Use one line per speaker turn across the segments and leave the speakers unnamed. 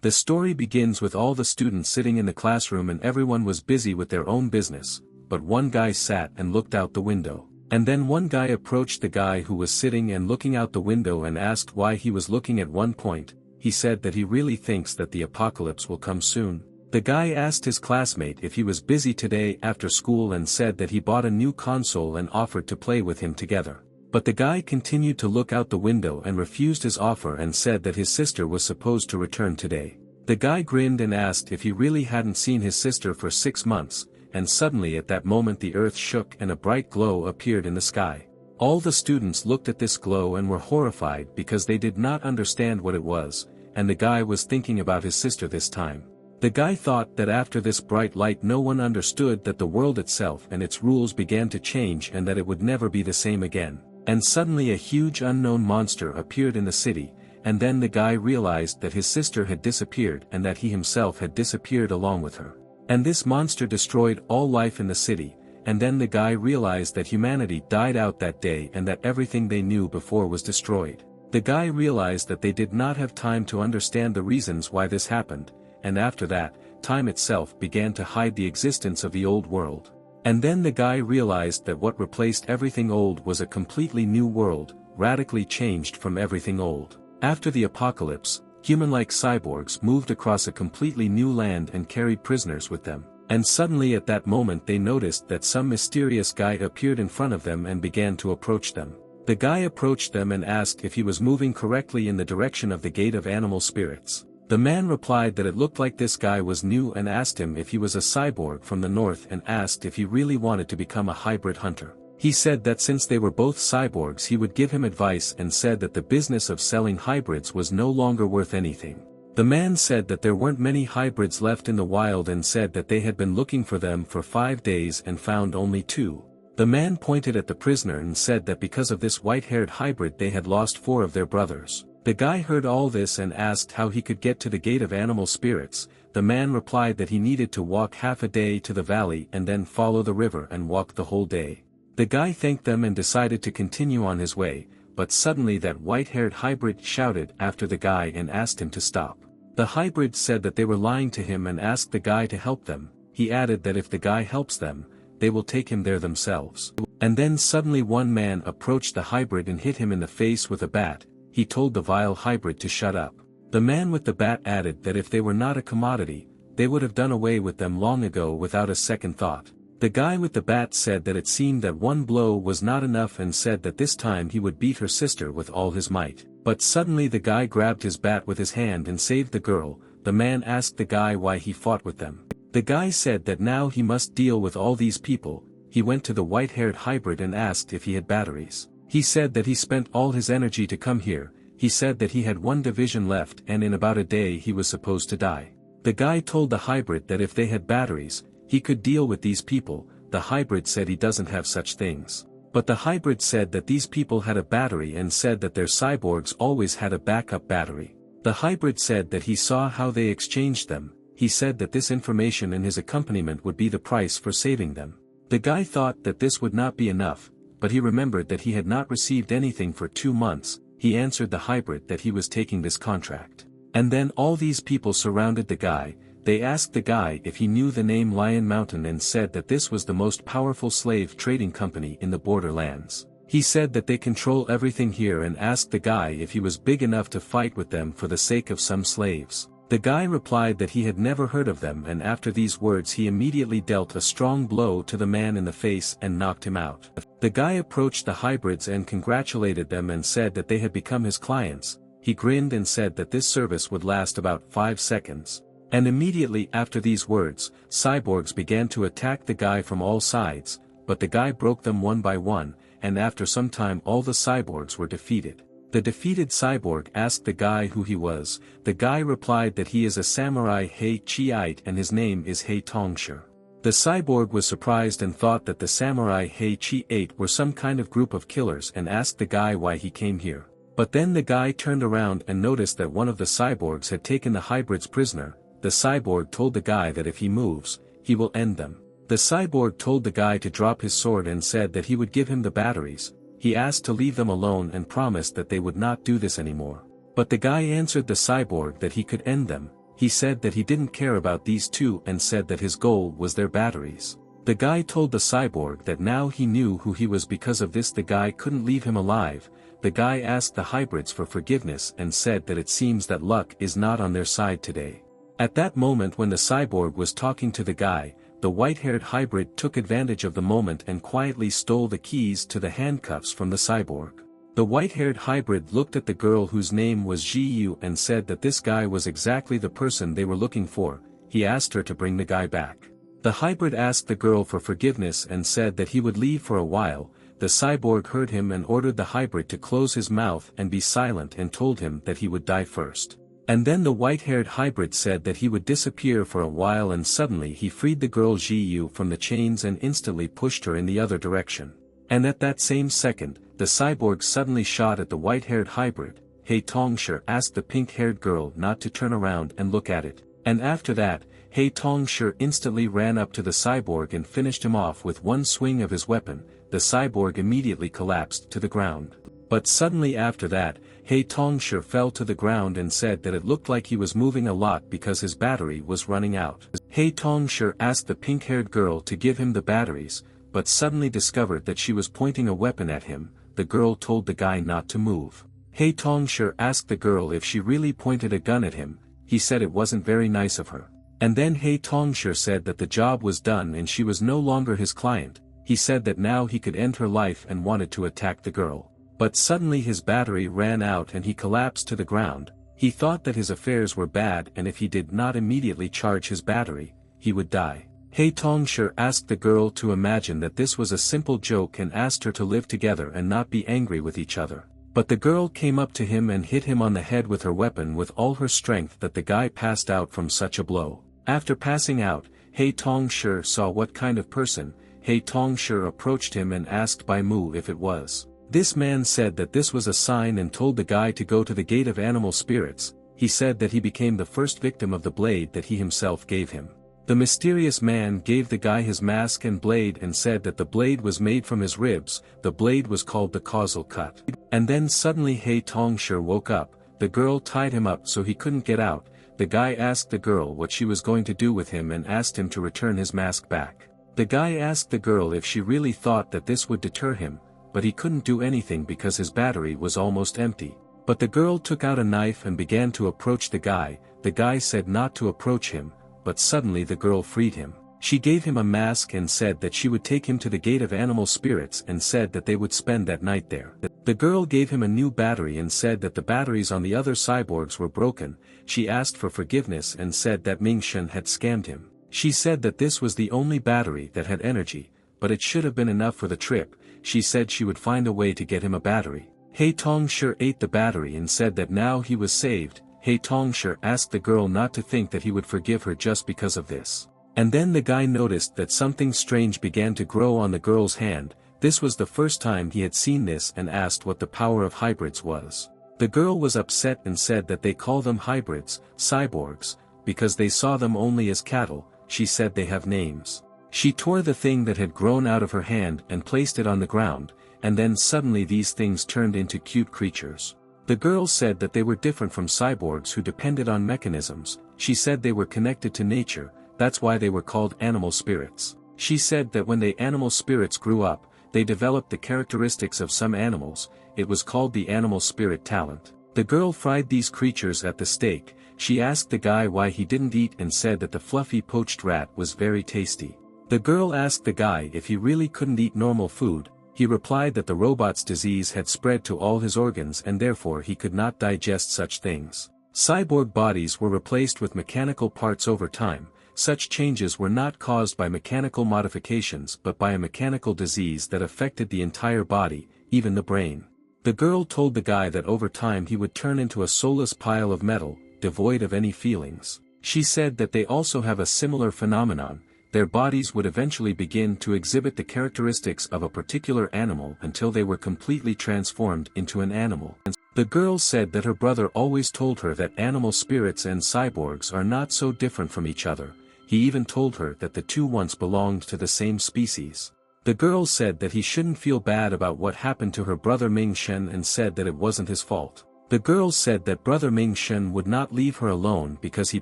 The story begins with all the students sitting in the classroom and everyone was busy with their own business, but one guy sat and looked out the window. And then one guy approached the guy who was sitting and looking out the window and asked why he was looking. At one point, he said that he really thinks that the apocalypse will come soon. The guy asked his classmate if he was busy today after school and said that he bought a new console and offered to play with him together. But the guy continued to look out the window and refused his offer and said that his sister was supposed to return today. The guy grinned and asked if he really hadn't seen his sister for 6 months, and suddenly at that moment the earth shook and a bright glow appeared in the sky. All the students looked at this glow and were horrified because they did not understand what it was, and the guy was thinking about his sister this time. The guy thought that after this bright light no one understood that the world itself and its rules began to change and that it would never be the same again. And suddenly a huge unknown monster appeared in the city, and then the guy realized that his sister had disappeared and that he himself had disappeared along with her. And this monster destroyed all life in the city, and then the guy realized that humanity died out that day and that everything they knew before was destroyed. The guy realized that they did not have time to understand the reasons why this happened, and after that, time itself began to hide the existence of the old world. And then the guy realized that what replaced everything old was a completely new world, radically changed from everything old. After the apocalypse, human-like cyborgs moved across a completely new land and carried prisoners with them. And suddenly at that moment they noticed that some mysterious guy appeared in front of them and began to approach them. The guy approached them and asked if he was moving correctly in the direction of the gate of animal spirits. The man replied that it looked like this guy was new and asked him if he was a cyborg from the north and asked if he really wanted to become a hybrid hunter. He said that since they were both cyborgs he would give him advice and said that the business of selling hybrids was no longer worth anything. The man said that there weren't many hybrids left in the wild and said that they had been looking for them for 5 days and found only 2. The man pointed at the prisoner and said that because of this white-haired hybrid they had lost 4 of their brothers. The guy heard all this and asked how he could get to the gate of animal spirits. The man replied that he needed to walk half a day to the valley and then follow the river and walk the whole day. The guy thanked them and decided to continue on his way, but suddenly that white-haired hybrid shouted after the guy and asked him to stop. The hybrid said that they were lying to him and asked the guy to help them. He added that if the guy helps them, they will take him there themselves. And then suddenly one man approached the hybrid and hit him in the face with a bat. He told the vile hybrid to shut up. The man with the bat added that if they were not a commodity, they would have done away with them long ago without a second thought. The guy with the bat said that it seemed that one blow was not enough and said that this time he would beat her sister with all his might. But suddenly the guy grabbed his bat with his hand and saved the girl. The man asked the guy why he fought with them. The guy said that now he must deal with all these people. He went to the white-haired hybrid and asked if he had batteries. He said that he spent all his energy to come here. He said that he had 1 division left and in about a day he was supposed to die. The guy told the hybrid that if they had batteries, he could deal with these people. The hybrid said he doesn't have such things. But the hybrid said that these people had a battery and said that their cyborgs always had a backup battery. The hybrid said that he saw how they exchanged them. He said that this information and his accompaniment would be the price for saving them. The guy thought that this would not be enough, but he remembered that he had not received anything for 2 months. He answered the hybrid that he was taking this contract. And then all these people surrounded the guy. They asked the guy if he knew the name Lion Mountain and said that this was the most powerful slave trading company in the borderlands. He said that they control everything here and asked the guy if he was big enough to fight with them for the sake of some slaves. The guy replied that he had never heard of them and after these words he immediately dealt a strong blow to the man in the face and knocked him out. The guy approached the hybrids and congratulated them and said that they had become his clients. He grinned and said that this service would last about 5 seconds. And immediately after these words, cyborgs began to attack the guy from all sides, but the guy broke them one by one, and after some time all the cyborgs were defeated. The defeated cyborg asked the guy who he was. The guy replied that he is a samurai Hei Chi-ite and his name is Hei Tongshir. The cyborg was surprised and thought that the samurai Hei Chi-ite were some kind of group of killers and asked the guy why he came here. But then the guy turned around and noticed that one of the cyborgs had taken the hybrids prisoner. The cyborg told the guy that if he moves, he will end them. The cyborg told the guy to drop his sword and said that he would give him the batteries. He asked to leave them alone and promised that they would not do this anymore. But the guy answered the cyborg that he could end them. he said that he didn't care about these two and said that his goal was their batteries. The guy told the cyborg that now he knew who he was because of this the guy couldn't leave him alive. The guy asked the hybrids for forgiveness and said that it seems that luck is not on their side today. At that moment when the cyborg was talking to the guy, the white-haired hybrid took advantage of the moment and quietly stole the keys to the handcuffs from the cyborg. The white-haired hybrid looked at the girl whose name was Jiyu and said that this guy was exactly the person they were looking for. He asked her to bring the guy back. The hybrid asked the girl for forgiveness and said that he would leave for a while. The cyborg heard him and ordered the hybrid to close his mouth and be silent and told him that he would die first. And then the white-haired hybrid said that he would disappear for a while and suddenly he freed the girl Jiyu from the chains and instantly pushed her in the other direction. And at that same second, the cyborg suddenly shot at the white-haired hybrid. Hei Tongshi asked the pink-haired girl not to turn around and look at it. And after that, Hei Tongshi instantly ran up to the cyborg and finished him off with one swing of his weapon. The cyborg immediately collapsed to the ground. But suddenly after that, Hei Tongshi fell to the ground and said that it looked like he was moving a lot because his battery was running out. Hei Tongshi asked the pink-haired girl to give him the batteries, but suddenly discovered that she was pointing a weapon at him. The girl told the guy not to move. Hei Tongshi asked the girl if she really pointed a gun at him. He said it wasn't very nice of her. And then Hei Tongshi said that the job was done and she was no longer his client. He said that now he could end her life and wanted to attack the girl. But suddenly his battery ran out and he collapsed to the ground. He thought that his affairs were bad and if he did not immediately charge his battery, he would die. Hei Tongshi asked the girl to imagine that this was a simple joke and asked her to live together and not be angry with each other. But the girl came up to him and hit him on the head with her weapon with all her strength that the guy passed out from such a blow. After passing out, Hei Tongshi saw what kind of person. Hei Tongshi approached him and asked Bai Mu if it was. This man said that this was a sign and told the guy to go to the gate of animal spirits. He said that he became the first victim of the blade that he himself gave him. The mysterious man gave the guy his mask and blade and said that the blade was made from his ribs. The blade was called the causal cut. And then suddenly Hei Tongshi woke up. The girl tied him up so he couldn't get out. The guy asked the girl what she was going to do with him and asked him to return his mask back. The guy asked the girl if she really thought that this would deter him, but he couldn't do anything because his battery was almost empty. But the girl took out a knife and began to approach the guy. The guy said not to approach him, but suddenly the girl freed him. She gave him a mask and said that she would take him to the gate of animal spirits and said that they would spend that night there. The girl gave him a new battery and said that the batteries on the other cyborgs were broken. She asked for forgiveness and said that Ming Shen had scammed him. She said that this was the only battery that had energy, but it should have been enough for the trip. She said she would find a way to get him a battery. Hei Tongshi ate the battery and said that now he was saved. Hei Tongshi asked the girl not to think that he would forgive her just because of this. And then the guy noticed that something strange began to grow on the girl's hand. This was the first time he had seen this and asked what the power of hybrids was. The girl was upset and said that they call them hybrids, cyborgs, because they saw them only as cattle. She said they have names. She tore the thing that had grown out of her hand and placed it on the ground, and then suddenly these things turned into cute creatures. The girl said that they were different from cyborgs who depended on mechanisms. She said they were connected to nature, that's why they were called animal spirits. She said that when the animal spirits grew up, they developed the characteristics of some animals. It was called the animal spirit talent. The girl fried these creatures at the stake. She asked the guy why he didn't eat and said that the fluffy poached rat was very tasty. The girl asked the guy if he really couldn't eat normal food. He replied that the robot's disease had spread to all his organs and therefore he could not digest such things. Cyborg bodies were replaced with mechanical parts over time. Such changes were not caused by mechanical modifications but by a mechanical disease that affected the entire body, even the brain. The girl told the guy that over time he would turn into a soulless pile of metal, devoid of any feelings. She said that they also have a similar phenomenon. Their bodies would eventually begin to exhibit the characteristics of a particular animal until they were completely transformed into an animal. The girl said that her brother always told her that animal spirits and cyborgs are not so different from each other. He even told her that the two once belonged to the same species. The girl said that he shouldn't feel bad about what happened to her brother Ming Shen and said that it wasn't his fault. The girls said that Brother Ming Shen would not leave her alone because he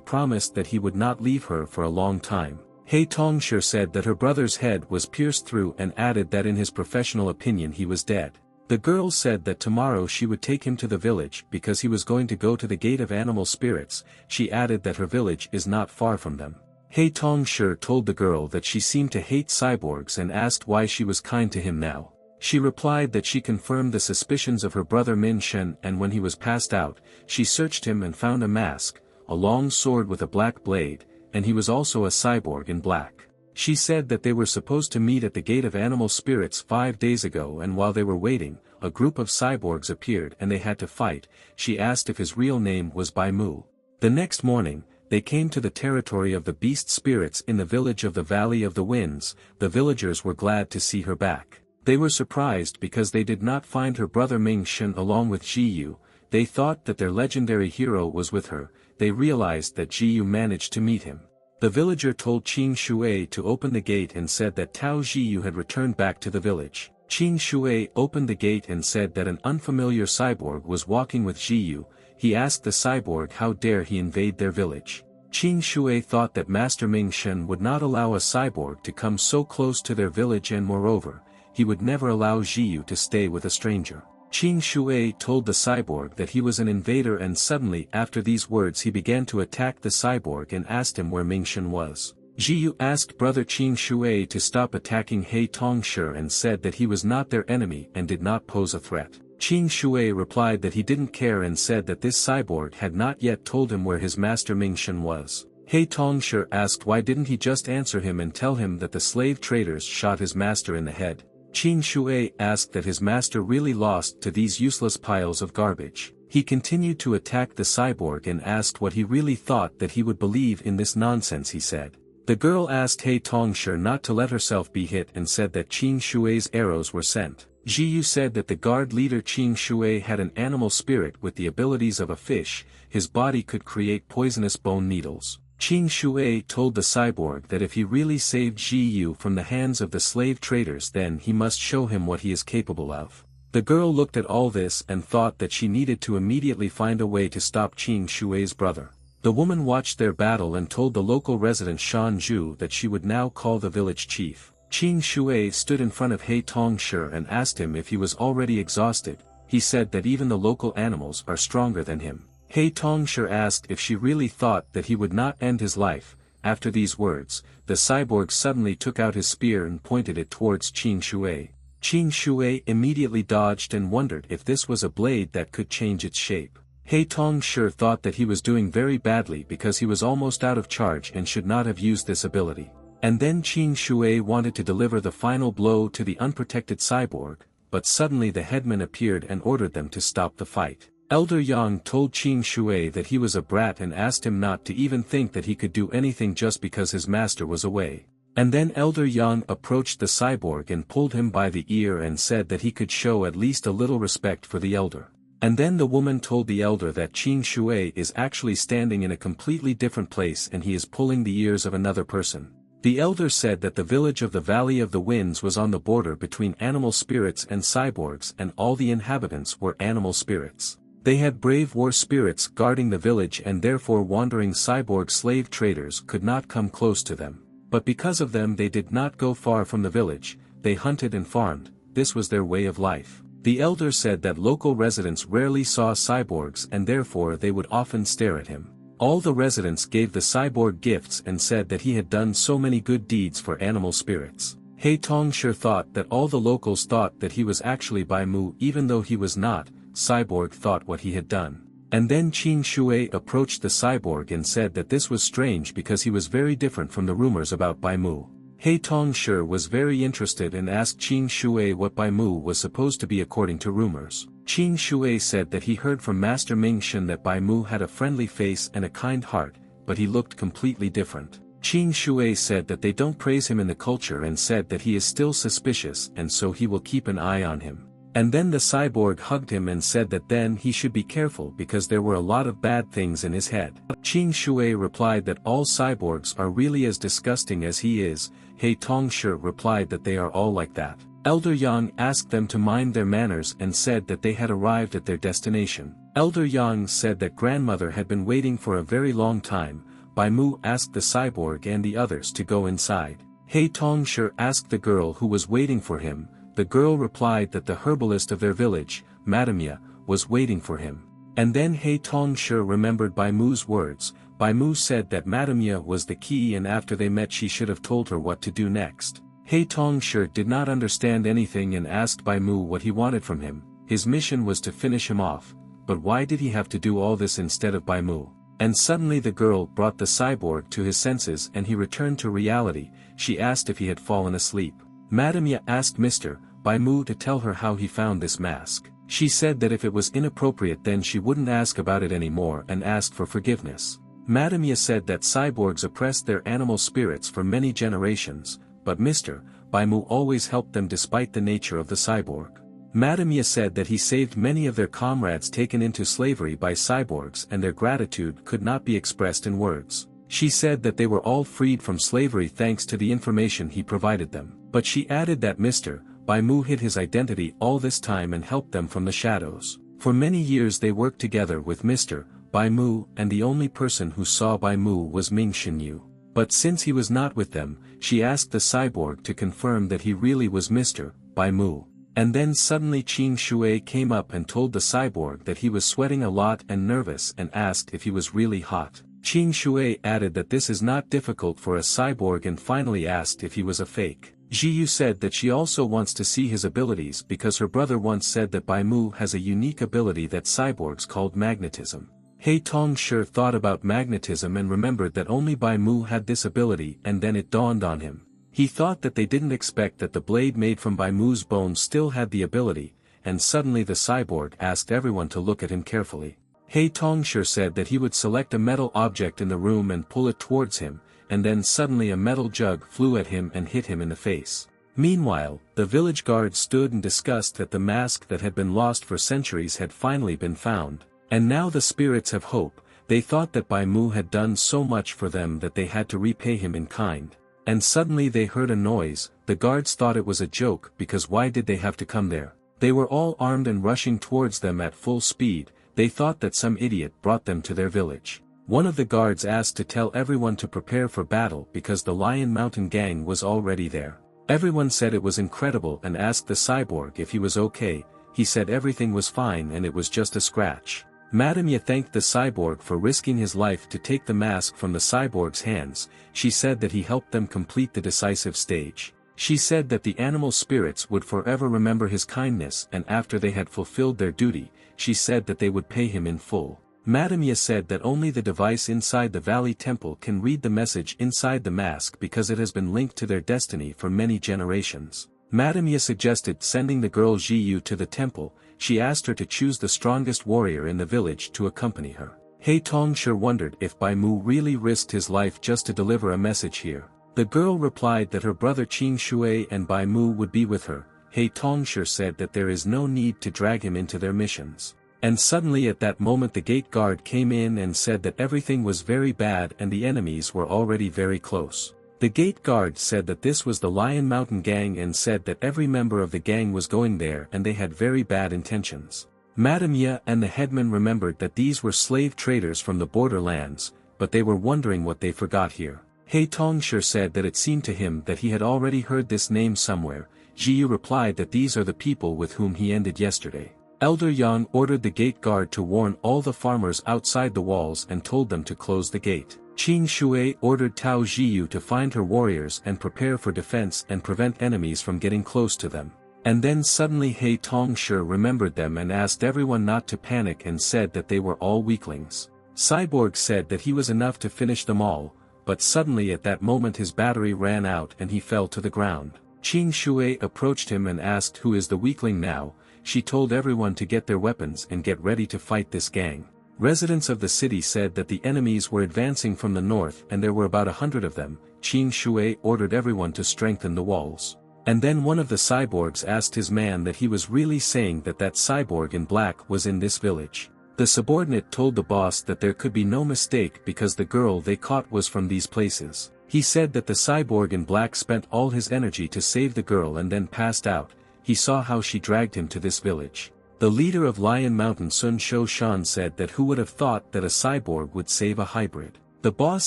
promised that he would not leave her for a long time. He Tongshi said that her brother's head was pierced through and added that in his professional opinion he was dead. The girls said that tomorrow she would take him to the village because he was going to go to the gate of animal spirits. She added that her village is not far from them. He Tongshi told the girl that she seemed to hate cyborgs and asked why she was kind to him now. She replied that she confirmed the suspicions of her brother Min Shen, and when he was passed out, she searched him and found a mask, a long sword with a black blade, and he was also a cyborg in black. She said that they were supposed to meet at the gate of animal spirits 5 days ago, and while they were waiting, a group of cyborgs appeared and they had to fight. She asked if his real name was Bai Mu. The next morning, they came to the territory of the beast spirits in the village of the Valley of the Winds. The villagers were glad to see her back. They were surprised because they did not find her brother Ming Shen along with Ji Yu. They thought that their legendary hero was with her. They realized that Ji Yu managed to meet him. The villager told Qing Shui to open the gate and said that Tao Jiyu had returned back to the village. Qing Shui opened the gate and said that an unfamiliar cyborg was walking with Jiyu. He asked the cyborg how dare he invade their village. Qing Shui thought that Master Ming Shen would not allow a cyborg to come so close to their village, and moreover, he would never allow Jiyu to stay with a stranger. Qing Shui told the cyborg that he was an invader, and suddenly after these words he began to attack the cyborg and asked him where Ming Shen was. Jiyu asked brother Qing Shui to stop attacking He Tongshi and said that he was not their enemy and did not pose a threat. Qing Shui replied that he didn't care and said that this cyborg had not yet told him where his master Ming Shen was. He Tongshi asked why didn't he just answer him and tell him that the slave traders shot his master in the head. Qing Shui asked that his master really lost to these useless piles of garbage. He continued to attack the cyborg and asked what he really thought that he would believe in this nonsense, he said. The girl asked He Tongshi not to let herself be hit and said that Qing Shui's arrows were sent. Jiyu said that the guard leader Qing Shui had an animal spirit with the abilities of a fish. His body could create poisonous bone needles. Qing Shui told the cyborg that if he really saved Jiyu from the hands of the slave traders, then he must show him what he is capable of. The girl looked at all this and thought that she needed to immediately find a way to stop Qing Shui's brother. The woman watched their battle and told the local resident Shan Zhu that she would now call the village chief. Qing Shui stood in front of He Tongshi and asked him if he was already exhausted. He said that even the local animals are stronger than him. He Tongshi asked if she really thought that he would not end his life. After these words, the cyborg suddenly took out his spear and pointed it towards Qing Shui. Qing Shui immediately dodged and wondered if this was a blade that could change its shape. He Tongshi thought that he was doing very badly because he was almost out of charge and should not have used this ability. And then Qing Shui wanted to deliver the final blow to the unprotected cyborg, but suddenly the headman appeared and ordered them to stop the fight. Elder Yang told Qing Shui that he was a brat and asked him not to even think that he could do anything just because his master was away. And then Elder Yang approached the cyborg and pulled him by the ear and said that he could show at least a little respect for the elder. And then the woman told the elder that Qing Shui is actually standing in a completely different place and he is pulling the ears of another person. The elder said that the village of the Valley of the Winds was on the border between animal spirits and cyborgs, and all the inhabitants were animal spirits. They had brave war spirits guarding the village, and therefore wandering cyborg slave traders could not come close to them. But because of them they did not go far from the village. They hunted and farmed. This was their way of life. The elder said that local residents rarely saw cyborgs and therefore they would often stare at him. All the residents gave the cyborg gifts and said that he had done so many good deeds for animal spirits. He Tongshi thought that all the locals thought that he was actually Bai Mu even though he was not. Cyborg thought what he had done. And then Qing Shui approached the cyborg and said that this was strange because he was very different from the rumors about Bai Mu. He Tongshi was very interested and asked Qing Shui what Bai Mu was supposed to be according to rumors. Qing Shui said that he heard from Master Ming Shen that Bai Mu had a friendly face and a kind heart, but he looked completely different. Qing Shui said that they don't praise him in the culture and said that he is still suspicious and so he will keep an eye on him. And then the cyborg hugged him and said that then he should be careful because there were a lot of bad things in his head. Qing Shui replied that all cyborgs are really as disgusting as he is. He Tongshi replied that they are all like that. Elder Yang asked them to mind their manners and said that they had arrived at their destination. Elder Yang said that grandmother had been waiting for a very long time. Bai Mu asked the cyborg and the others to go inside. He Tongshi asked the girl who was waiting for him. The girl replied that the herbalist of their village, Madame Ya, was waiting for him. And then He Tongshi remembered Bai Mu's words. Bai Mu said that Madame Ya was the key, and after they met she should have told her what to do next. He Tongshi did not understand anything and asked Bai Mu what he wanted from him. His mission was to finish him off, but why did he have to do all this instead of Bai Mu? And suddenly the girl brought the cyborg to his senses and he returned to reality. She asked if he had fallen asleep. Madame Ya asked Mr. Bai Mu to tell her how he found this mask. She said that if it was inappropriate then she wouldn't ask about it anymore and asked for forgiveness. Madame Ya said that cyborgs oppressed their animal spirits for many generations, but Mr. Bai Mu always helped them despite the nature of the cyborg. Madame Ya said that he saved many of their comrades taken into slavery by cyborgs and their gratitude could not be expressed in words. She said that they were all freed from slavery thanks to the information he provided them. But she added that Mr. Bai Mu hid his identity all this time and helped them from the shadows. For many years they worked together with Mr. Bai Mu, and the only person who saw Bai Mu was Ming Xinyu. But since he was not with them, she asked the cyborg to confirm that he really was Mr. Bai Mu. And then suddenly Qing Shui came up and told the cyborg that he was sweating a lot and nervous and asked if he was really hot. Qing Shui added that this is not difficult for a cyborg and finally asked if he was a fake. Jiyu said that she also wants to see his abilities because her brother once said that Bai Mu has a unique ability that cyborgs called magnetism. He Tongshi thought about magnetism and remembered that only Bai Mu had this ability, and then it dawned on him. He thought that they didn't expect that the blade made from Bai Mu's bone still had the ability, and suddenly the cyborg asked everyone to look at him carefully. He Tongshi said that he would select a metal object in the room and pull it towards him, and then suddenly a metal jug flew at him and hit him in the face. Meanwhile, the village guard stood and discussed that the mask that had been lost for centuries had finally been found, and now the spirits have hope. They thought that Bai Mu had done so much for them that they had to repay him in kind. And suddenly they heard a noise. The guards thought it was a joke because why did they have to come there? They were all armed and rushing towards them at full speed. They thought that some idiot brought them to their village. One of the guards asked to tell everyone to prepare for battle because the Lion Mountain gang was already there. Everyone said it was incredible and asked the cyborg if he was okay. He said everything was fine and it was just a scratch. Madame Ya thanked the cyborg for risking his life to take the mask from the cyborg's hands. She said that he helped them complete the decisive stage. She said that the animal spirits would forever remember his kindness, and after they had fulfilled their duty, she said that they would pay him in full. Madame Ya said that only the device inside the Valley Temple can read the message inside the mask because it has been linked to their destiny for many generations. Madame Ya suggested sending the girl Jiyu to the temple. She asked her to choose the strongest warrior in the village to accompany her. He Tongshi wondered if Bai Mu really risked his life just to deliver a message here. The girl replied that her brother Qing Shui and Bai Mu would be with her. He Tongshi said that there is no need to drag him into their missions. And suddenly at that moment the gate guard came in and said that everything was very bad and the enemies were already very close. The gate guard said that this was the Lion Mountain gang and said that every member of the gang was going there and they had very bad intentions. Madame Ya and the headman remembered that these were slave traders from the borderlands, but they were wondering what they forgot here. He Tongshi said that it seemed to him that he had already heard this name somewhere. Jiyu replied that these are the people with whom he ended yesterday. Elder Yang ordered the gate guard to warn all the farmers outside the walls and told them to close the gate. Qing Shui ordered Tao Jiyu to find her warriors and prepare for defense and prevent enemies from getting close to them. And then suddenly He Tongshi remembered them and asked everyone not to panic and said that they were all weaklings. Cyborg said that he was enough to finish them all, but suddenly at that moment his battery ran out and he fell to the ground. Qing Shui approached him and asked who is the weakling now. She told everyone to get their weapons and get ready to fight this gang. Residents of the city said that the enemies were advancing from the north and there were about 100 of them. Qing Shui ordered everyone to strengthen the walls. And then one of the cyborgs asked his man that he was really saying that that cyborg in black was in this village. The subordinate told the boss that there could be no mistake because the girl they caught was from these places. He said that the cyborg in black spent all his energy to save the girl and then passed out. He saw how she dragged him to this village. The leader of Lion Mountain Sun Shou Shan said that who would have thought that a cyborg would save a hybrid. The boss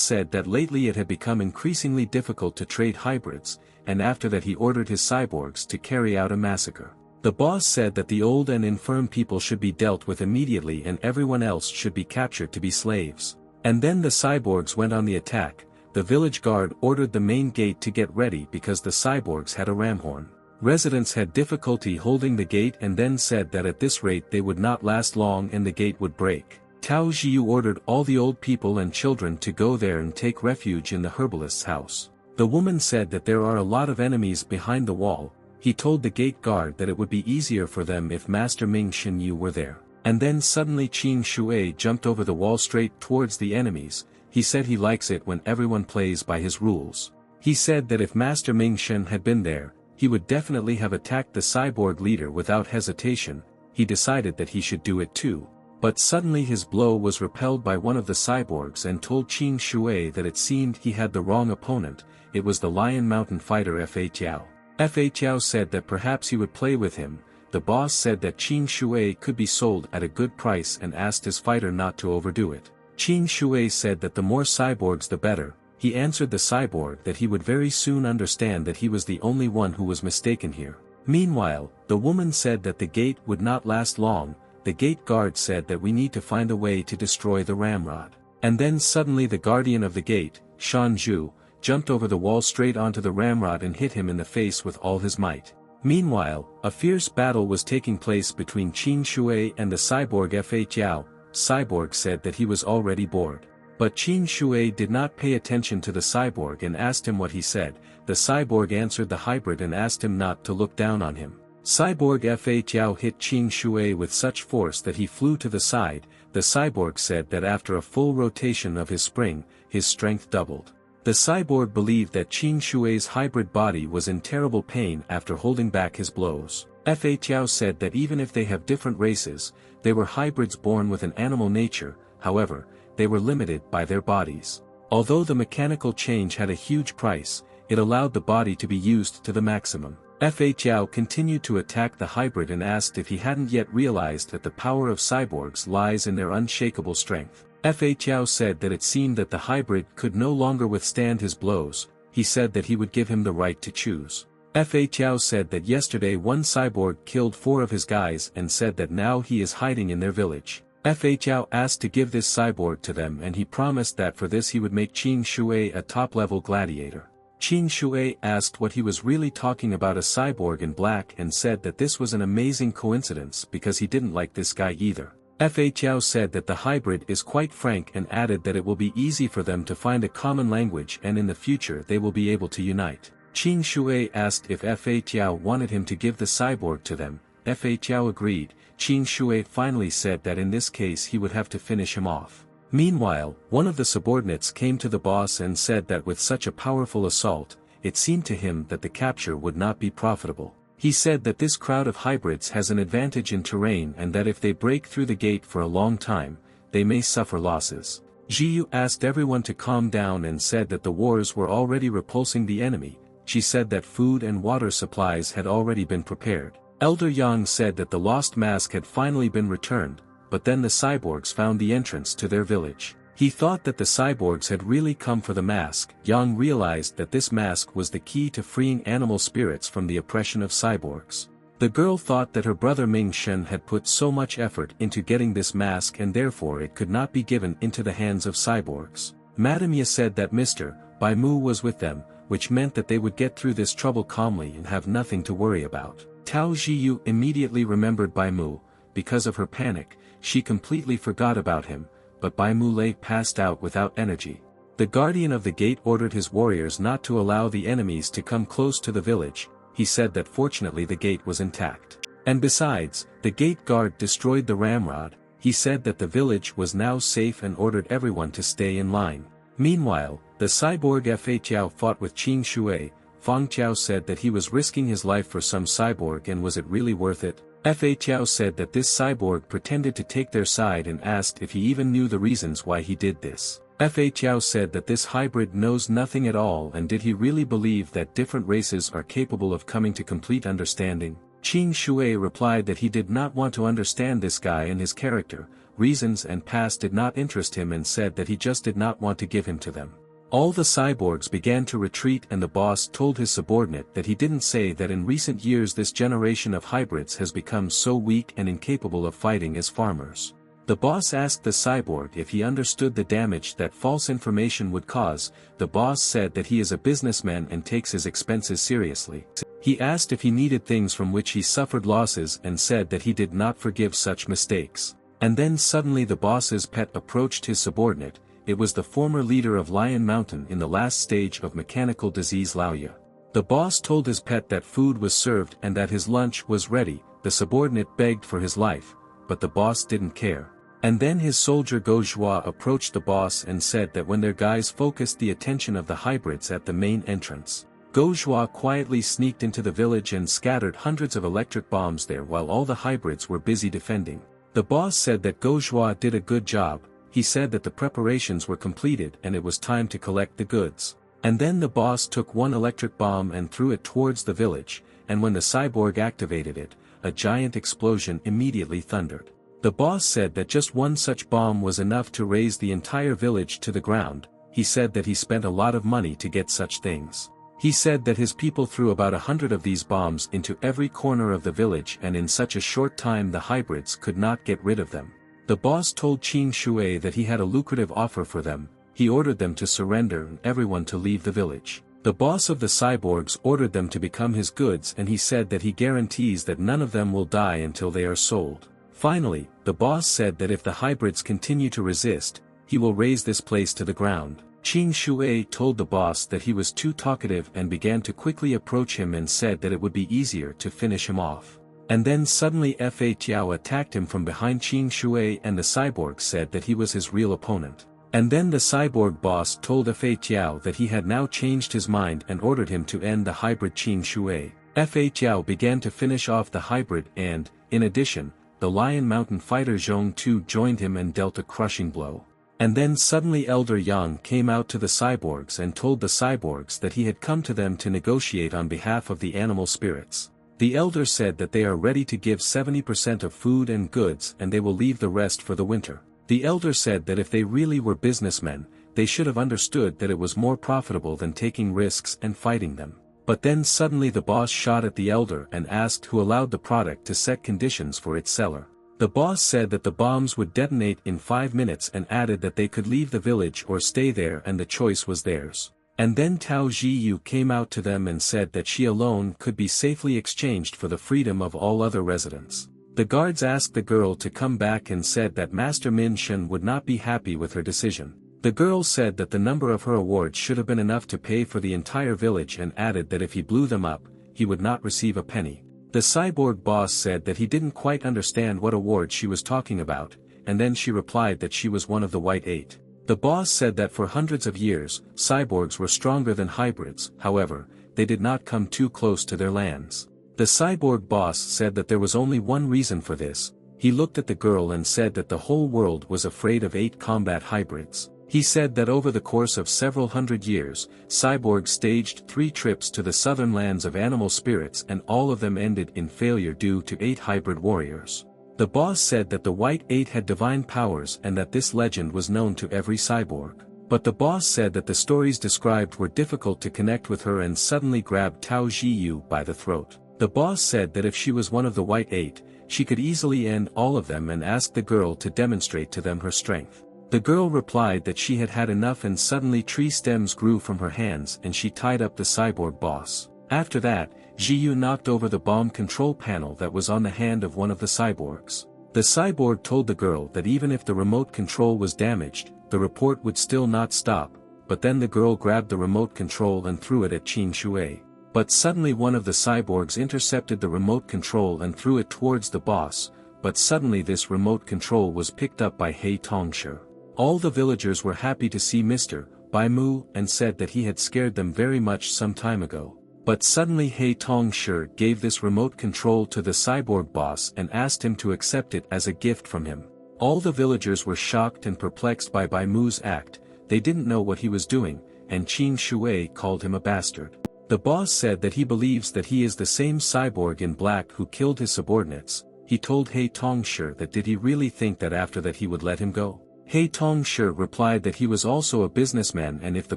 said that lately it had become increasingly difficult to trade hybrids, and after that he ordered his cyborgs to carry out a massacre. The boss said that the old and infirm people should be dealt with immediately and everyone else should be captured to be slaves. And then the cyborgs went on the attack. The village guard ordered the main gate to get ready because the cyborgs had a ramhorn. Residents had difficulty holding the gate and then said that at this rate they would not last long and the gate would break. Tao Jiu ordered all the old people and children to go there and take refuge in the herbalist's house. The woman said that there are a lot of enemies behind the wall. He told the gate guard that it would be easier for them if Master Ming Shenyu were there. And then suddenly Qin Shui jumped over the wall straight towards the enemies. He said he likes it when everyone plays by his rules. He said that if Master Ming Shen had been there, he would definitely have attacked the cyborg leader without hesitation. He decided that he should do it too. But suddenly his blow was repelled by one of the cyborgs and told Qin Shui that it seemed he had the wrong opponent. It was the Lion Mountain fighter Fa Tiao. Fa Tiao said that perhaps he would play with him. The boss said that Qin Shui could be sold at a good price and asked his fighter not to overdo it. Qin Shui said that the more cyborgs the better. He answered the cyborg that he would very soon understand that he was the only one who was mistaken here. Meanwhile, the woman said that the gate would not last long. The gate guard said that we need to find a way to destroy the ramrod. And then suddenly the guardian of the gate, Shan Zhu, jumped over the wall straight onto the ramrod and hit him in the face with all his might. Meanwhile, a fierce battle was taking place between Qin Shui and the cyborg Fa Tiao. Cyborg said that he was already bored. But Qin Shui did not pay attention to the cyborg and asked him what he said. The cyborg answered the hybrid and asked him not to look down on him. Cyborg Fa Tiao hit Qin Shui with such force that he flew to the side. The cyborg said that after a full rotation of his spring, his strength doubled. The cyborg believed that Qin Shui's hybrid body was in terrible pain after holding back his blows. Fa Tiao said that even if they have different races, they were hybrids born with an animal nature. However, they were limited by their bodies. Although the mechanical change had a huge price, it allowed the body to be used to the maximum. Fa Tiao continued to attack the hybrid and asked if he hadn't yet realized that the power of cyborgs lies in their unshakable strength. Fa Tiao said that it seemed that the hybrid could no longer withstand his blows. He said that he would give him the right to choose. Fa Tiao said that yesterday one cyborg killed 4 of his guys and said that now he is hiding in their village. Fa Tiao asked to give this cyborg to them and he promised that for this he would make Qin Shui a top-level gladiator. Qin Shui asked what he was really talking about a cyborg in black and said that this was an amazing coincidence because he didn't like this guy either. Fa Tiao said that the hybrid is quite frank and added that it will be easy for them to find a common language and in the future they will be able to unite. Qin Shui asked if Fa Tiao wanted him to give the cyborg to them. Fa Tiao agreed. Qin Shui finally said that in this case he would have to finish him off. Meanwhile, one of the subordinates came to the boss and said that with such a powerful assault, it seemed to him that the capture would not be profitable. He said that this crowd of hybrids has an advantage in terrain and that if they break through the gate for a long time, they may suffer losses. Jiyu asked everyone to calm down and said that the wars were already repulsing the enemy. She said that food and water supplies had already been prepared. Elder Yang said that the lost mask had finally been returned, but then the cyborgs found the entrance to their village. He thought that the cyborgs had really come for the mask. Yang realized that this mask was the key to freeing animal spirits from the oppression of cyborgs. The girl thought that her brother Ming Shen had put so much effort into getting this mask and therefore it could not be given into the hands of cyborgs. Madame Ye said that Mr. Bai Mu was with them, which meant that they would get through this trouble calmly and have nothing to worry about. Tao Jiyu immediately remembered Bai Mu. Because of her panic, she completely forgot about him, but Bai Mu lay passed out without energy. The guardian of the gate ordered his warriors not to allow the enemies to come close to the village. He said that fortunately the gate was intact. And besides, the gate guard destroyed the ramrod. He said that the village was now safe and ordered everyone to stay in line. Meanwhile, the cyborg Fa Tiao fought with Qin Shui. Fang Qiao said that he was risking his life for some cyborg and was it really worth it? Fa Tiao said that this cyborg pretended to take their side and asked if he even knew the reasons why he did this. Fa Tiao said that this hybrid knows nothing at all and did he really believe that different races are capable of coming to complete understanding? Qing Shui replied that he did not want to understand this guy and his character, reasons and past did not interest him, and said that he just did not want to give him to them. All the cyborgs began to retreat, and the boss told his subordinate that he didn't say that in recent years this generation of hybrids has become so weak and incapable of fighting as farmers. The boss asked the cyborg if he understood the damage that false information would cause. The boss said that he is a businessman and takes his expenses seriously. He asked if he needed things from which he suffered losses and said that he did not forgive such mistakes. And then suddenly the boss's pet approached his subordinate. It was the former leader of Lion Mountain in the last stage of mechanical disease Laoya. The boss told his pet that food was served and that his lunch was ready. The subordinate begged for his life, but the boss didn't care. And then his soldier Gojua approached the boss and said that when their guys focused the attention of the hybrids at the main entrance, Gojua quietly sneaked into the village and scattered hundreds of electric bombs there while all the hybrids were busy defending. The boss said that Gojua did a good job. He said that the preparations were completed and it was time to collect the goods. And then the boss took one electric bomb and threw it towards the village, and when the cyborg activated it, a giant explosion immediately thundered. The boss said that just one such bomb was enough to raise the entire village to the ground. He said that he spent a lot of money to get such things. He said that his people threw about 100 of these bombs into every corner of the village, and in such a short time the hybrids could not get rid of them. The boss told Qing Shui that he had a lucrative offer for them. He ordered them to surrender and everyone to leave the village. The boss of the cyborgs ordered them to become his goods, and he said that he guarantees that none of them will die until they are sold. Finally, the boss said that if the hybrids continue to resist, he will raze this place to the ground. Qing Shui told the boss that he was too talkative and began to quickly approach him and said that it would be easier to finish him off. And then suddenly Fa Tiao attacked him from behind Qing Shui, and the cyborg said that he was his real opponent. And then the cyborg boss told Fa Tiao that he had now changed his mind and ordered him to end the hybrid Qing Shui. Fa Tiao began to finish off the hybrid and, in addition, the Lion Mountain fighter Zhong Tu joined him and dealt a crushing blow. And then suddenly Elder Yang came out to the cyborgs and told the cyborgs that he had come to them to negotiate on behalf of the animal spirits. The elder said that they are ready to give 70% of food and goods and they will leave the rest for the winter. The elder said that if they really were businessmen, they should have understood that it was more profitable than taking risks and fighting them. But then suddenly the boss shot at the elder and asked who allowed the product to set conditions for its seller. The boss said that the bombs would detonate in 5 minutes and added that they could leave the village or stay there, and the choice was theirs. And then Tao Jiyu came out to them and said that she alone could be safely exchanged for the freedom of all other residents. The guards asked the girl to come back and said that Master Min Shen would not be happy with her decision. The girl said that the number of her awards should have been enough to pay for the entire village and added that if he blew them up, he would not receive a penny. The cyborg boss said that he didn't quite understand what award she was talking about, and then she replied that she was one of the White Eight. The boss said that for hundreds of years, cyborgs were stronger than hybrids. However, they did not come too close to their lands. The cyborg boss said that there was only one reason for this. He looked at the girl and said that the whole world was afraid of 8 combat hybrids. He said that over the course of several hundred years, cyborgs staged 3 trips to the southern lands of animal spirits, and all of them ended in failure due to 8 hybrid warriors. The boss said that the White Eight had divine powers and that this legend was known to every cyborg. But the boss said that the stories described were difficult to connect with her and suddenly grabbed Tao Jiyu by the throat. The boss said that if she was one of the White Eight, she could easily end all of them and asked the girl to demonstrate to them her strength. The girl replied that she had had enough, and suddenly tree stems grew from her hands and she tied up the cyborg boss. After that, Jiyu knocked over the bomb control panel that was on the hand of one of the cyborgs. The cyborg told the girl that even if the remote control was damaged, the report would still not stop, but then the girl grabbed the remote control and threw it at Qing Shui. But suddenly one of the cyborgs intercepted the remote control and threw it towards the boss, but suddenly this remote control was picked up by He Tongshi. All the villagers were happy to see Mr. Bai Mu and said that he had scared them very much some time ago. But suddenly He Tongshi gave this remote control to the cyborg boss and asked him to accept it as a gift from him. All the villagers were shocked and perplexed by Bai Mu's act. They didn't know what he was doing, and Qing Shui called him a bastard. The boss said that he believes that he is the same cyborg in black who killed his subordinates. He told He Tongshi that did he really think that after that he would let him go. He Tongshi replied that he was also a businessman and if the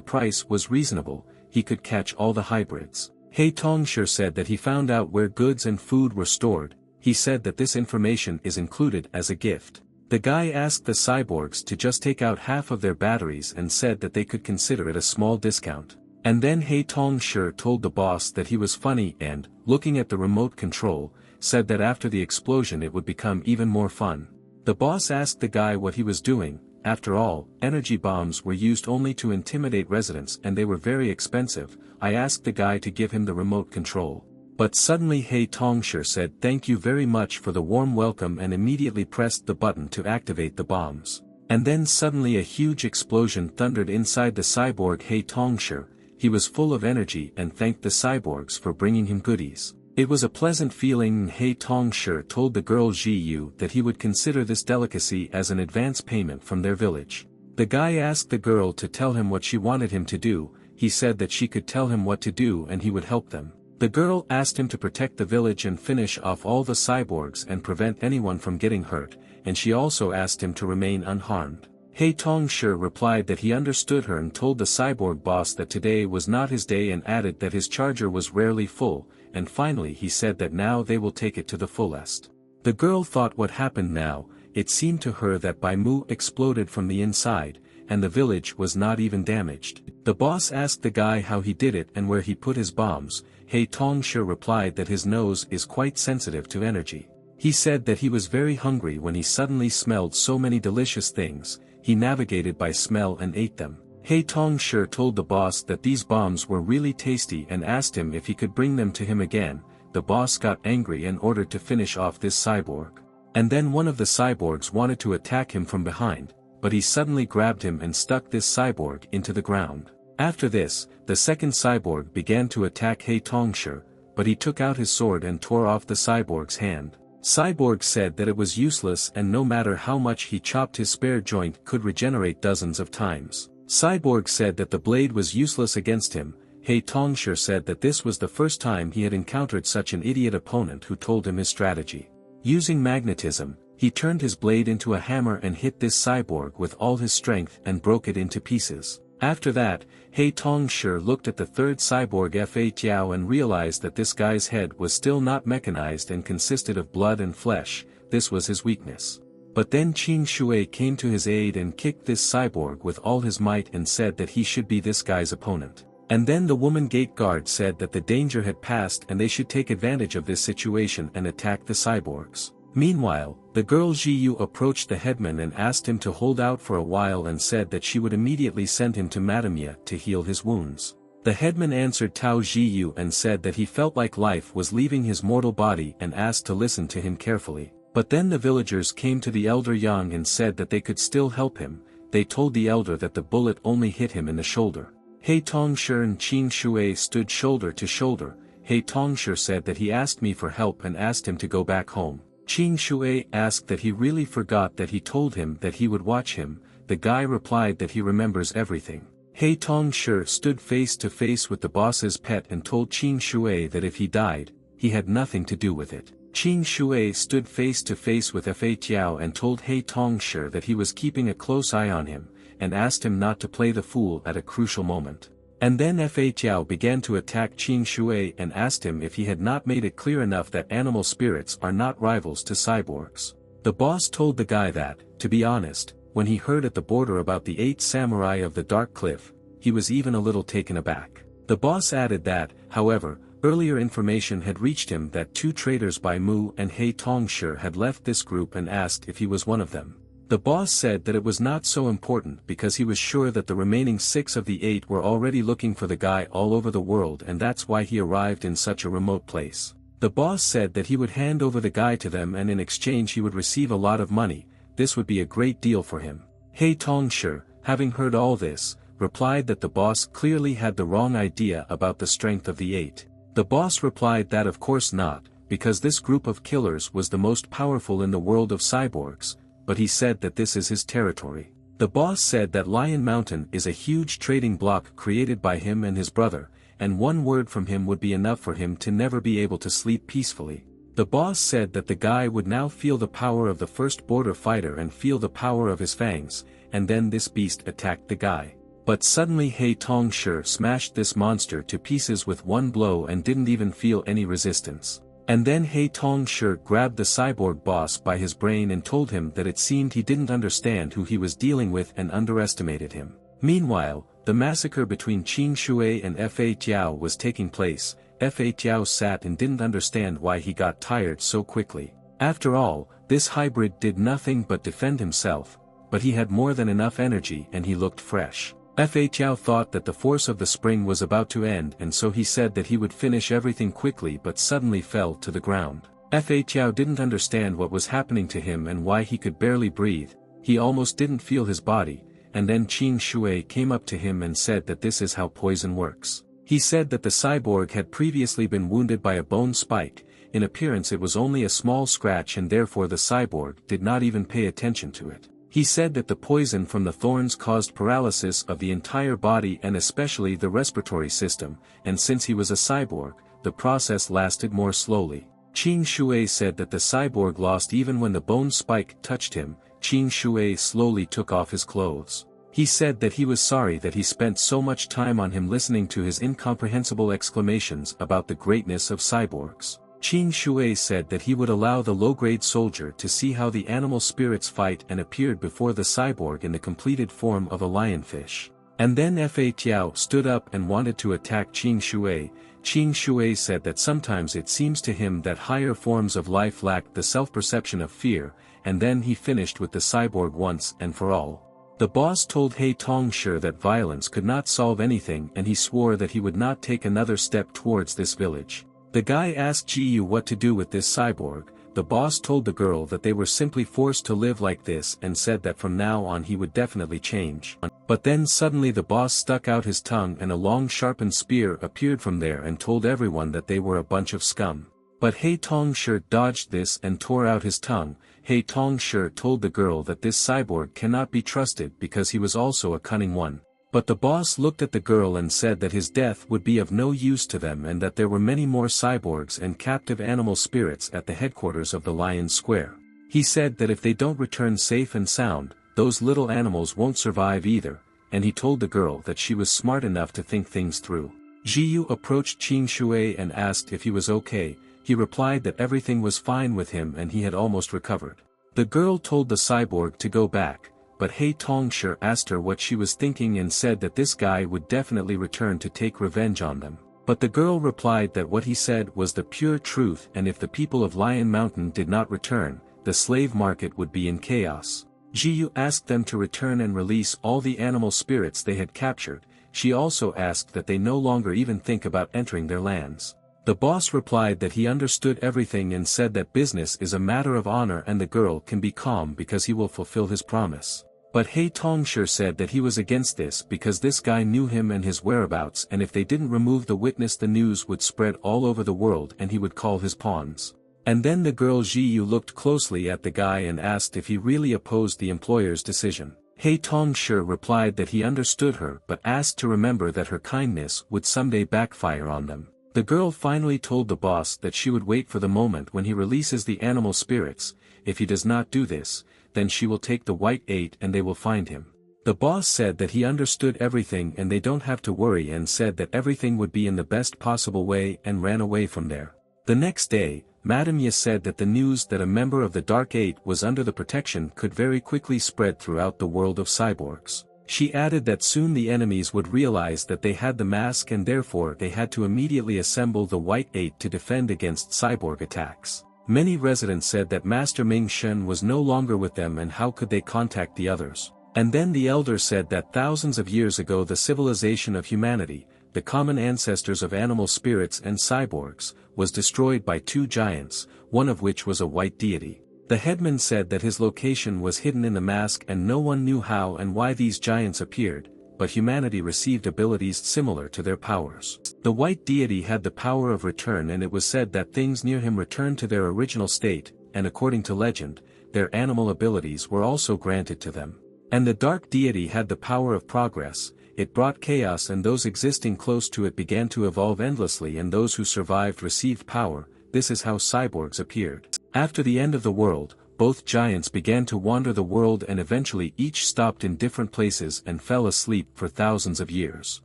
price was reasonable, he could catch all the hybrids. He Tongshi said that he found out where goods and food were stored. He said that this information is included as a gift. The guy asked the cyborgs to just take out half of their batteries and said that they could consider it a small discount. And then He Tongshi told the boss that he was funny and, looking at the remote control, said that after the explosion it would become even more fun. The boss asked the guy what he was doing. After all, energy bombs were used only to intimidate residents and they were very expensive. I asked the guy to give him the remote control. But suddenly He Tongshi said thank you very much for the warm welcome and immediately pressed the button to activate the bombs. And then suddenly a huge explosion thundered inside the cyborg He Tongshi. He was full of energy and thanked the cyborgs for bringing him goodies. It was a pleasant feeling and He Tongshi told the girl Ji Yu that he would consider this delicacy as an advance payment from their village. The guy asked the girl to tell him what she wanted him to do. He said that she could tell him what to do and he would help them. The girl asked him to protect the village and finish off all the cyborgs and prevent anyone from getting hurt, and she also asked him to remain unharmed. He Tongshi replied that he understood her and told the cyborg boss that today was not his day and added that his charger was rarely full, and finally he said that now they will take it to the fullest. The girl thought what happened now. It seemed to her that Bai Mu exploded from the inside, and the village was not even damaged. The boss asked the guy how he did it and where he put his bombs. He Tongshi replied that his nose is quite sensitive to energy. He said that he was very hungry when he suddenly smelled so many delicious things. He navigated by smell and ate them. He Tongshi told the boss that these bombs were really tasty and asked him if he could bring them to him again. The boss got angry and ordered to finish off this cyborg. And then one of the cyborgs wanted to attack him from behind, but he suddenly grabbed him and stuck this cyborg into the ground. After this, the second cyborg began to attack He Tongshi, but he took out his sword and tore off the cyborg's hand. Cyborg said that it was useless and no matter how much he chopped his spare joint could regenerate dozens of times. Cyborg said that the blade was useless against him. He Tongshi said that this was the first time he had encountered such an idiot opponent who told him his strategy. Using magnetism, he turned his blade into a hammer and hit this cyborg with all his strength and broke it into pieces. After that, He Tongshi looked at the third cyborg Fa Tiao and realized that this guy's head was still not mechanized and consisted of blood and flesh. This was his weakness. But then Qin Shui came to his aid and kicked this cyborg with all his might and said that he should be this guy's opponent. And then the woman gate guard said that the danger had passed and they should take advantage of this situation and attack the cyborgs. Meanwhile, the girl Ji Yu approached the headman and asked him to hold out for a while and said that she would immediately send him to Madamia to heal his wounds. The headman answered Tao Ji Yu and said that he felt like life was leaving his mortal body and asked to listen to him carefully. But then the villagers came to the elder Yang and said that they could still help him. They told the elder that the bullet only hit him in the shoulder. He Tongshi and Qin Shui stood shoulder to shoulder. He Tongshi said that he asked me for help and asked him to go back home. Qin Shui asked that he really forgot that he told him that he would watch him. The guy replied that he remembers everything. He Tongshi stood face to face with the boss's pet and told Qin Shui that if he died, he had nothing to do with it. Qin Shui stood face to face with Fa Tiao and told He Tongshi that he was keeping a close eye on him, and asked him not to play the fool at a crucial moment. And then Fa Tiao began to attack Qin Shui and asked him if he had not made it clear enough that animal spirits are not rivals to cyborgs. The boss told the guy that, to be honest, when he heard at the border about the 8 samurai of the Dark Cliff, he was even a little taken aback. The boss added that, however, earlier information had reached him that 2 traders Bai Mu and He Tongshi had left this group and asked if he was one of them. The boss said that it was not so important because he was sure that the remaining 6 of the 8 were already looking for the guy all over the world and that's why he arrived in such a remote place. The boss said that he would hand over the guy to them and in exchange he would receive a lot of money. This would be a great deal for him. He Tongshi, having heard all this, replied that the boss clearly had the wrong idea about the strength of the 8. The boss replied that of course not, because this group of killers was the most powerful in the world of cyborgs, but he said that this is his territory. The boss said that Lion Mountain is a huge trading block created by him and his brother, and one word from him would be enough for him to never be able to sleep peacefully. The boss said that the guy would now feel the power of the first border fighter and feel the power of his fangs, and then this beast attacked the guy. But suddenly He Tongshi smashed this monster to pieces with one blow and didn't even feel any resistance. And then He Tongshi grabbed the cyborg boss by his brain and told him that it seemed he didn't understand who he was dealing with and underestimated him. Meanwhile, the massacre between Qin Shui and Fa Tiao was taking place. Fa Tiao sat and didn't understand why he got tired so quickly. After all, this hybrid did nothing but defend himself, but he had more than enough energy and he looked fresh. Fa Tiao thought that the force of the spring was about to end and so he said that he would finish everything quickly but suddenly fell to the ground. Fa Tiao didn't understand what was happening to him and why he could barely breathe, he almost didn't feel his body, and then Qin Shui came up to him and said that this is how poison works. He said that the cyborg had previously been wounded by a bone spike, in appearance it was only a small scratch and therefore the cyborg did not even pay attention to it. He said that the poison from the thorns caused paralysis of the entire body and especially the respiratory system, and since he was a cyborg, the process lasted more slowly. Qin Shui said that the cyborg lost even when the bone spike touched him. Qin Shui slowly took off his clothes. He said that he was sorry that he spent so much time on him listening to his incomprehensible exclamations about the greatness of cyborgs. Qin Shui said that he would allow the low-grade soldier to see how the animal spirits fight and appeared before the cyborg in the completed form of a lionfish. And then Fa Tiao stood up and wanted to attack Qin Shui. Qin Shui said that sometimes it seems to him that higher forms of life lacked the self-perception of fear, and then he finished with the cyborg once and for all. The boss told He Tongshi that violence could not solve anything and he swore that he would not take another step towards this village. The guy asked Jiyu what to do with this cyborg. The boss told the girl that they were simply forced to live like this and said that from now on he would definitely change. But then suddenly the boss stuck out his tongue and a long sharpened spear appeared from there and told everyone that they were a bunch of scum. But He Tongshi dodged this and tore out his tongue. He Tongshi told the girl that this cyborg cannot be trusted because he was also a cunning one. But the boss looked at the girl and said that his death would be of no use to them and that there were many more cyborgs and captive animal spirits at the headquarters of the Lion Square. He said that if they don't return safe and sound, those little animals won't survive either, and he told the girl that she was smart enough to think things through. Jiyu approached Qin Shui and asked if he was okay. He replied that everything was fine with him and he had almost recovered. The girl told the cyborg to go back, but He Tongshi asked her what she was thinking and said that this guy would definitely return to take revenge on them. But the girl replied that what he said was the pure truth and if the people of Lion Mountain did not return, the slave market would be in chaos. Jiyu asked them to return and release all the animal spirits they had captured. She also asked that they no longer even think about entering their lands. The boss replied that he understood everything and said that business is a matter of honor and the girl can be calm because he will fulfill his promise. But He Tongshi said that he was against this because this guy knew him and his whereabouts and if they didn't remove the witness the news would spread all over the world and he would call his pawns. And then the girl Jiyu looked closely at the guy and asked if he really opposed the employer's decision. He Tongshi replied that he understood her but asked to remember that her kindness would someday backfire on them. The girl finally told the boss that she would wait for the moment when he releases the animal spirits. If he does not do this, then she will take the White 8 and they will find him. The boss said that he understood everything and they don't have to worry and said that everything would be in the best possible way and ran away from there. The next day, Madame Ye said that the news that a member of the Dark 8 was under the protection could very quickly spread throughout the world of cyborgs. She added that soon the enemies would realize that they had the mask and therefore they had to immediately assemble the White 8 to defend against cyborg attacks. Many residents said that Master Ming Shen was no longer with them and how could they contact the others. And then the elder said that thousands of years ago the civilization of humanity, the common ancestors of animal spirits and cyborgs, was destroyed by two giants, one of which was a white deity. The headman said that his location was hidden in the mask and no one knew how and why these giants appeared, but humanity received abilities similar to their powers. The white deity had the power of return and it was said that things near him returned to their original state, and according to legend, their animal abilities were also granted to them. And the dark deity had the power of progress. it brought chaos and those existing close to it began to evolve endlessly and those who survived received power. This is how cyborgs appeared. After the end of the world, both giants began to wander the world and eventually each stopped in different places and fell asleep for thousands of years.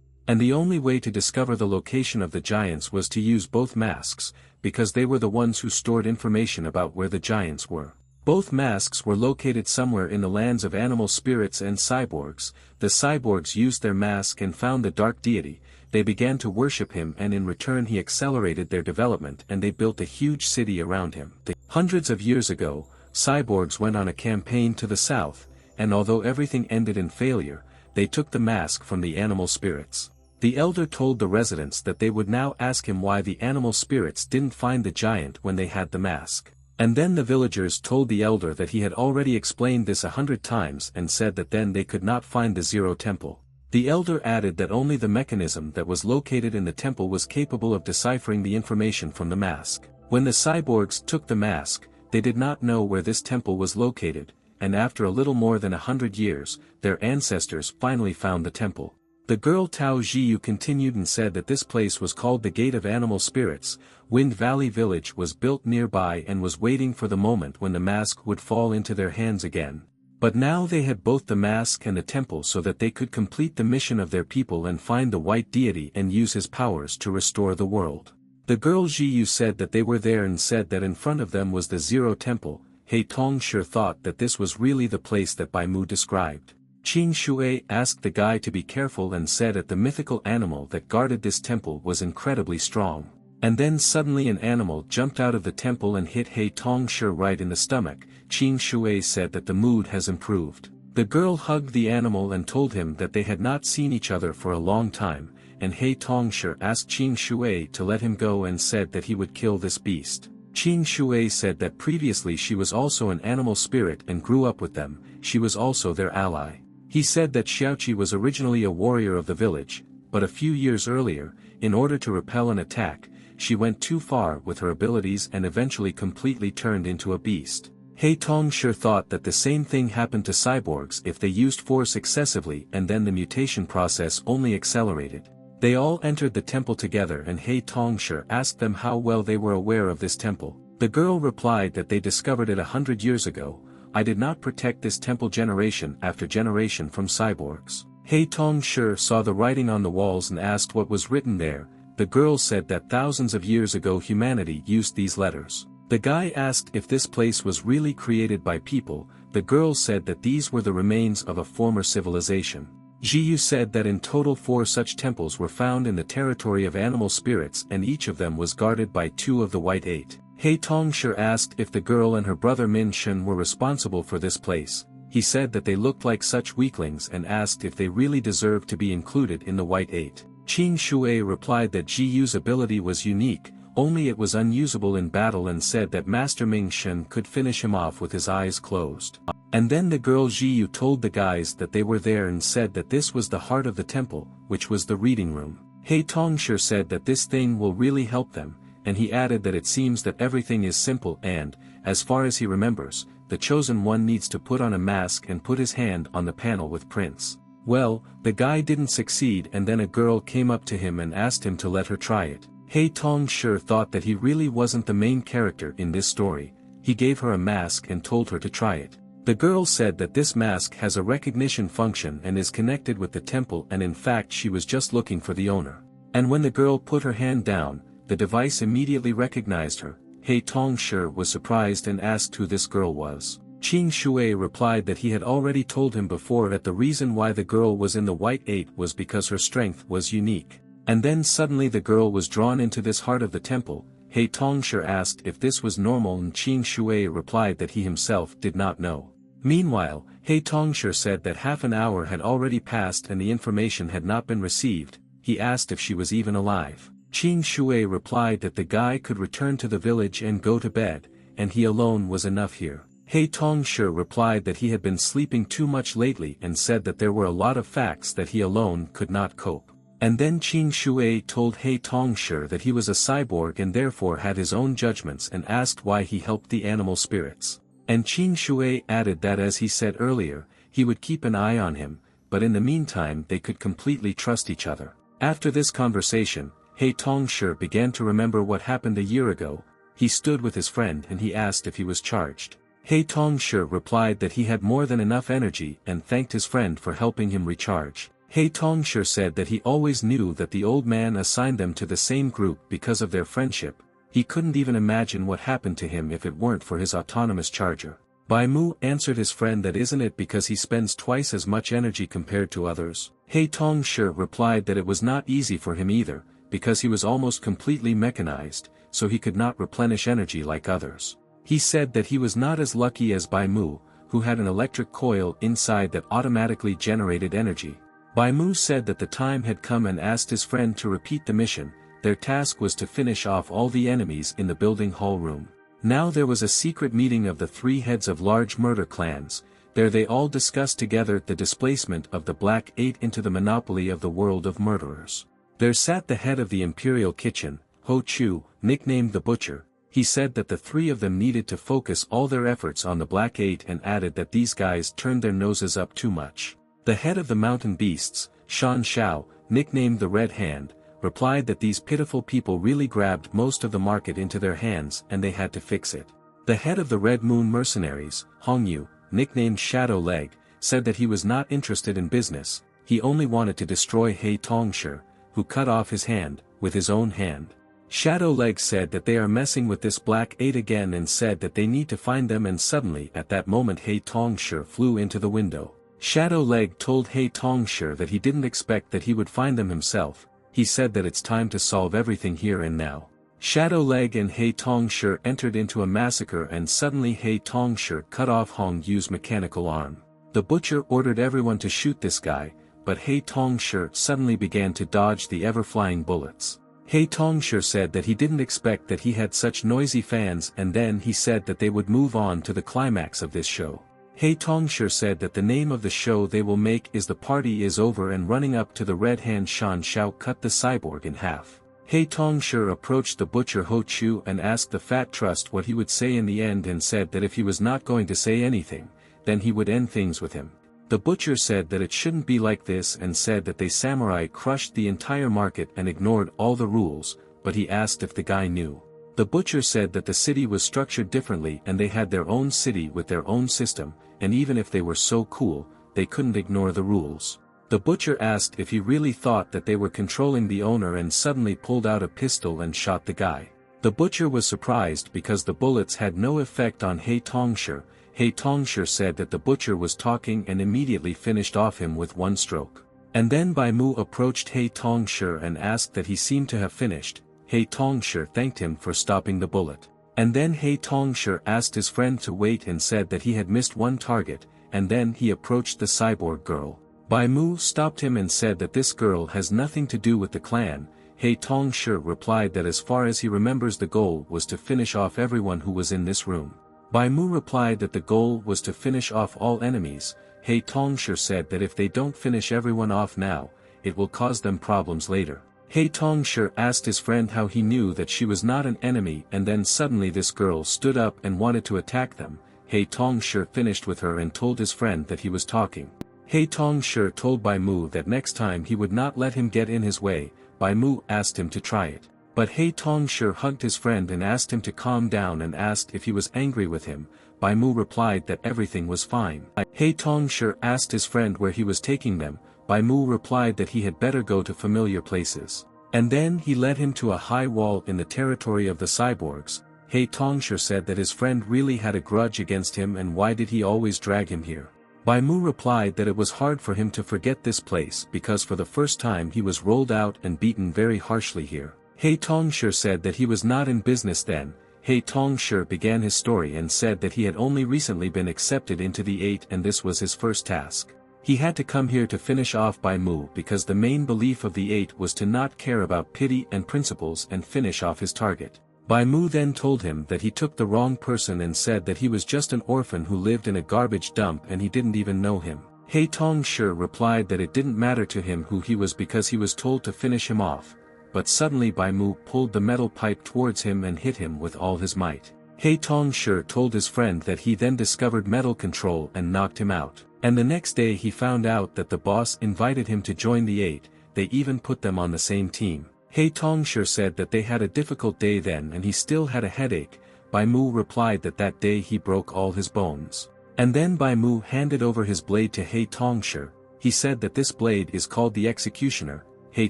And the only way to discover the location of the giants was to use both masks, because they were the ones who stored information about where the giants were. Both masks were located somewhere in the lands of animal spirits and cyborgs. The cyborgs used their mask and found the dark deity. They began to worship him and in return he accelerated their development and they built a huge city around him. Hundreds of years ago, cyborgs went on a campaign to the south, and although everything ended in failure, they took the mask from the animal spirits. The elder told the residents that they would now ask him why the animal spirits didn't find the giant when they had the mask. And then the villagers told the elder that he had already explained this 100 times and said that then they could not find the Zero Temple. The elder added that only the mechanism that was located in the temple was capable of deciphering the information from the mask. When the cyborgs took the mask, they did not know where this temple was located, and after a little more than 100 years, their ancestors finally found the temple. The girl Tao Jiyu continued and said that this place was called the Gate of Animal Spirits. Wind Valley Village was built nearby and was waiting for the moment when the mask would fall into their hands again. But now they had both the mask and the temple so that they could complete the mission of their people and find the white deity and use his powers to restore the world. The girl Jiyu said that they were there and said that in front of them was the Zero Temple. He Tongsher thought that this was really the place that Bai Mu described. Qing Shui asked the guy to be careful and said that the mythical animal that guarded this temple was incredibly strong. And then suddenly an animal jumped out of the temple and hit He Tongsher right in the stomach. Qing Shui said that the mood has improved. The girl hugged the animal and told him that they had not seen each other for a long time, and He Tongsher asked Qing Shui to let him go and said that he would kill this beast. Qing Shui said that previously she was also an animal spirit and grew up with them, she was also their ally. He said that Xiaoqi was originally a warrior of the village, but a few years earlier, in order to repel an attack, she went too far with her abilities and eventually completely turned into a beast. He Tongsher thought that the same thing happened to cyborgs if they used force excessively and then the mutation process only accelerated. They all entered the temple together and He Tongsher asked them how well they were aware of this temple. The girl replied that they discovered it 100 years ago. I did not protect this temple generation after generation from cyborgs. He Tongsher saw the writing on the walls and asked what was written there. The girl said that thousands of years ago humanity used these letters. The guy asked if this place was really created by people. The girl said that these were the remains of a former civilization. Jiyu said that in total 4 such temples were found in the territory of animal spirits and each of them was guarded by 2 of the White Eight. He Tongsher asked if the girl and her brother Min Shen were responsible for this place. He said that they looked like such weaklings and asked if they really deserved to be included in the White Eight. Qing Shui replied that Jiyu's ability was unique, only it was unusable in battle and said that Master Ming Shen could finish him off with his eyes closed. And then the girl Jiyu told the guys that they were there and said that this was the heart of the temple, which was the reading room. He Tongsher said that this thing will really help them, and he added that it seems that everything is simple and, as far as he remembers, the chosen one needs to put on a mask and put his hand on the panel with Prince. Well, the guy didn't succeed and then a girl came up to him and asked him to let her try it. He Tongsher thought that he really wasn't the main character in this story. He gave her a mask and told her to try it. The girl said that this mask has a recognition function and is connected with the temple and in fact she was just looking for the owner. And when the girl put her hand down, the device immediately recognized her. He Tongsher was surprised and asked who this girl was. Qing Shui replied that he had already told him before that the reason why the girl was in the White Eight was because her strength was unique. And then suddenly the girl was drawn into this heart of the temple. He Tongsher asked if this was normal and Qing Shui replied that he himself did not know. Meanwhile, He Tongsher said that half an hour had already passed and the information had not been received. He asked if she was even alive. Qing Shui replied that the guy could return to the village and go to bed, and he alone was enough here. He Tongsher replied that he had been sleeping too much lately and said that there were a lot of facts that he alone could not cope. And then Qing Shui told He Tongsher that he was a cyborg and therefore had his own judgments and asked why he helped the animal spirits. And Qing Shui added that as he said earlier, he would keep an eye on him, but in the meantime they could completely trust each other. After this conversation, He Tongshi began to remember what happened a year ago. He stood with his friend and he asked if he was charged. He Tongshi replied that he had more than enough energy and thanked his friend for helping him recharge. He Tongshi said that he always knew that the old man assigned them to the same group because of their friendship. He couldn't even imagine what happened to him if it weren't for his autonomous charger. Bai Mu answered his friend that isn't it because he spends twice as much energy compared to others. He Tongshi replied that it was not easy for him either, because he was almost completely mechanized, so he could not replenish energy like others. He said that he was not as lucky as Bai Mu, who had an electric coil inside that automatically generated energy. Bai Mu said that the time had come and asked his friend to repeat the mission. Their task was to finish off all the enemies in the building hall room. Now there was a secret meeting of the 3 heads of large murder clans. There they all discussed together the displacement of the Black 8 into the monopoly of the world of murderers. There sat the head of the Imperial Kitchen, Ho Chu, nicknamed the Butcher. He said that the 3 of them needed to focus all their efforts on the Black 8 and added that these guys turned their noses up too much. The head of the Mountain Beasts, Shan Shao, nicknamed the Red Hand, replied that these pitiful people really grabbed most of the market into their hands and they had to fix it. The head of the Red Moon Mercenaries, Hong Yu, nicknamed Shadow Leg, said that he was not interested in business, he only wanted to destroy He Tongshi, who cut off his hand, with his own hand. Shadow Leg said that they are messing with this Black 8 again and said that they need to find them, and suddenly at that moment He Tongshi flew into the window. Shadow Leg told He Tongshi that he didn't expect that he would find them himself. He said that it's time to solve everything here and now. Shadow Leg and He Tongshi entered into a massacre and suddenly He Tongshi cut off Hong Yu's mechanical arm. The Butcher ordered everyone to shoot this guy, but He Tongshi suddenly began to dodge the ever-flying bullets. He Tongshi said that he didn't expect that he had such noisy fans, and then he said that they would move on to the climax of this show. He Tongshi said that the name of the show they will make is The Party Is Over, and running up to the Red Hand Shan Shao cut the cyborg in half. He Tongshi approached the Butcher Ho Chu and asked the Fat Trust what he would say in the end, and said that if he was not going to say anything, then he would end things with him. The Butcher said that it shouldn't be like this and said that they samurai crushed the entire market and ignored all the rules, but he asked if the guy knew. The Butcher said that the city was structured differently and they had their own city with their own system, and even if they were so cool, they couldn't ignore the rules. The Butcher asked if he really thought that they were controlling the owner and suddenly pulled out a pistol and shot the guy. The Butcher was surprised because the bullets had no effect on He Tongshi. He Tongshi said that the Butcher was talking and immediately finished off him with one stroke. And then Bai Mu approached He Tongshi and asked that he seemed to have finished. He Tongshi thanked him for stopping the bullet. And then He Tongshi asked his friend to wait and said that he had missed one target, and then he approached the cyborg girl. Bai Mu stopped him and said that this girl has nothing to do with the clan. He Tongshi replied that as far as he remembers the goal was to finish off everyone who was in this room. Bai Mu replied that the goal was to finish off all enemies. He Tongshi said that if they don't finish everyone off now, it will cause them problems later. He Tongshi asked his friend how he knew that she was not an enemy, and then suddenly this girl stood up and wanted to attack them. He Tongshi finished with her and told his friend that he was talking. He Tongshi told Bai Mu that next time he would not let him get in his way. Bai Mu asked him to try it. But He Tongshi hugged his friend and asked him to calm down and asked if he was angry with him. Bai Mu replied that everything was fine. He Tongshi asked his friend where he was taking them. Bai Mu replied that he had better go to familiar places. And then he led him to a high wall in the territory of the cyborgs. He Tongshi said that his friend really had a grudge against him, and why did he always drag him here? Bai Mu replied that it was hard for him to forget this place because for the first time he was rolled out and beaten very harshly here. He Tongshi said that he was not in business then. He Tongshi began his story and said that he had only recently been accepted into the 8 and this was his first task. He had to come here to finish off Bai Mu because the main belief of the 8 was to not care about pity and principles and finish off his target. Bai Mu then told him that he took the wrong person and said that he was just an orphan who lived in a garbage dump and he didn't even know him. He Tongshi replied that it didn't matter to him who he was because he was told to finish him off. But suddenly Bai Mu pulled the metal pipe towards him and hit him with all his might. He Tongshi told his friend that he then discovered metal control and knocked him out. And the next day he found out that the boss invited him to join the 8, they even put them on the same team. He Tongshi said that they had a difficult day then and he still had a headache. Bai Mu replied that that day he broke all his bones. And then Bai Mu handed over his blade to He Tongshi. He said that this blade is called the Executioner. He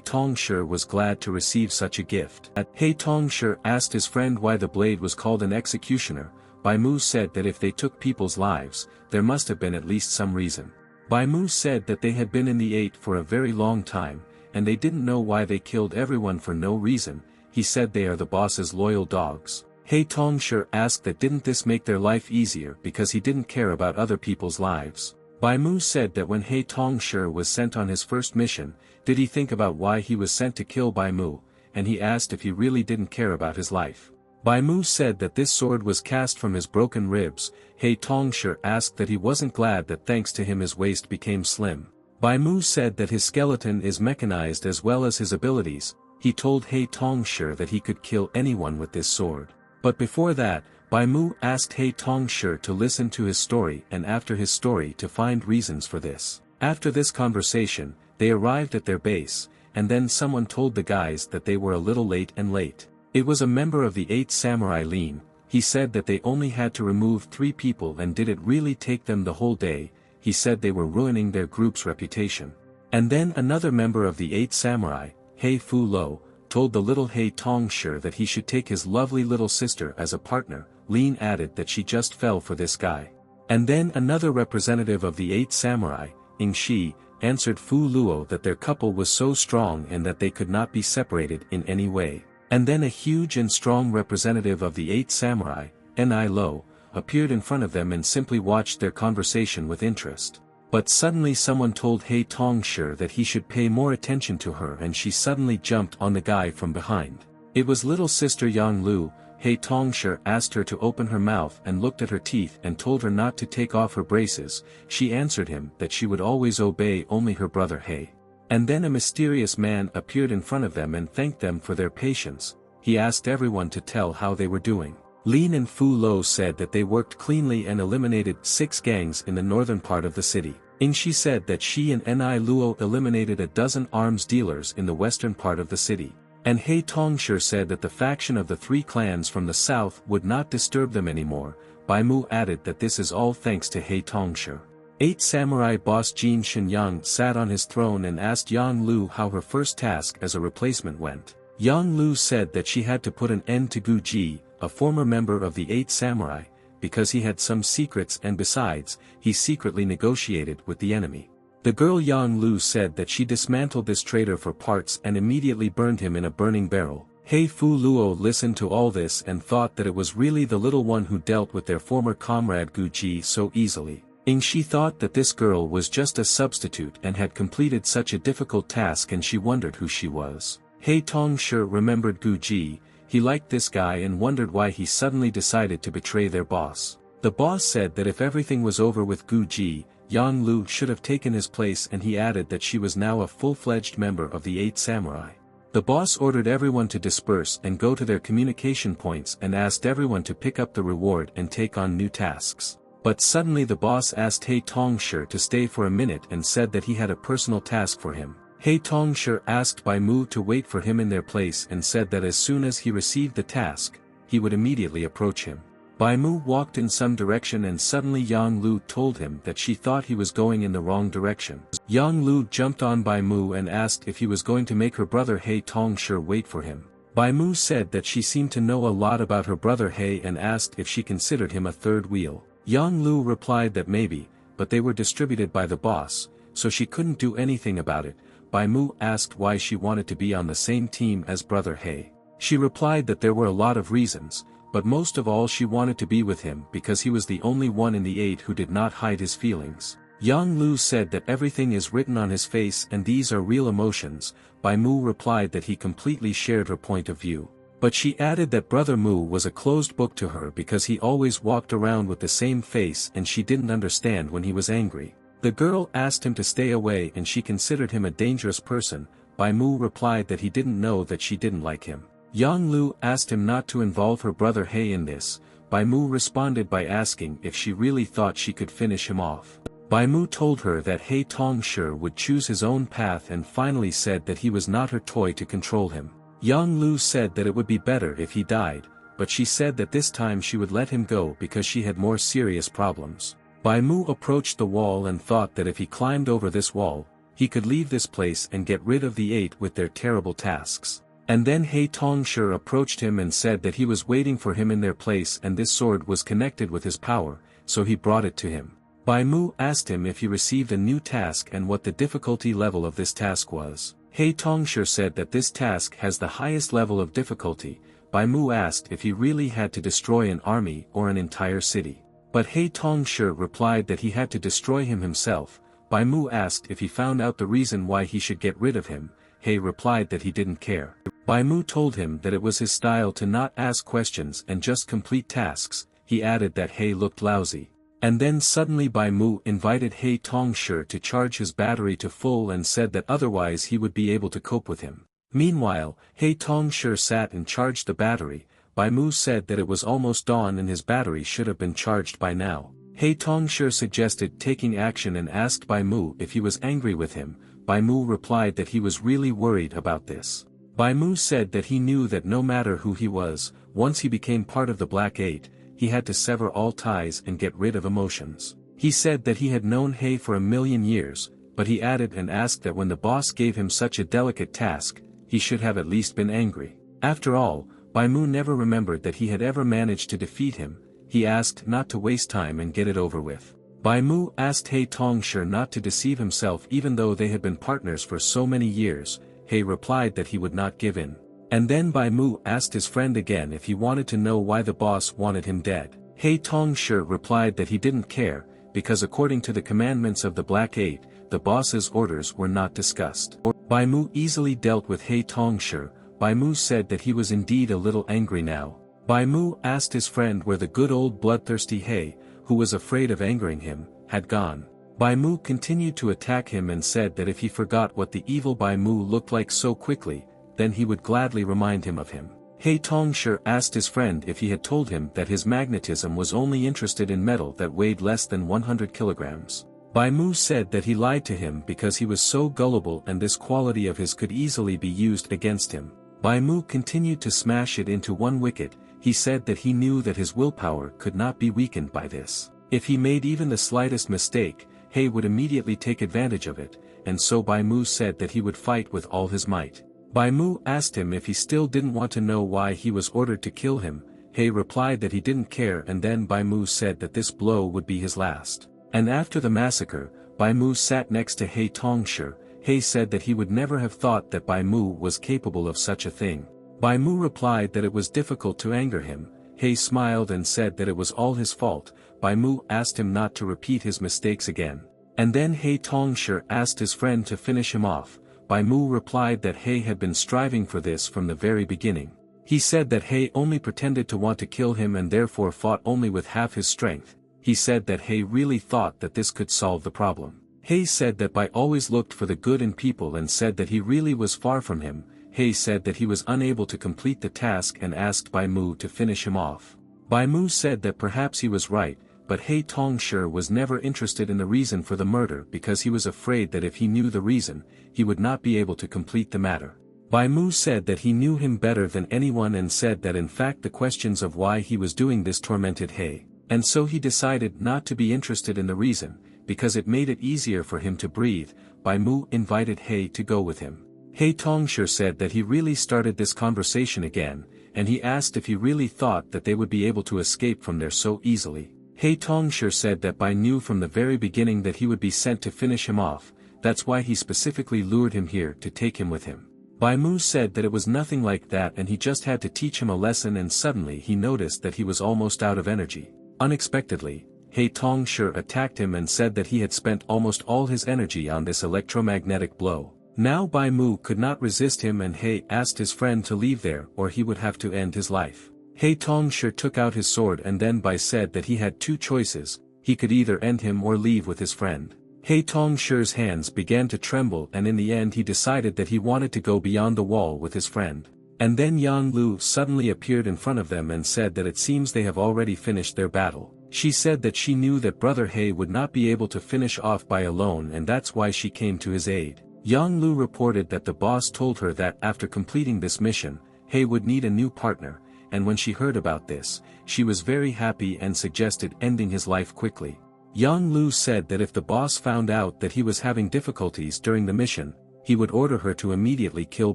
Tongshi was glad to receive such a gift. He Tongshi asked his friend why the blade was called an executioner. Bai Mu said that if they took people's lives, there must have been at least some reason. Bai Mu said that they had been in the 8 for a very long time, and they didn't know why they killed everyone for no reason. He said they are the boss's loyal dogs. He Tongshi asked that didn't this make their life easier because he didn't care about other people's lives. Bai Mu said that when He Tongshi was sent on his first mission, did he think about why he was sent to kill Bai Mu, and he asked if he really didn't care about his life. Bai Mu said that this sword was cast from his broken ribs. He Tongshi asked that he wasn't glad that thanks to him his waist became slim. Bai Mu said that his skeleton is mechanized as well as his abilities. He told He Tongshi that he could kill anyone with this sword. But before that, Bai Mu asked He Tongshi to listen to his story and after his story to find reasons for this. After this conversation, they arrived at their base, and then someone told the guys that they were a little late. It was a member of the 8 Samurai Lean. He said that they only had to remove 3 people and did it really take them the whole day. He said they were ruining their group's reputation. And then another member of the 8 Samurai, He Fu Lo, told the little He Tongshi that he should take his lovely little sister as a partner. Lean added that she just fell for this guy. And then another representative of the 8 Samurai, Ing Shi, answered Fu Luo that their couple was so strong and that they could not be separated in any way. And then a huge and strong representative of the 8 Samurai, Ni Lo, appeared in front of them and simply watched their conversation with interest. But suddenly someone told He Tongshi that he should pay more attention to her and she suddenly jumped on the guy from behind. It was little sister Yang Lu. He Tongshi asked her to open her mouth and looked at her teeth and told her not to take off her braces. She answered him that she would always obey only her brother He. And then a mysterious man appeared in front of them and thanked them for their patience. He asked everyone to tell how they were doing. Lin and Fu Lo said that they worked cleanly and eliminated 6 gangs in the northern part of the city. Ing Shi said that she and Ni Luo eliminated a dozen arms dealers in the western part of the city. And He Tongshi said that the faction of the 3 clans from the south would not disturb them anymore. Bai Mu added that this is all thanks to He Tongshi. 8 Samurai boss Jin Shenyang sat on his throne and asked Yang Lu how her first task as a replacement went. Yang Lu said that she had to put an end to Gu Ji, a former member of the 8 Samurai, because he had some secrets and besides, he secretly negotiated with the enemy. The girl Yang Lu said that she dismantled this traitor for parts and immediately burned him in a burning barrel. He Fu Luo listened to all this and thought that it was really the little one who dealt with their former comrade Gu Ji so easily. Ing Shi thought that this girl was just a substitute and had completed such a difficult task and she wondered who she was. He Tongshi remembered Gu Ji. He liked this guy and wondered why he suddenly decided to betray their boss. The boss said that if everything was over with Gu Ji, Yang Lu should have taken his place and he added that she was now a full-fledged member of the 8 Samurai. The boss ordered everyone to disperse and go to their communication points and asked everyone to pick up the reward and take on new tasks. But suddenly the boss asked He Tongshi to stay for a minute and said that he had a personal task for him. He Tongshi asked Bai Mu to wait for him in their place and said that as soon as he received the task, he would immediately approach him. Bai Mu walked in some direction and suddenly Yang Lu told him that she thought he was going in the wrong direction. Yang Lu jumped on Bai Mu and asked if he was going to make her brother He Tongshi wait for him. Bai Mu said that she seemed to know a lot about her brother He and asked if she considered him a third wheel. Yang Lu replied that maybe, but they were distributed by the boss, so she couldn't do anything about it. Bai Mu asked why she wanted to be on the same team as brother He. She replied that there were a lot of reasons, but most of all she wanted to be with him because he was the only one in the 8 who did not hide his feelings. Yang Lu said that everything is written on his face and these are real emotions. Bai Mu replied that he completely shared her point of view. But she added that brother Mu was a closed book to her because he always walked around with the same face and she didn't understand when he was angry. The girl asked him to stay away and she considered him a dangerous person. Bai Mu replied that he didn't know that she didn't like him. Yang Lu asked him not to involve her brother He in this. Bai Mu responded by asking if she really thought she could finish him off. Bai Mu told her that He Tongshi would choose his own path and finally said that he was not her toy to control him. Yang Lu said that it would be better if he died, but she said that this time she would let him go because she had more serious problems. Bai Mu approached the wall and thought that if he climbed over this wall, he could leave this place and get rid of the 8 with their terrible tasks. And then He Tongshi approached him and said that he was waiting for him in their place and this sword was connected with his power, so he brought it to him. Bai Mu asked him if he received a new task and what the difficulty level of this task was. He Tongshi said that this task has the highest level of difficulty. Bai Mu asked if he really had to destroy an army or an entire city. But He Tongshi replied that he had to destroy him himself. Bai Mu asked if he found out the reason why he should get rid of him. He replied that he didn't care. Bai Mu told him that it was his style to not ask questions and just complete tasks. He added that He looked lousy. And then suddenly Bai Mu invited He Tongshi to charge his battery to full and said that otherwise he would be able to cope with him. Meanwhile, He Tongshi sat and charged the battery. Bai Mu said that it was almost dawn and his battery should have been charged by now. He Tongshi suggested taking action and asked Bai Mu if he was angry with him. Bai Mu replied that he was really worried about this. Bai Mu said that he knew that no matter who he was, once he became part of the Black 8, he had to sever all ties and get rid of emotions. He said that he had known He for a million years, but he added and asked that when the boss gave him such a delicate task, he should have at least been angry. After all, Bai Mu never remembered that he had ever managed to defeat him. He asked not to waste time and get it over with. Bai Mu asked He Tongshi not to deceive himself even though they had been partners for so many years. He replied that he would not give in. And then Bai Mu asked his friend again if he wanted to know why the boss wanted him dead. He Tongshi replied that he didn't care, because according to the commandments of the Black 8, the boss's orders were not discussed. Bai Mu easily dealt with He Tongshi. Bai Mu said that he was indeed a little angry now. Bai Mu asked his friend where the good old bloodthirsty He, who was afraid of angering him, had gone. Bai Mu continued to attack him and said that if he forgot what the evil Bai Mu looked like so quickly, then he would gladly remind him of him. He Tongshi asked his friend if he had told him that his magnetism was only interested in metal that weighed less than 100 kilograms. Bai Mu said that he lied to him because he was so gullible and this quality of his could easily be used against him. Bai Mu continued to smash it into one wicket. He said that he knew that his willpower could not be weakened by this. If he made even the slightest mistake, He would immediately take advantage of it, and so Bai Mu said that he would fight with all his might. Bai Mu asked him if he still didn't want to know why he was ordered to kill him. He replied that he didn't care, and then Bai Mu said that this blow would be his last. And after the massacre, Bai Mu sat next to He Tongshi. He said that he would never have thought that Bai Mu was capable of such a thing. Bai Mu replied that it was difficult to anger him. He smiled and said that it was all his fault. Bai Mu asked him not to repeat his mistakes again. And then He Tongshi asked his friend to finish him off. Bai Mu replied that He had been striving for this from the very beginning. He said that He only pretended to want to kill him and therefore fought only with half his strength. He said that He really thought that this could solve the problem. He said that Bai always looked for the good in people and said that he really was far from him. He said that he was unable to complete the task and asked Bai Mu to finish him off. Bai Mu said that perhaps he was right, but He Tongshi was never interested in the reason for the murder because he was afraid that if he knew the reason, he would not be able to complete the matter. Bai Mu said that he knew him better than anyone and said that in fact the questions of why he was doing this tormented He, and so he decided not to be interested in the reason, because it made it easier for him to breathe. Bai Mu invited He to go with him. He Tongshi said that he really started this conversation again, and he asked if he really thought that they would be able to escape from there so easily. He Tongshi said that Bai knew from the very beginning that he would be sent to finish him off, that's why he specifically lured him here to take him with him. Bai Mu said that it was nothing like that and he just had to teach him a lesson, and suddenly he noticed that he was almost out of energy. Unexpectedly, He Tongshi attacked him and said that he had spent almost all his energy on this electromagnetic blow. Now Bai Mu could not resist him and He asked his friend to leave there or he would have to end his life. He Tongshi took out his sword and then Bai said that he had two choices, he could either end him or leave with his friend. He Tongshi's hands began to tremble and in the end he decided that he wanted to go beyond the wall with his friend. And then Yang Lu suddenly appeared in front of them and said that it seems they have already finished their battle. She said that she knew that Brother He would not be able to finish off by alone and that's why she came to his aid. Yang Lu reported that the boss told her that after completing this mission, He would need a new partner, and when she heard about this, she was very happy and suggested ending his life quickly. Yang Lu said that if the boss found out that he was having difficulties during the mission, he would order her to immediately kill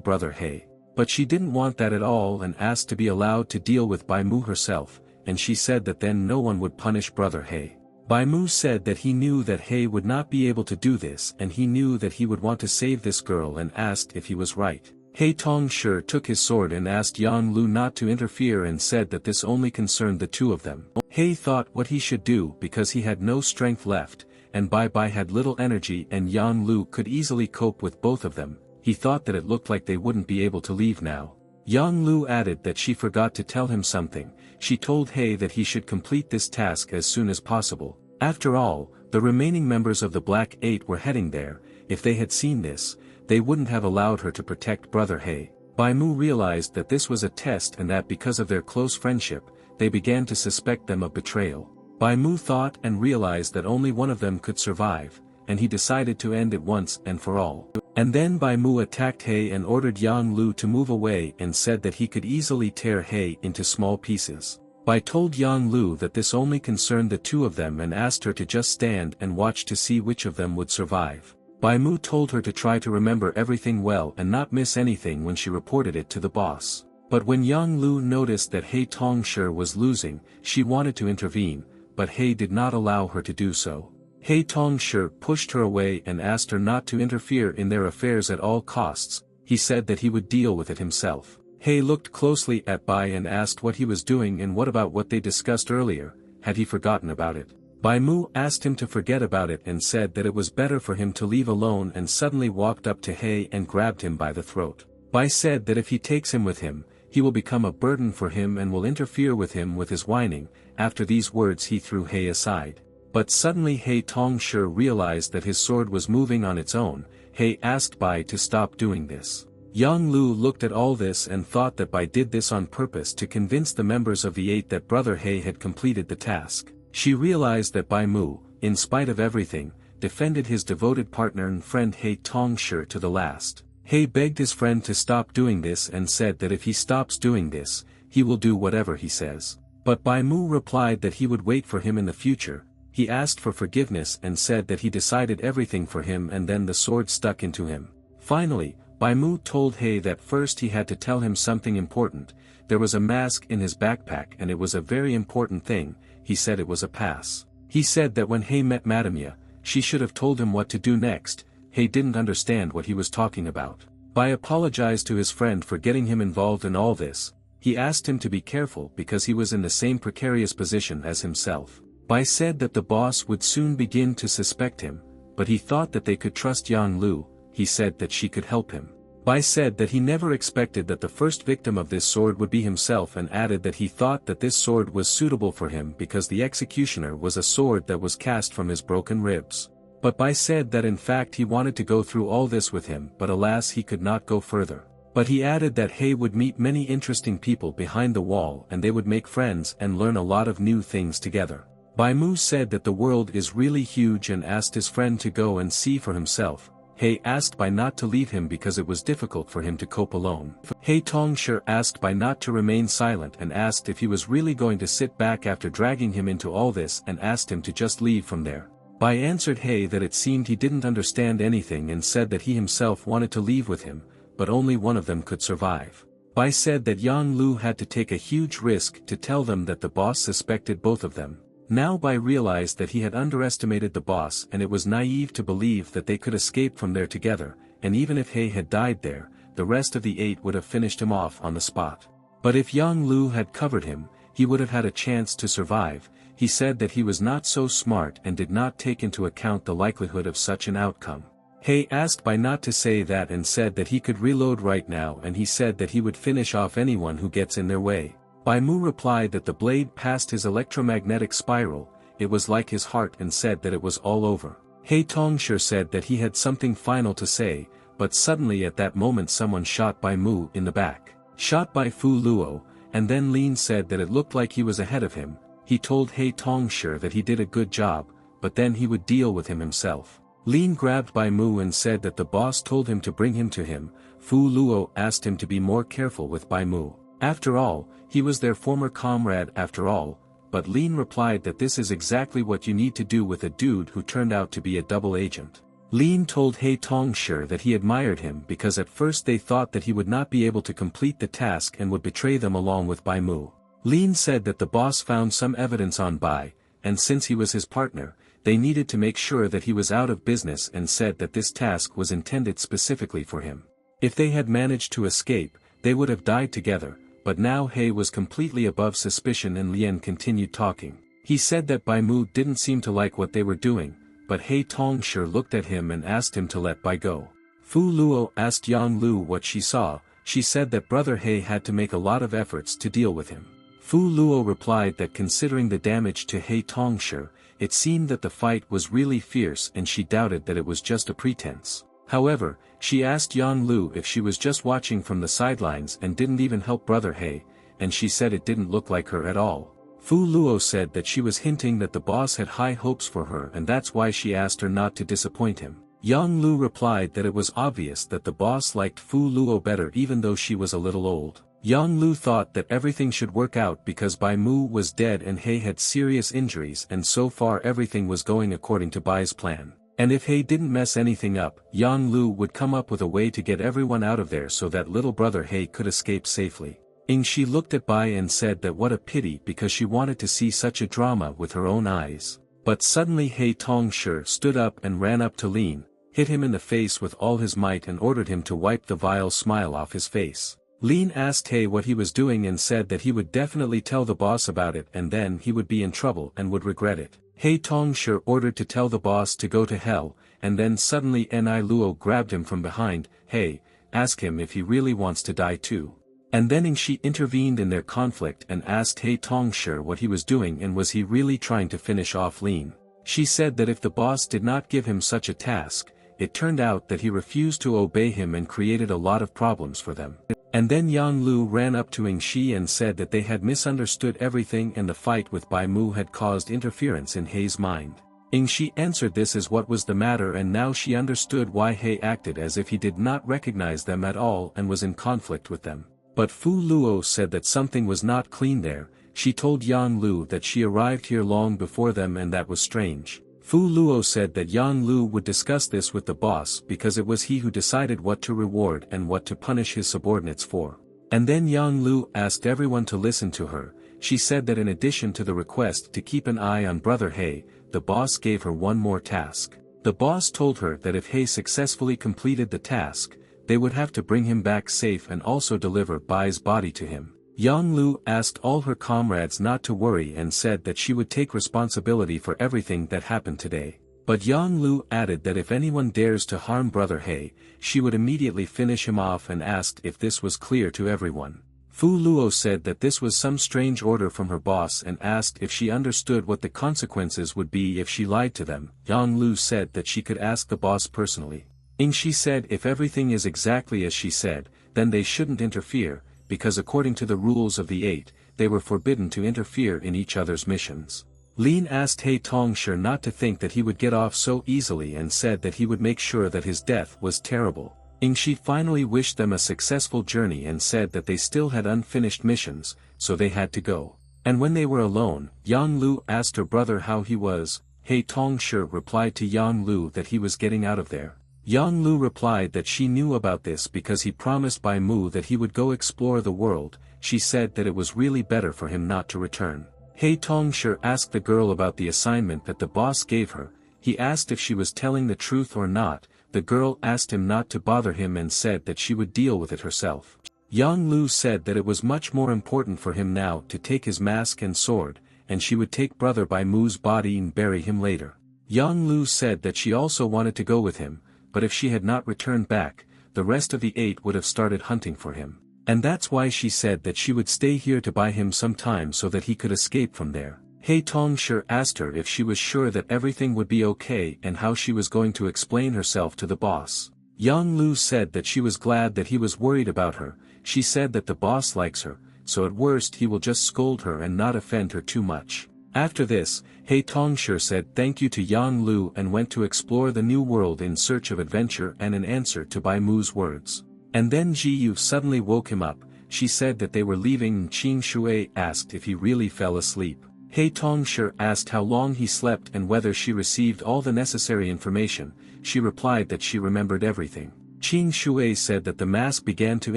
Brother He. But she didn't want that at all and asked to be allowed to deal with Bai Mu herself, and she said that then no one would punish Brother He. Bai Mu said that he knew that He would not be able to do this and he knew that he would want to save this girl and asked if he was right. He Tongshi took his sword and asked Yang Lu not to interfere and said that this only concerned the two of them. He thought what he should do because he had no strength left, and Bai Bai had little energy and Yang Lu could easily cope with both of them. He thought that it looked like they wouldn't be able to leave now. Yang Lu added that she forgot to tell him something. She told He that he should complete this task as soon as possible. After all, the remaining members of the Black Eight were heading there. If they had seen this, they wouldn't have allowed her to protect Brother He. Bai Mu realized that this was a test and that because of their close friendship, they began to suspect them of betrayal. Bai Mu thought and realized that only one of them could survive, and he decided to end it once and for all. And then Bai Mu attacked He and ordered Yang Lu to move away and said that he could easily tear He into small pieces. Bai told Yang Lu that this only concerned the two of them and asked her to just stand and watch to see which of them would survive. Bai Mu told her to try to remember everything well and not miss anything when she reported it to the boss. But when Yang Lu noticed that He Tongshi was losing, she wanted to intervene, but He did not allow her to do so. He Tongshi pushed her away and asked her not to interfere in their affairs at all costs. He said that he would deal with it himself. He looked closely at Bai and asked what he was doing and what about what they discussed earlier, had he forgotten about it. Bai Mu asked him to forget about it and said that it was better for him to leave alone and suddenly walked up to He and grabbed him by the throat. Bai said that if he takes him with him, he will become a burden for him and will interfere with him with his whining. After these words he threw He aside. But suddenly He Tongshi realized that his sword was moving on its own. He asked Bai to stop doing this. Yang Lu looked at all this and thought that Bai did this on purpose to convince the members of the Eight that Brother He had completed the task. She realized that Bai Mu, in spite of everything, defended his devoted partner and friend He Tongshi to the last. He begged his friend to stop doing this and said that if he stops doing this, he will do whatever he says. But Bai Mu replied that he would wait for him in the future. He asked for forgiveness and said that he decided everything for him and then the sword stuck into him. Finally, Bai Mu told He that first he had to tell him something important. There was a mask in his backpack and it was a very important thing. He said it was a pass. He said that when He met Madame, she should have told him what to do next. He didn't understand what he was talking about. Bai apologized to his friend for getting him involved in all this. He asked him to be careful because he was in the same precarious position as himself. Bai said that the boss would soon begin to suspect him, but he thought that they could trust Yang Lu. He said that she could help him. Bai said that he never expected that the first victim of this sword would be himself and added that he thought that this sword was suitable for him because the executioner was a sword that was cast from his broken ribs. But Bai said that in fact he wanted to go through all this with him but alas he could not go further. But he added that He would meet many interesting people behind the wall and they would make friends and learn a lot of new things together. Bai Mu said that the world is really huge and asked his friend to go and see for himself. He asked Bai not to leave him because it was difficult for him to cope alone. He Tongshi asked Bai not to remain silent and asked if he was really going to sit back after dragging him into all this and asked him to just leave from there. Bai answered He that it seemed he didn't understand anything and said that he himself wanted to leave with him, but only one of them could survive. Bai said that Yang Lu had to take a huge risk to tell them that the boss suspected both of them. Now Bai realized that he had underestimated the boss and it was naive to believe that they could escape from there together, and even if He had died there, the rest of the Eight would have finished him off on the spot. But if Yang Lu had covered him, he would have had a chance to survive. He said that he was not so smart and did not take into account the likelihood of such an outcome. He asked Bai not to say that and said that he could reload right now and he said that he would finish off anyone who gets in their way. Bai Mu replied that the blade passed his electromagnetic spiral, it was like his heart and said that it was all over. He Tongshi said that he had something final to say, but suddenly at that moment someone shot Bai Mu in the back. shot by Fu Luo, and then Lin said that it looked like he was ahead of him. He told He Tongshi that he did a good job, but then he would deal with him himself. Lin grabbed Bai Mu and said that the boss told him to bring him to him. Fu Luo asked him to be more careful with Bai Mu. After all, he was their former comrade after all, but Lin replied that this is exactly what you need to do with a dude who turned out to be a double agent. Lin told He Tongshi that he admired him because at first they thought that he would not be able to complete the task and would betray them along with Bai Mu. Lin said that the boss found some evidence on Bai, and since he was his partner, they needed to make sure that he was out of business and said that this task was intended specifically for him. If they had managed to escape, they would have died together, but now He was completely above suspicion and Lien continued talking. He said that Bai Mu didn't seem to like what they were doing, but He Tongshi looked at him and asked him to let Bai go. Fu Luo asked Yang Lu what she saw. She said that brother He had to make a lot of efforts to deal with him. Fu Luo replied that considering the damage to He Tongshi, it seemed that the fight was really fierce and she doubted that it was just a pretense. However, she asked Yang Lu if she was just watching from the sidelines and didn't even help brother He, and she said it didn't look like her at all. Fu Luo said that she was hinting that the boss had high hopes for her and that's why she asked her not to disappoint him. Yang Lu replied that it was obvious that the boss liked Fu Luo better even though she was a little old. Yang Lu thought that everything should work out because Bai Mu was dead and He had serious injuries and so far everything was going according to Bai's plan. And if He didn't mess anything up, Yang Lu would come up with a way to get everyone out of there so that little brother He could escape safely. She looked at Bai and said that what a pity because she wanted to see such a drama with her own eyes. But suddenly He Tongshi stood up and ran up to Lin, hit him in the face with all his might and ordered him to wipe the vile smile off his face. Lin asked He what he was doing and said that he would definitely tell the boss about it and then he would be in trouble and would regret it. He Tongshi ordered to tell the boss to go to hell, and then suddenly Ni Luo grabbed him from behind. Hey, ask him if he really wants to die too. And then she intervened in their conflict and asked He Tongshi what he was doing and was he really trying to finish off Lin. She said that if the boss did not give him such a task, it turned out that he refused to obey him and created a lot of problems for them. And then Yang Lu ran up to Shi and said that they had misunderstood everything and the fight with Bai Mu had caused interference in He's mind. Shi answered this as what was the matter and now she understood why He acted as if he did not recognize them at all and was in conflict with them. But Fu Luo said that something was not clean there. She told Yang Lu that she arrived here long before them and that was strange. Fu Luo said that Yang Lu would discuss this with the boss because it was he who decided what to reward and what to punish his subordinates for. And then Yang Lu asked everyone to listen to her. She said that in addition to the request to keep an eye on brother He, the boss gave her one more task. The boss told her that if He successfully completed the task, they would have to bring him back safe and also deliver Bai's body to him. Yang Lu asked all her comrades not to worry and said that she would take responsibility for everything that happened today. But Yang Lu added that if anyone dares to harm brother He, she would immediately finish him off and asked if this was clear to everyone. Fu Luo said that this was some strange order from her boss and asked if she understood what the consequences would be if she lied to them. Yang Lu said that she could ask the boss personally. Shi said if everything is exactly as she said, then they shouldn't interfere, because according to the rules of the Eight, they were forbidden to interfere in each other's missions. Lin asked He Tongshi not to think that he would get off so easily and said that he would make sure that his death was terrible. Shi finally wished them a successful journey and said that they still had unfinished missions, so they had to go. And when they were alone, Yang Lu asked her brother how he was. He Tongshi replied to Yang Lu that he was getting out of there. Yang Lu replied that she knew about this because he promised Bai Mu that he would go explore the world. She said that it was really better for him not to return. He Tongshi asked the girl about the assignment that the boss gave her. He asked if she was telling the truth or not. The girl asked him not to bother him and said that she would deal with it herself. Yang Lu said that it was much more important for him now to take his mask and sword, and she would take brother Bai Mu's body and bury him later. Yang Lu said that she also wanted to go with him, but if she had not returned back, the rest of the Eight would have started hunting for him. And that's why she said that she would stay here to buy him some time so that he could escape from there. He Tongshi asked her if she was sure that everything would be okay and how she was going to explain herself to the boss. Yang Lu said that she was glad that he was worried about her. she said that the boss likes her, so at worst he will just scold her and not offend her too much. After this, He Tongshi said thank you to Yang Lu and went to explore the new world in search of adventure and an answer to Bai Mu's words. And then Ji Yu suddenly woke him up. She said that they were leaving and Qing Shui asked if he really fell asleep. He Tongshi asked how long he slept and whether she received all the necessary information. She replied that she remembered everything. Qing Shui said that the mask began to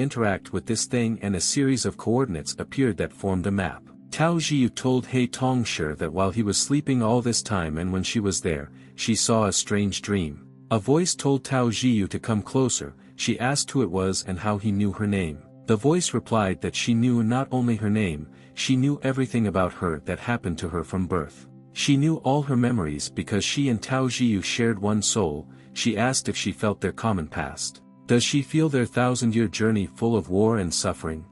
interact with this thing and a series of coordinates appeared that formed a map. Tao Jiu told He Tongshi that while he was sleeping all this time and when she was there, she saw a strange dream. A voice told Tao Jiu to come closer. She asked who it was and how he knew her name. The voice replied that she knew not only her name, she knew everything about her that happened to her from birth. She knew all her memories because she and Tao Jiu shared one soul. She asked if she felt their common past. Does she feel their 1,000-year journey full of war and suffering?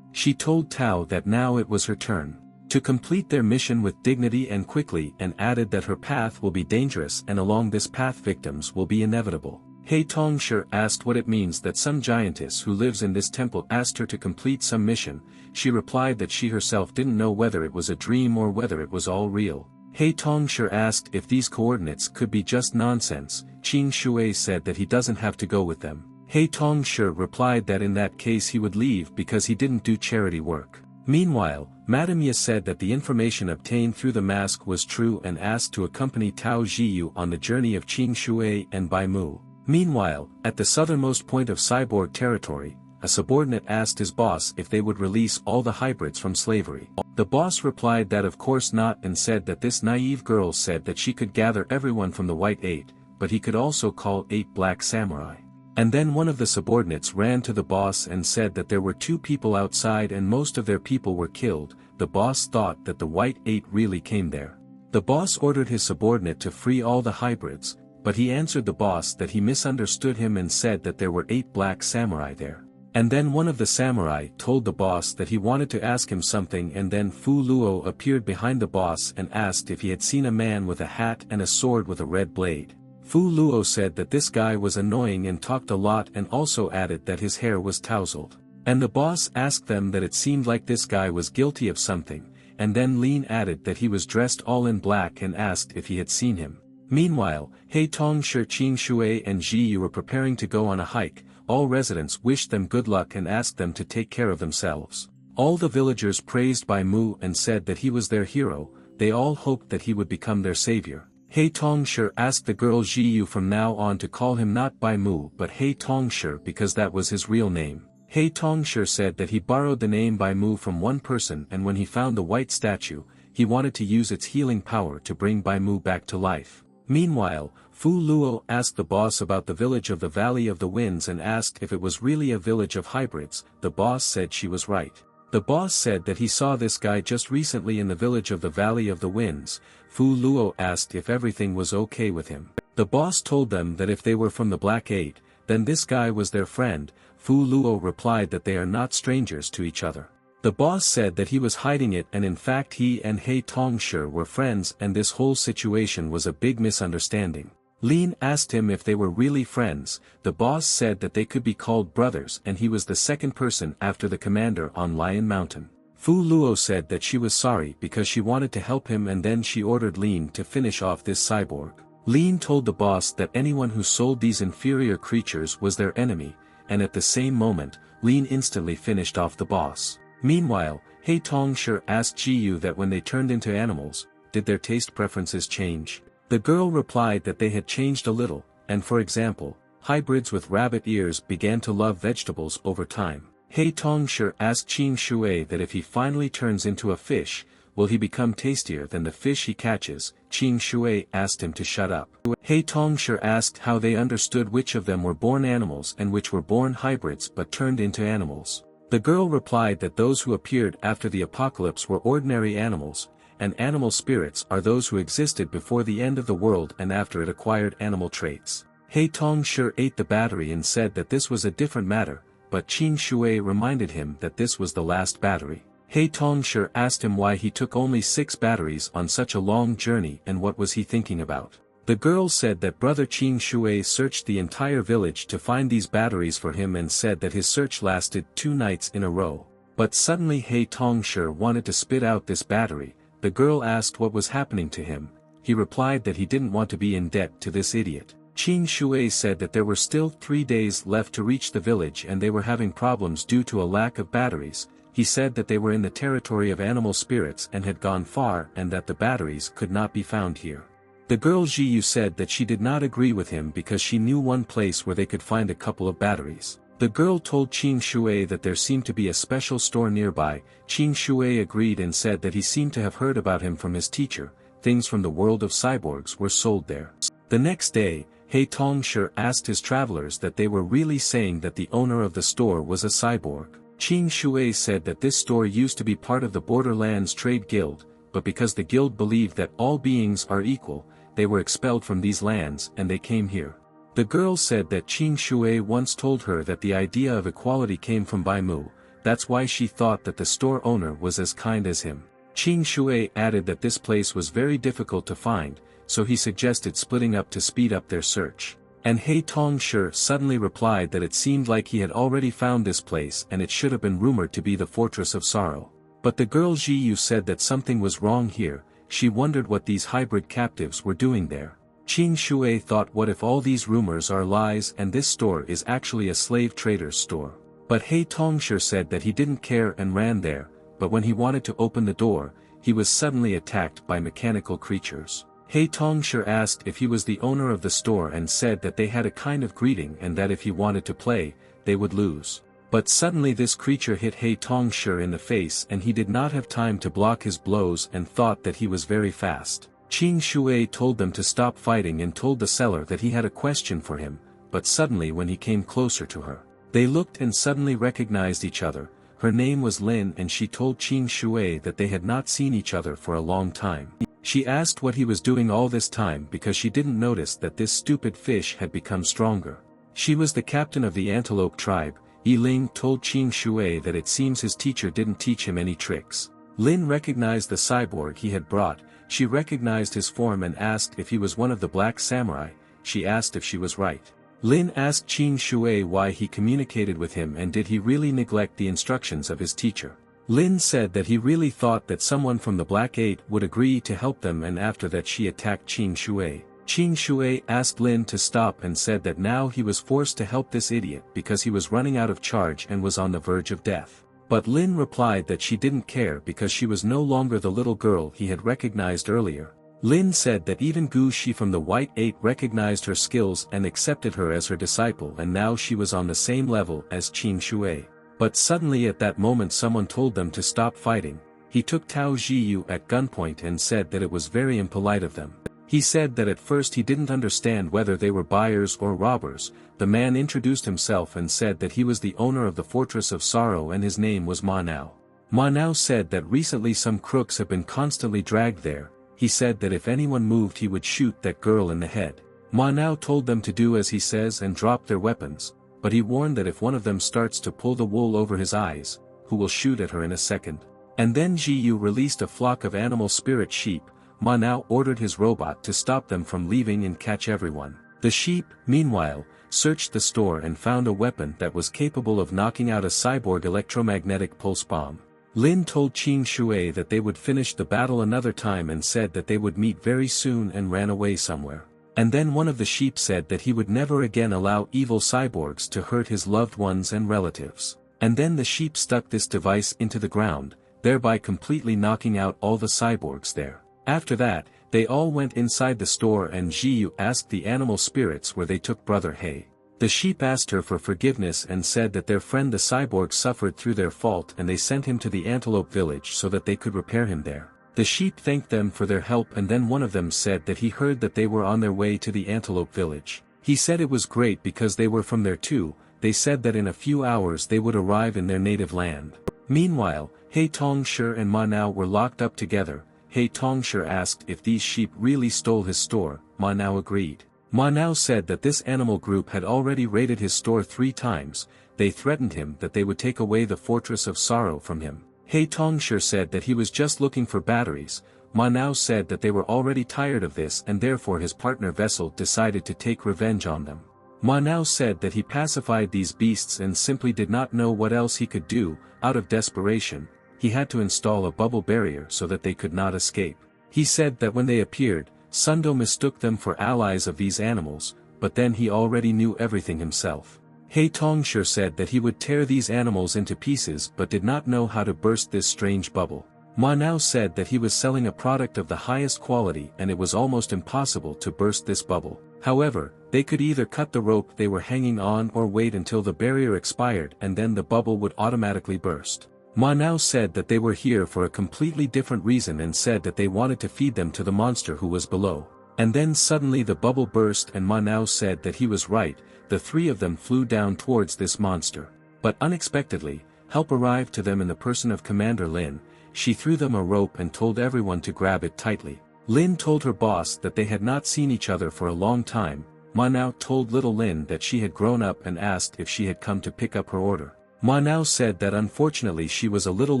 She told Tao that now it was her turn to complete their mission with dignity and quickly and added that her path will be dangerous and along this path victims will be inevitable. He Tongshi asked what it means that some giantess who lives in this temple asked her to complete some mission. She replied that she herself didn't know whether it was a dream or whether it was all real. He Tongshi asked if these coordinates could be just nonsense. Qing Shui said that he doesn't have to go with them. He Tongshi replied that in that case he would leave because he didn't do charity work. Meanwhile, Madame Ye said that the information obtained through the mask was true and asked to accompany Tao Jiu on the journey of Qing Shui and Bai Mu. Meanwhile, at the southernmost point of cyborg territory, a subordinate asked his boss if they would release all the hybrids from slavery. The boss replied that of course not and said that this naive girl said that she could gather everyone from the White Eight, but he could also call 8 black samurai. And then one of the subordinates ran to the boss and said that there were 2 people outside and most of their people were killed. The boss thought that the White Eight really came there. The boss ordered his subordinate to free all the hybrids, but he answered the boss that he misunderstood him and said that there were 8 black samurai there. And then one of the samurai told the boss that he wanted to ask him something and then Fu Luo appeared behind the boss and asked if he had seen a man with a hat and a sword with a red blade. Fu Luo said that this guy was annoying and talked a lot and also added that his hair was tousled. And the boss asked them that it seemed like this guy was guilty of something, and then Lin added that he was dressed all in black and asked if he had seen him. Meanwhile, He Tongshi, Qing Shui and Ji Yu were preparing to go on a hike. All residents wished them good luck and asked them to take care of themselves. All the villagers praised Bai Mu and said that he was their hero. They all hoped that he would become their savior. He Tongshi asked the girl Ji Yu from now on to call him not Bai Mu but He Tongshi because that was his real name. He Tongshi said that he borrowed the name Bai Mu from one person and when he found the white statue, he wanted to use its healing power to bring Bai Mu back to life. Meanwhile, Fu Luo asked the boss about the village of the Valley of the Winds and asked if it was really a village of hybrids. The boss said she was right. The boss said that he saw this guy just recently in the village of the Valley of the Winds. Fu Luo asked if everything was okay with him. The boss told them that if they were from the Black Eight, then this guy was their friend. Fu Luo replied that they are not strangers to each other. The boss said that he was hiding it and in fact he and He Tongshi were friends and this whole situation was a big misunderstanding. Lin asked him if they were really friends. The boss said that they could be called brothers and he was the second person after the commander on Lion Mountain. Fu Luo said that she was sorry because she wanted to help him and then she ordered Lin to finish off this cyborg. Lin told the boss that anyone who sold these inferior creatures was their enemy, and at the same moment, Lin instantly finished off the boss. Meanwhile, He Tongshi asked Ji Yu that when they turned into animals, did their taste preferences change? The girl replied that they had changed a little, and for example, hybrids with rabbit ears began to love vegetables over time. He Tongshi asked Qing Shui that if he finally turns into a fish, will he become tastier than the fish he catches? Qing Shui asked him to shut up. He Tongshi asked how they understood which of them were born animals and which were born hybrids but turned into animals. The girl replied that those who appeared after the apocalypse were ordinary animals, and animal spirits are those who existed before the end of the world and after it acquired animal traits. He Tongshi ate the battery and said that this was a different matter, but Qing Shui reminded him that this was the last battery. He Tongshi asked him why he took only 6 batteries on such a long journey and what was he thinking about. The girl said that brother Qing Shui searched the entire village to find these batteries for him and said that his search lasted 2 nights in a row. But suddenly He Tongshi wanted to spit out this battery. The girl asked what was happening to him. He replied that he didn't want to be in debt to this idiot. Qing Shui said that there were still 3 days left to reach the village and they were having problems due to a lack of batteries. He said that they were in the territory of animal spirits and had gone far and that the batteries could not be found here. The girl Jiyu said that she did not agree with him because she knew one place where they could find a couple of batteries. The girl told Qing Shui that there seemed to be a special store nearby. Qing Shui agreed and said that he seemed to have heard about him from his teacher. Things from the world of cyborgs were sold there. The next day, He Tongshi asked his travelers that they were really saying that the owner of the store was a cyborg. Qing Shui said that this store used to be part of the Borderlands Trade Guild, but because the guild believed that all beings are equal, they were expelled from these lands and they came here. The girl said that Qing Shui once told her that the idea of equality came from Bai Mu, that's why she thought that the store owner was as kind as him. Qing Shui added that this place was very difficult to find, so he suggested splitting up to speed up their search. And He Tongshi suddenly replied that it seemed like he had already found this place and it should have been rumored to be the Fortress of Sorrow. But the girl Jiyu said that something was wrong here. She wondered what these hybrid captives were doing there. Qing Shui thought, what if all these rumors are lies and this store is actually a slave trader's store? But He Tongshi said that he didn't care and ran there, but when he wanted to open the door, he was suddenly attacked by mechanical creatures. He Tongshi asked if he was the owner of the store and said that they had a kind of greeting and that if he wanted to play, they would lose. But suddenly this creature hit He Tongshi in the face and he did not have time to block his blows and thought that he was very fast. Qing Shui told them to stop fighting and told the seller that he had a question for him, but suddenly when he came closer to her, they looked and suddenly recognized each other. Her name was Lin and she told Qing Shui that they had not seen each other for a long time. She asked what he was doing all this time because she didn't notice that this stupid fish had become stronger. She was the captain of the antelope tribe. Yi Ling told Qing Shui that it seems his teacher didn't teach him any tricks. Lin recognized the cyborg he had brought. She recognized his form and asked if he was one of the black samurai. She asked if she was right. Lin asked Qing Shui why he communicated with him and did he really neglect the instructions of his teacher. Lin said that he really thought that someone from the Black Eight would agree to help them, and after that she attacked Qing Shui. Qing Shui asked Lin to stop and said that now he was forced to help this idiot because he was running out of charge and was on the verge of death. But Lin replied that she didn't care because she was no longer the little girl he had recognized earlier. Lin said that even Gu Shi from the White Eight recognized her skills and accepted her as her disciple, and now she was on the same level as Qing Shui. But suddenly at that moment someone told them to stop fighting. He took Tao Jiyu at gunpoint and said that it was very impolite of them. He said that at first he didn't understand whether they were buyers or robbers. The man introduced himself and said that he was the owner of the Fortress of Sorrow and his name was Ma Nao. Ma Nao said that recently some crooks have been constantly dragged there. He said that if anyone moved he would shoot that girl in the head. Ma Nao told them to do as he says and drop their weapons, but he warned that if one of them starts to pull the wool over his eyes, who will shoot at her in a second. And then Jiyu released a flock of animal spirit sheep. Ma Nao ordered his robot to stop them from leaving and catch everyone. The sheep, meanwhile, searched the store and found a weapon that was capable of knocking out a cyborg electromagnetic pulse bomb. Lin told Qing Shui that they would finish the battle another time and said that they would meet very soon and ran away somewhere. And then one of the sheep said that he would never again allow evil cyborgs to hurt his loved ones and relatives. And then the sheep stuck this device into the ground, thereby completely knocking out all the cyborgs there. After that, they all went inside the store and Jiyu asked the animal spirits where they took Brother He. The sheep asked her for forgiveness and said that their friend the cyborg suffered through their fault and they sent him to the antelope village so that they could repair him there. The sheep thanked them for their help and then one of them said that he heard that they were on their way to the antelope village. He said it was great because they were from there too. They said that in a few hours they would arrive in their native land. Meanwhile, He Tongshi and Ma Nao were locked up together. He Tongshi asked if these sheep really stole his store. Ma Nao agreed. Ma Nao said that this animal group had already raided his store 3 times. They threatened him that they would take away the Fortress of Sorrow from him. He Tongshi said that he was just looking for batteries. Ma now said that they were already tired of this and therefore his partner Vessel decided to take revenge on them. Ma now said that he pacified these beasts and simply did not know what else he could do. Out of desperation, he had to install a bubble barrier so that they could not escape. He said that when they appeared, Sundo mistook them for allies of these animals, but then he already knew everything himself. He Tongsher said that he would tear these animals into pieces but did not know how to burst this strange bubble. Ma now said that he was selling a product of the highest quality and it was almost impossible to burst this bubble. However, they could either cut the rope they were hanging on or wait until the barrier expired and then the bubble would automatically burst. Ma now said that they were here for a completely different reason and said that they wanted to feed them to the monster who was below. And then suddenly the bubble burst and Ma now said that he was right. The three of them flew down towards this monster. But unexpectedly, help arrived to them in the person of Commander Lin. She threw them a rope and told everyone to grab it tightly. Lin told her boss that they had not seen each other for a long time. Ma now told little Lin that she had grown up and asked if she had come to pick up her order. Ma now said that unfortunately she was a little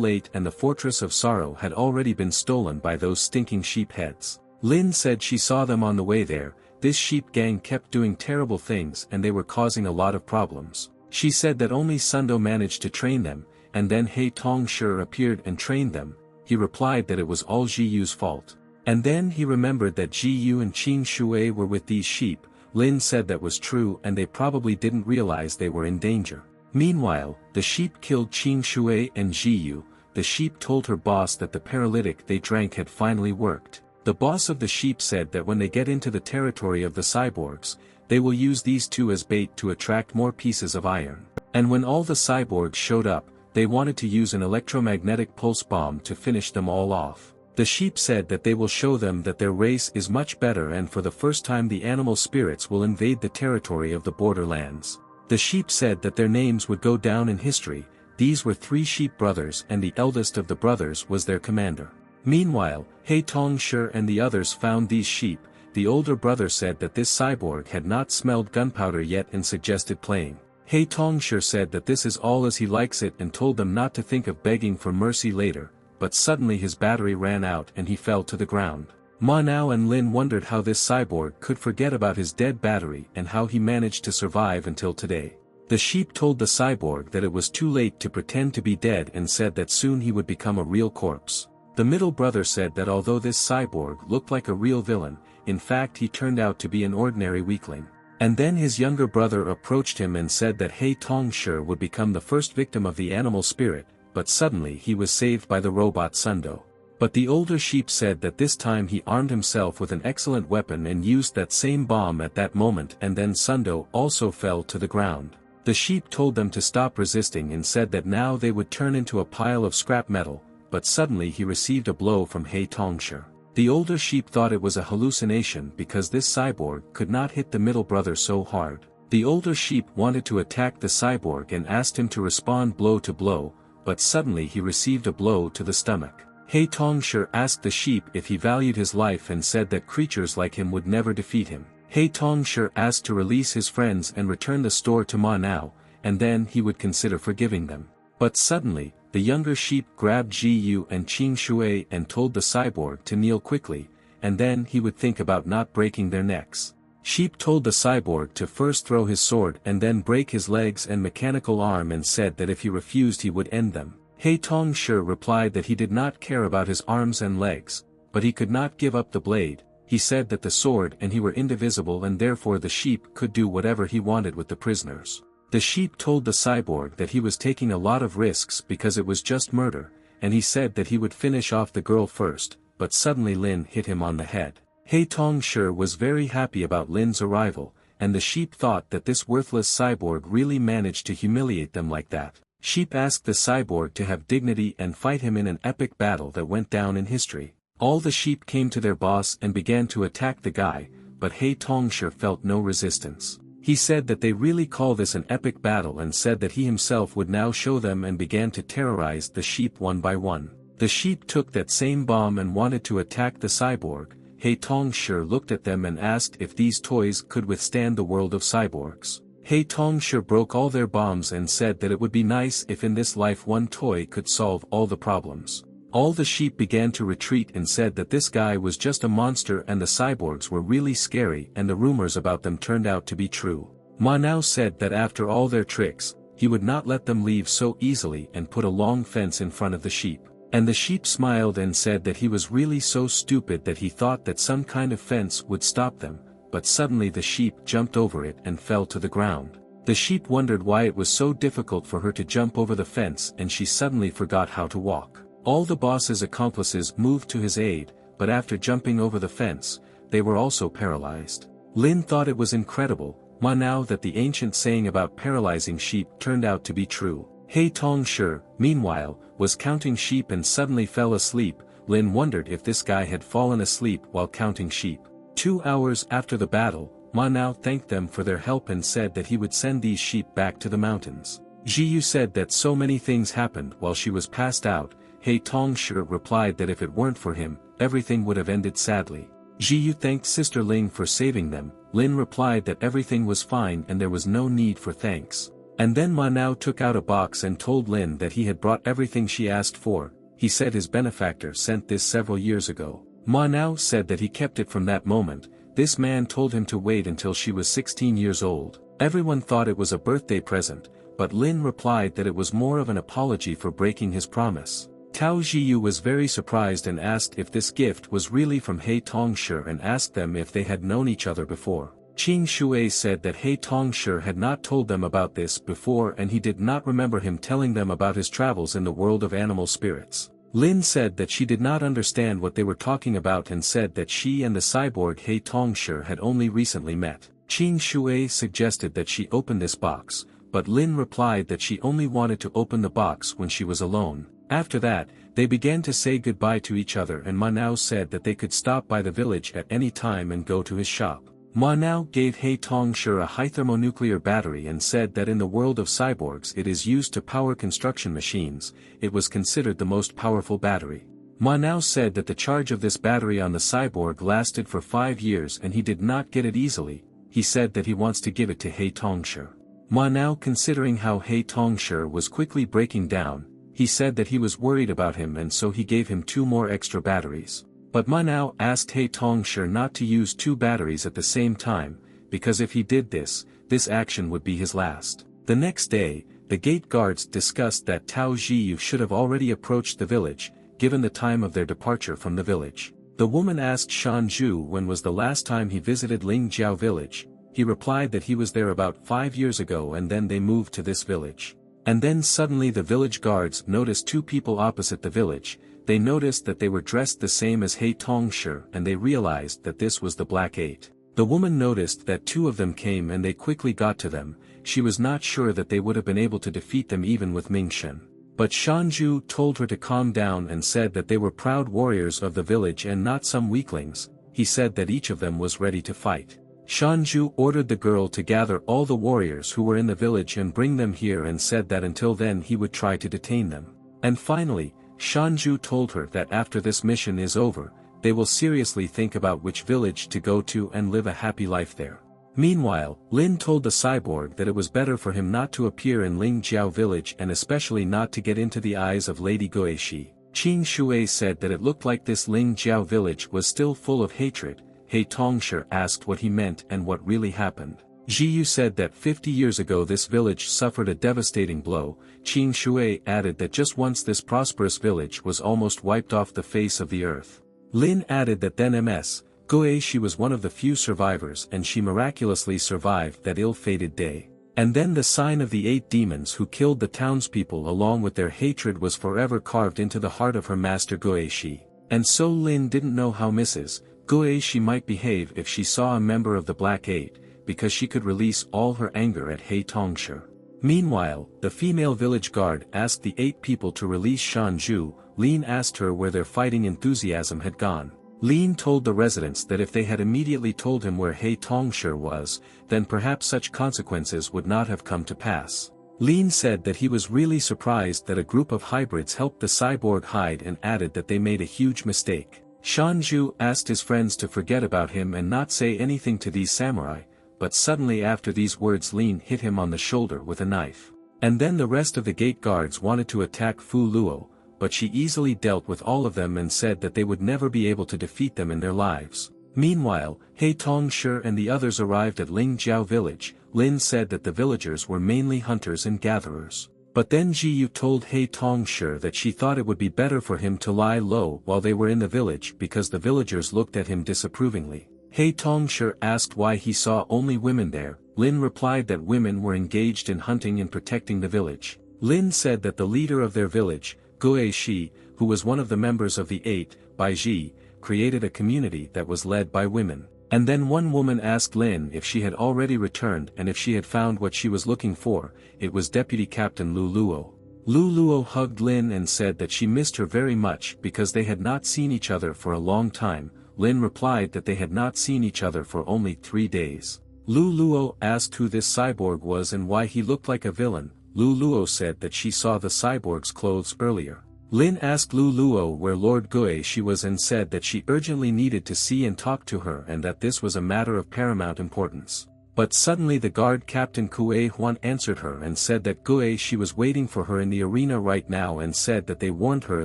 late and the Fortress of Sorrow had already been stolen by those stinking sheep heads. Lin said she saw them on the way there. This sheep gang kept doing terrible things and they were causing a lot of problems. She said that only Sundo managed to train them, and then He Tongsher appeared and trained them. He replied that it was all Ji Yu's fault. And then he remembered that Ji Yu and Qing Shui were with these sheep. Lin said that was true and they probably didn't realize they were in danger. Meanwhile, the sheep killed Qing Shui and Ji Yu. The sheep told her boss that the paralytic they drank had finally worked. The boss of the sheep said that when they get into the territory of the cyborgs, they will use these two as bait to attract more pieces of iron. And when all the cyborgs showed up, they wanted to use an electromagnetic pulse bomb to finish them all off. The sheep said that they will show them that their race is much better and for the first time the animal spirits will invade the territory of the borderlands. The sheep said that their names would go down in history. These were three sheep brothers and the eldest of the brothers was their commander. Meanwhile, He Tongsher and the others found these sheep. The older brother said that this cyborg had not smelled gunpowder yet and suggested playing. He Tongsher said that this is all as he likes it and told them not to think of begging for mercy later, but suddenly his battery ran out and he fell to the ground. Ma Now and Lin wondered how this cyborg could forget about his dead battery and how he managed to survive until today. The sheep told the cyborg that it was too late to pretend to be dead and said that soon he would become a real corpse. The middle brother said that although this cyborg looked like a real villain, in fact he turned out to be an ordinary weakling. And then his younger brother approached him and said that He Tongsher would become the first victim of the animal spirit, but suddenly he was saved by the robot Sundo. But the older sheep said that this time he armed himself with an excellent weapon and used that same bomb at that moment and then Sundo also fell to the ground. The sheep told them to stop resisting and said that now they would turn into a pile of scrap metal, but suddenly he received a blow from He Tongsher. The older sheep thought it was a hallucination because this cyborg could not hit the middle brother so hard. The older sheep wanted to attack the cyborg and asked him to respond blow to blow, but suddenly he received a blow to the stomach. He Tongsher asked the sheep if he valued his life and said that creatures like him would never defeat him. He Tongsher asked to release his friends and return the store to Ma Now, and then he would consider forgiving them. But suddenly, the younger sheep grabbed Ji Yu and Qing Shui and told the cyborg to kneel quickly, and then he would think about not breaking their necks. Sheep told the cyborg to first throw his sword and then break his legs and mechanical arm and said that if he refused he would end them. He Tongsher replied that he did not care about his arms and legs, but he could not give up the blade. He said that the sword and he were indivisible and therefore the sheep could do whatever he wanted with the prisoners. The sheep told the cyborg that he was taking a lot of risks because it was just murder, and he said that he would finish off the girl first, but suddenly Lin hit him on the head. He Tongsher was very happy about Lin's arrival, and the sheep thought that this worthless cyborg really managed to humiliate them like that. Sheep asked the cyborg to have dignity and fight him in an epic battle that went down in history. All the sheep came to their boss and began to attack the guy, but He Tongsher felt no resistance. He said that they really call this an epic battle and said that he himself would now show them and began to terrorize the sheep one by one. The sheep took that same bomb and wanted to attack the cyborg. He Tongsher looked at them and asked if these toys could withstand the world of cyborgs. He Tongsher broke all their bombs and said that it would be nice if in this life one toy could solve all the problems. All the sheep began to retreat and said that this guy was just a monster and the cyborgs were really scary and the rumors about them turned out to be true. Manhwa said that after all their tricks, he would not let them leave so easily and put a long fence in front of the sheep. And the sheep smiled and said that he was really so stupid that he thought that some kind of fence would stop them, but suddenly the sheep jumped over it and fell to the ground. The sheep wondered why it was so difficult for her to jump over the fence and she suddenly forgot how to walk. All the boss's accomplices moved to his aid, but after jumping over the fence, they were also paralyzed. Lin thought it was incredible, now that the ancient saying about paralyzing sheep turned out to be true. He Tong-shi, meanwhile, was counting sheep and suddenly fell asleep. Lin wondered if this guy had fallen asleep while counting sheep. 2 hours after the battle, Manhwa thanked them for their help and said that he would send these sheep back to the mountains. Jiyu said that so many things happened while she was passed out. He Tong-shi replied that if it weren't for him, everything would have ended sadly. Jiyu thanked Sister Ling for saving them. Lin replied that everything was fine and there was no need for thanks. And then Manhwa took out a box and told Lin that he had brought everything she asked for. He said his benefactor sent this several years ago. Manhwa said that he kept it from that moment. This man told him to wait until she was 16 years old. Everyone thought it was a birthday present, but Lin replied that it was more of an apology for breaking his promise. Tao Jiyu was very surprised and asked if this gift was really from He Tong-shi and asked them if they had known each other before. Qing Shui said that He Tong-shi had not told them about this before and he did not remember him telling them about his travels in the world of animal spirits. Lin said that she did not understand what they were talking about and said that she and the cyborg He Tong-shi had only recently met. Qing Shui suggested that she open this box, but Lin replied that she only wanted to open the box when she was alone. After that, they began to say goodbye to each other and Manhwa said that they could stop by the village at any time and go to his shop. Manhwa gave He Tong-shi a high thermonuclear battery and said that in the world of cyborgs it is used to power construction machines. It was considered the most powerful battery. Manhwa said that the charge of this battery on the cyborg lasted for 5 years and he did not get it easily. He said that he wants to give it to He Tong-shi. Manhwa, considering how He Tong-shi was quickly breaking down, he said that he was worried about him and so he gave him 2 more extra batteries. But Manhwa asked He Tong-shi not to use 2 batteries at the same time, because if he did this, this action would be his last. The next day, the gate guards discussed that Tao Jiyu should have already approached the village, given the time of their departure from the village. The woman asked Shanju when was the last time he visited Lingjiao village. He replied that he was there about 5 years ago and then they moved to this village. And then suddenly the village guards noticed 2 people opposite the village. They noticed that they were dressed the same as He Tong-shi and they realized that this was the Black Eight. The woman noticed that 2 of them came and they quickly got to them. She was not sure that they would have been able to defeat them even with Mingxin. But Shanju told her to calm down and said that they were proud warriors of the village and not some weaklings. He said that each of them was ready to fight. Shanju ordered the girl to gather all the warriors who were in the village and bring them here and said that until then he would try to detain them. And finally, Shanju told her that after this mission is over, they will seriously think about which village to go to and live a happy life there. Meanwhile, Lin told the cyborg that it was better for him not to appear in Lingjiao village and especially not to get into the eyes of Lady Goeishi. Qing Shui said that it looked like this Lingjiao village was still full of hatred. He Tong-shi asked what he meant and what really happened. Jiyu said that 50 years ago this village suffered a devastating blow. Qing Shui added that just once this prosperous village was almost wiped off the face of the earth. Lin added that then Ms. Goeishi was one of the few survivors and she miraculously survived that ill-fated day. And then the sign of the 8 demons who killed the townspeople along with their hatred was forever carved into the heart of her master Goeishi. And so Lin didn't know how Mrs. Goeishi might behave if she saw a member of the Black Eight, because she could release all her anger at He Tong-shi. Meanwhile, the female village guard asked the 8 people to release Shanju. Lin asked her where their fighting enthusiasm had gone. Lin told the residents that if they had immediately told him where He Tong-shi was, then perhaps such consequences would not have come to pass. Lin said that he was really surprised that a group of hybrids helped the cyborg hide and added that they made a huge mistake. Shanju asked his friends to forget about him and not say anything to these samurai, but suddenly after these words Lin hit him on the shoulder with a knife. And then the rest of the gate guards wanted to attack Fu Luo, but she easily dealt with all of them and said that they would never be able to defeat them in their lives. Meanwhile, He Tongshi and the others arrived at Lingjiao village. Lin said that the villagers were mainly hunters and gatherers. But then Ji Yu told He Tongshi that she thought it would be better for him to lie low while they were in the village because the villagers looked at him disapprovingly. He Tongshi asked why he saw only women there. Lin replied that women were engaged in hunting and protecting the village. Lin said that the leader of their village, Gue Shi, who was one of the members of the 8 by Ji, created a community that was led by women. And then one woman asked Lin if she had already returned and if she had found what she was looking for. It was Deputy Captain Lu Luo. Lu Luo hugged Lin and said that she missed her very much because they had not seen each other for a long time. Lin replied that they had not seen each other for only 3 days. Lu Luo asked who this cyborg was and why he looked like a villain. Lu Luo said that she saw the cyborg's clothes earlier. Lin asked Lu Luo where Lord Gue Shi was and said that she urgently needed to see and talk to her and that this was a matter of paramount importance. But suddenly the guard captain Kue Huan answered her and said that Gue Shi was waiting for her in the arena right now and said that they warned her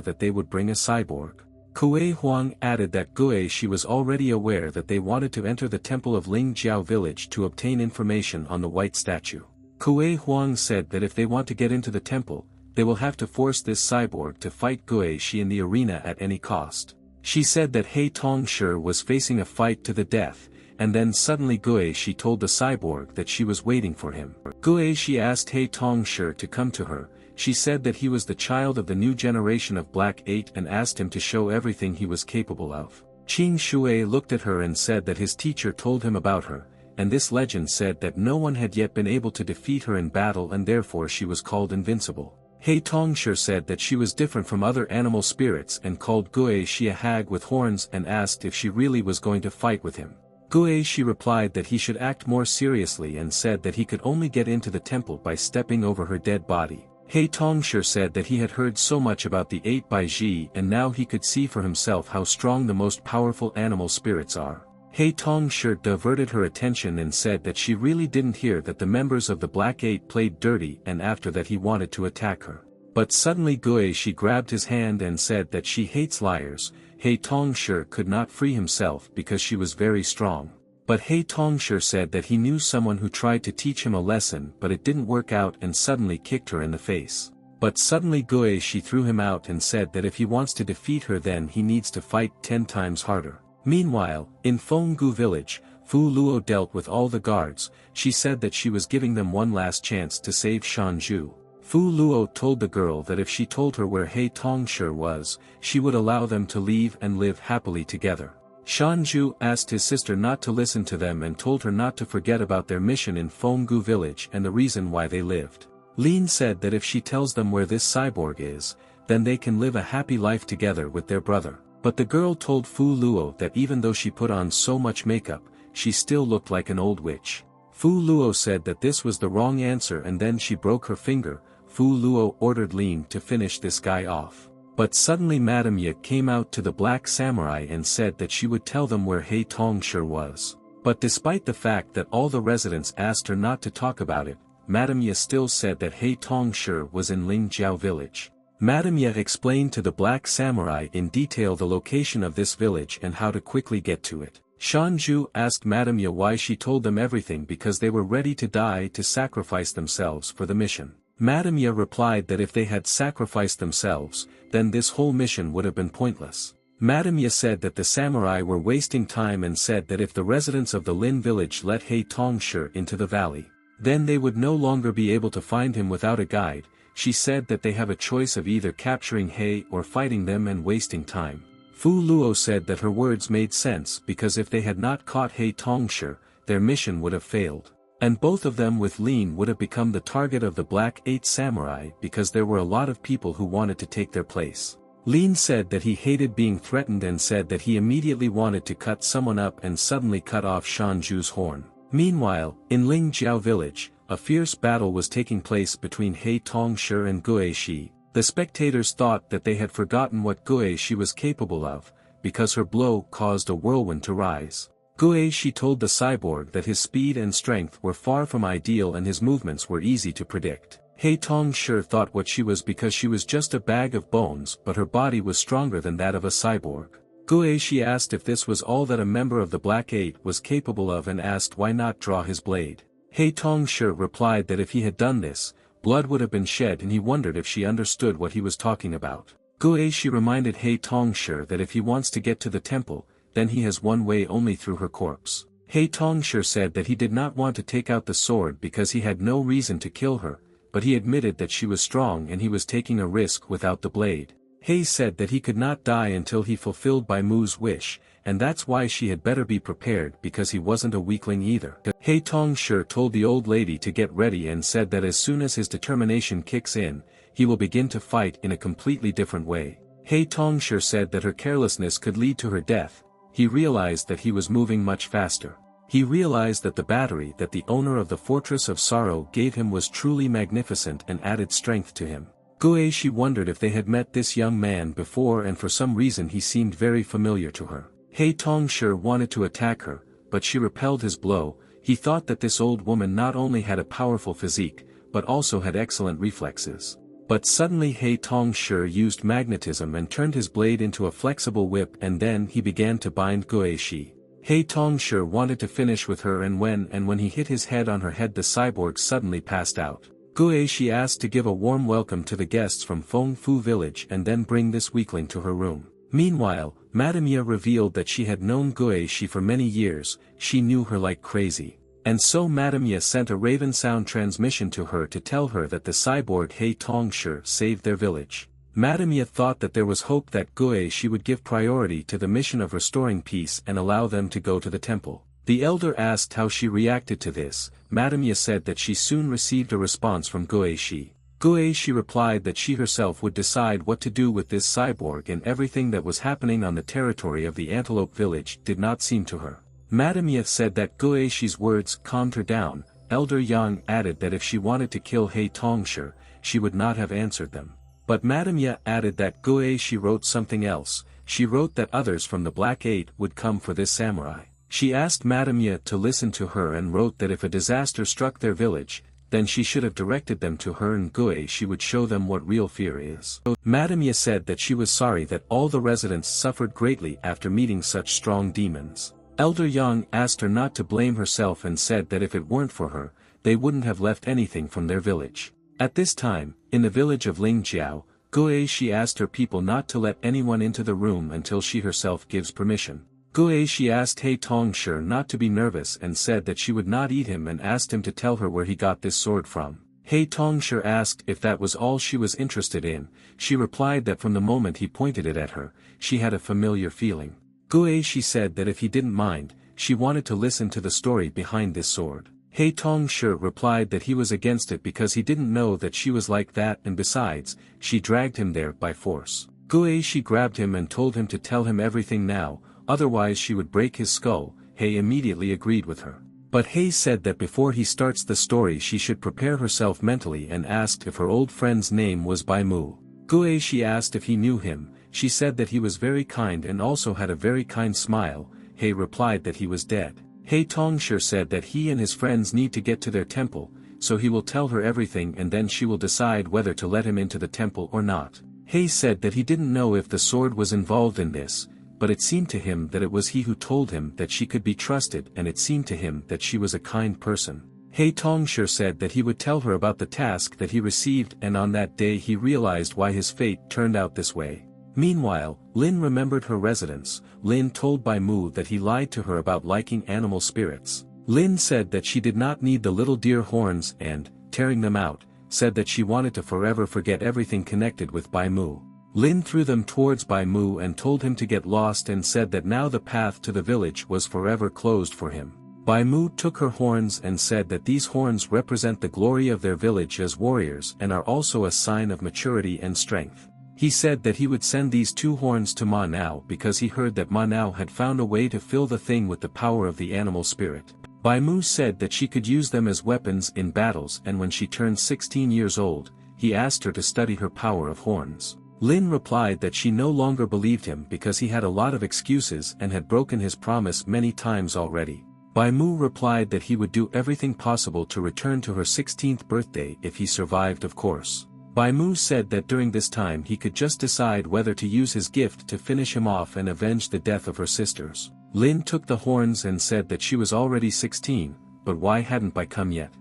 that they would bring a cyborg. Kue Huang added that Gue Shi was already aware that they wanted to enter the temple of Lingjiao village to obtain information on the white statue. Kue Huang said that if they want to get into the temple, they will have to force this cyborg to fight Gue Shi in the arena at any cost. She said that He Tongshi was facing a fight to the death, and then suddenly Gue Shi told the cyborg that she was waiting for him. Gue Shi asked He Tongshi to come to her. She said that he was the child of the new generation of Black 8 and asked him to show everything he was capable of. Qing Shui looked at her and said that his teacher told him about her, and this legend said that no one had yet been able to defeat her in battle and therefore she was called invincible. He Tongshi said that she was different from other animal spirits and called Gue Shi a hag with horns and asked if she really was going to fight with him. Gue Shi replied that he should act more seriously and said that he could only get into the temple by stepping over her dead body. He Tongshi said that he had heard so much about the 8 by Ji and now he could see for himself how strong the most powerful animal spirits are. He Tongshi diverted her attention and said that she really didn't hear that the members of the Black 8 played dirty and after that he wanted to attack her. But suddenly Gue Shi grabbed his hand and said that she hates liars. He Tongshi could not free himself because she was very strong. But He Tongshi said that he knew someone who tried to teach him a lesson but it didn't work out and suddenly kicked her in the face. But suddenly Gue Shi threw him out and said that if he wants to defeat her then he needs to fight 10 times harder. Meanwhile, in Fenggu village, Fu Luo dealt with all the guards. She said that she was giving them one last chance to save Shanju. Fu Luo told the girl that if she told her where He Tongshi was, she would allow them to leave and live happily together. Shanju asked his sister not to listen to them and told her not to forget about their mission in Fenggu village and the reason why they lived. Lin said that if she tells them where this cyborg is, then they can live a happy life together with their brother. But the girl told Fu Luo that even though she put on so much makeup, she still looked like an old witch. Fu Luo said that this was the wrong answer and then she broke her finger. Fu Luo ordered Lin to finish this guy off. But suddenly Madame Ye came out to the black samurai and said that she would tell them where He Tongshi was. But despite the fact that all the residents asked her not to talk about it, Madame Ye still said that He Tongshi was in Lingjiao village. Madame Ye explained to the black samurai in detail the location of this village and how to quickly get to it. Shanju asked Madame Ye why she told them everything because they were ready to die to sacrifice themselves for the mission. Madame Ye replied that if they had sacrificed themselves, then this whole mission would have been pointless. Madame Ye said that the samurai were wasting time and said that if the residents of the Lin village let He Tongshi into the valley, then they would no longer be able to find him without a guide. She said that they have a choice of either capturing He or fighting them and wasting time. Fu Luo said that her words made sense because if they had not caught He Tongshi, their mission would have failed. And both of them with Lin would have become the target of the Black 8 samurai because there were a lot of people who wanted to take their place. Lin said that he hated being threatened and said that he immediately wanted to cut someone up and suddenly cut off Shanju's horn. Meanwhile, in Lingjiao village, a fierce battle was taking place between He Tongshi and Gue Shi. The spectators thought that they had forgotten what Gue Shi was capable of, because her blow caused a whirlwind to rise. Gue Shi told the cyborg that his speed and strength were far from ideal and his movements were easy to predict. Hei Tong-shi thought what she was because she was just a bag of bones, but her body was stronger than that of a cyborg. Gueishi asked if this was all that a member of the Black Eight was capable of and asked why not draw his blade. Hei Tong-shi replied that if he had done this, blood would have been shed, and he wondered if she understood what he was talking about. Gueishi reminded Hei Tong-shi that if he wants to get to the temple, then he has one way only through her corpse. Hei Tong-shi said that he did not want to take out the sword because he had no reason to kill her, but he admitted that she was strong and he was taking a risk without the blade. Hei said that he could not die until he fulfilled Bai Mu's wish, and that's why she had better be prepared because he wasn't a weakling either. Hei Tong-shi told the old lady to get ready and said that as soon as his determination kicks in, he will begin to fight in a completely different way. Hei Tong-shi said that her carelessness could lead to her death. He realized that he was moving much faster. He realized that the battery that the owner of the Fortress of Sorrow gave him was truly magnificent and added strength to him. Gueishi wondered if they had met this young man before, and for some reason he seemed very familiar to her. Hei Tong-shi wanted to attack her, but she repelled his blow. He thought that this old woman not only had a powerful physique, but also had excellent reflexes. But suddenly Hei Tong-shi used magnetism and turned his blade into a flexible whip, and then he began to bind Gueishi. Hei Tong-shi wanted to finish with her, and when he hit his head on her head, the cyborg suddenly passed out. Gueishi asked to give a warm welcome to the guests from Feng Fu village and then bring this weakling to her room. Meanwhile, Madame Ye revealed that she had known Gueishi for many years. She knew her like crazy. And so Madame Ye sent a raven sound transmission to her to tell her that the cyborg Hei Tong-shi saved their village. Madame Ye thought that there was hope that Gueishi would give priority to the mission of restoring peace and allow them to go to the temple. The elder asked how she reacted to this. Madame Ye said that she soon received a response from Gueishi. Gueishi replied that she herself would decide what to do with this cyborg, and everything that was happening on the territory of the Antelope village did not seem to her. Madame Ye said that Gueishi's words calmed her down. Elder Yang added that if she wanted to kill Hei Tong-shi, she would not have answered them. But Madame Ye added that Gueishi wrote something else. She wrote that others from the Black Eight would come for this samurai. She asked Madame Ye to listen to her and wrote that if a disaster struck their village, then she should have directed them to her, and Gueishi would show them what real fear is. Madame Ye said that she was sorry that all the residents suffered greatly after meeting such strong demons. Elder Yang asked her not to blame herself and said that if it weren't for her, they wouldn't have left anything from their village. At this time, in the village of Lingjiao, Gueishi asked her people not to let anyone into the room until she herself gives permission. Gueishi asked Hei Tong-shi not to be nervous and said that she would not eat him, and asked him to tell her where he got this sword from. Hei Tong-shi asked if that was all she was interested in. She replied that from the moment he pointed it at her, she had a familiar feeling. Gueishi said that if he didn't mind, she wanted to listen to the story behind this sword. Hei Tong-shi replied that he was against it because he didn't know that she was like that, and besides, she dragged him there by force. Gueishi grabbed him and told him to tell him everything now, otherwise she would break his skull. Hei immediately agreed with her. But Hei said that before he starts the story she should prepare herself mentally, and asked if her old friend's name was Bai Mu. Gueishi asked if he knew him. She said that he was very kind and also had a very kind smile. Hei replied that he was dead. Hei Tong-shi said that he and his friends need to get to their temple, so he will tell her everything and then she will decide whether to let him into the temple or not. Hei said that he didn't know if the sword was involved in this, but it seemed to him that it was he who told him that she could be trusted, and it seemed to him that she was a kind person. Hei Tong-shi said that he would tell her about the task that he received, and on that day he realized why his fate turned out this way. Meanwhile, Lin remembered her residence. Lin told Bai Mu that he lied to her about liking animal spirits. Lin said that she did not need the little deer horns and, tearing them out, said that she wanted to forever forget everything connected with Bai Mu. Lin threw them towards Bai Mu and told him to get lost, and said that now the path to the village was forever closed for him. Bai Mu took her horns and said that these horns represent the glory of their village as warriors and are also a sign of maturity and strength. He said that he would send these 2 horns to Ma Now because he heard that Ma Now had found a way to fill the thing with the power of the animal spirit. Bai Mu said that she could use them as weapons in battles, and when she turned 16 years old, he asked her to study her power of horns. Lin replied that she no longer believed him because he had a lot of excuses and had broken his promise many times already. Bai Mu replied that he would do everything possible to return to her 16th birthday if he survived, of course. Bai Mu said that during this time he could just decide whether to use his gift to finish him off and avenge the death of her sisters. Lin took the horns and said that she was already 16, but why hadn't Bai come yet?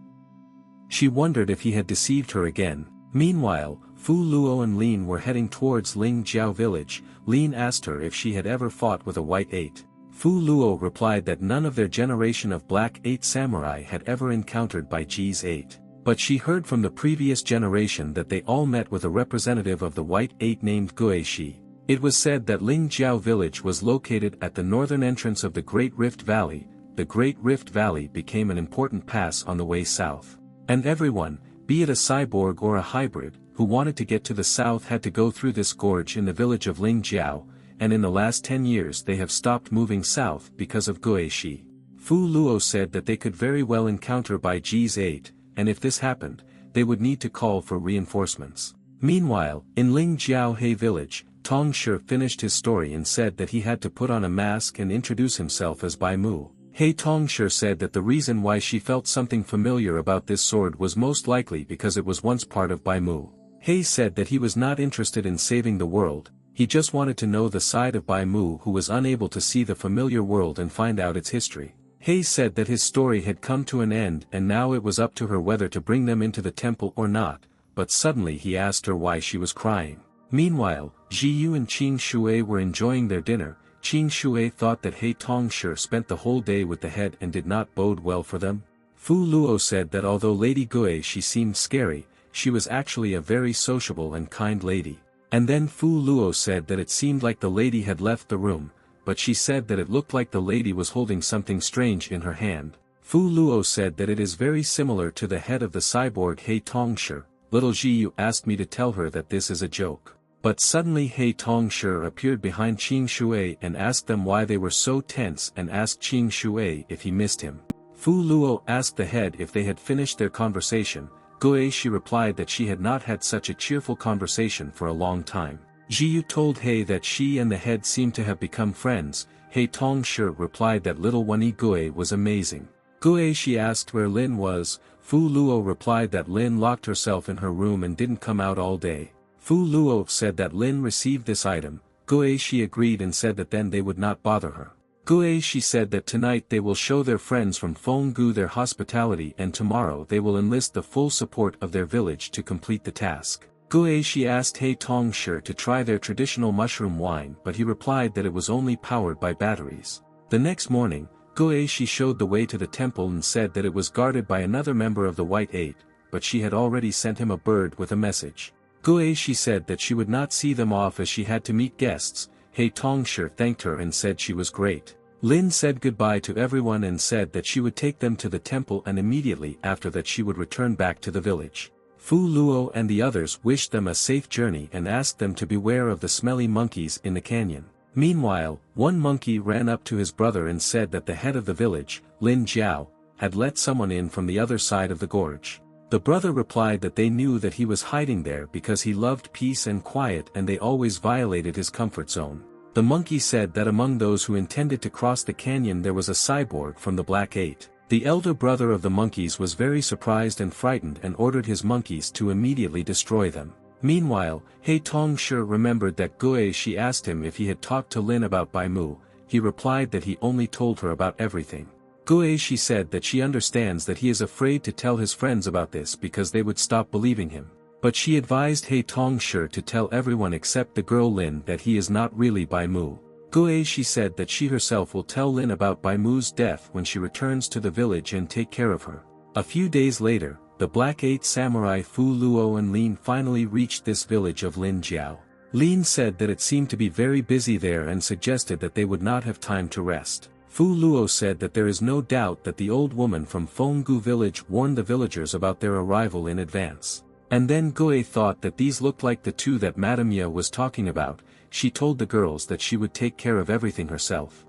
She wondered if he had deceived her again. Meanwhile, Fu Luo and Lin were heading towards Ling Jiao village. Lin asked her if she had ever fought with a white 8. Fu Luo replied that none of their generation of black 8 samurai had ever encountered Bai Ji's 8. But she heard from the previous generation that they all met with a representative of the white 8 named Guishi. It was said that Ling Jiao village was located at the northern entrance of the Great Rift Valley. The Great Rift Valley became an important pass on the way south. And everyone, be it a cyborg or a hybrid, who wanted to get to the south had to go through this gorge in the village of Ling Jiao, and in the last 10 years they have stopped moving south because of Guishi. Fu Luo said that they could very well encounter Bai Ji's 8, and if this happened, they would need to call for reinforcements. Meanwhile, in Ling Jiao He village, Tong Shi finished his story and said that he had to put on a mask and introduce himself as Bai Mu. He Tong Shi said that the reason why she felt something familiar about this sword was most likely because it was once part of Bai Mu. He said that he was not interested in saving the world, he just wanted to know the side of Bai Mu who was unable to see the familiar world and find out its history. He said that his story had come to an end and now it was up to her whether to bring them into the temple or not, but suddenly he asked her why she was crying. Meanwhile, Ji Yu and Qing Shui were enjoying their dinner. Qing Shui thought that He Tong Shi spent the whole day with the head and did not bode well for them. Fu Luo said that although Lady Guishi seemed scary, she was actually a very sociable and kind lady. And then Fu Luo said that it seemed like the lady had left the room, but she said that it looked like the lady was holding something strange in her hand. Fu Luo said that it is very similar to the head of the cyborg He Tong Shi. Little Ji Yu asked me to tell her that this is a joke. But suddenly He Tong Shi appeared behind Qing Shui and asked them why they were so tense and asked Qing Shui if he missed him. Fu Luo asked the head if they had finished their conversation. Guishi replied that she had not had such a cheerful conversation for a long time. Ji Yu told He that she and the head seemed to have become friends. He Tong Shi replied that little Wani Gui was amazing. Guishi asked where Lin was. Fu Luo replied that Lin locked herself in her room and didn't come out all day. Fu Luo said that Lin received this item. Guishi agreed and said that then they would not bother her. Guishi said that tonight they will show their friends from Fenggu their hospitality and tomorrow they will enlist the full support of their village to complete the task. Guishi asked He Tong Shi to try their traditional mushroom wine but he replied that it was only powered by batteries. The next morning, Guishi showed the way to the temple and said that it was guarded by another member of the White 8, but she had already sent him a bird with a message. Guishi said that she would not see them off as she had to meet guests. He Tong Shi thanked her and said she was great. Lin said goodbye to everyone and said that she would take them to the temple and immediately after that she would return back to the village. Fu Luo and the others wished them a safe journey and asked them to beware of the smelly monkeys in the canyon. Meanwhile, one monkey ran up to his brother and said that the head of the village, Lin Jiao, had let someone in from the other side of the gorge. The brother replied that they knew that he was hiding there because he loved peace and quiet and they always violated his comfort zone. The monkey said that among those who intended to cross the canyon there was a cyborg from the Black 8. The elder brother of the monkeys was very surprised and frightened and ordered his monkeys to immediately destroy them. Meanwhile, He Tong Shi remembered that Guishi asked him if he had talked to Lin about Bai Mu. He replied that he only told her about everything. Guishi said that she understands that he is afraid to tell his friends about this because they would stop believing him. But she advised He Tong Shi to tell everyone except the girl Lin that he is not really Bai Mu. Guishi said that she herself will tell Lin about Bai Mu's death when she returns to the village and take care of her. A few days later, the Black 8 samurai Fu Luo and Lin finally reached this village of Lin Jiao. Lin said that it seemed to be very busy there and suggested that they would not have time to rest. Fu Luo said that there is no doubt that the old woman from Fenggu village warned the villagers about their arrival in advance. And then Gui thought that these looked like the two that Madame Ye was talking about. She told the girls that she would take care of everything herself.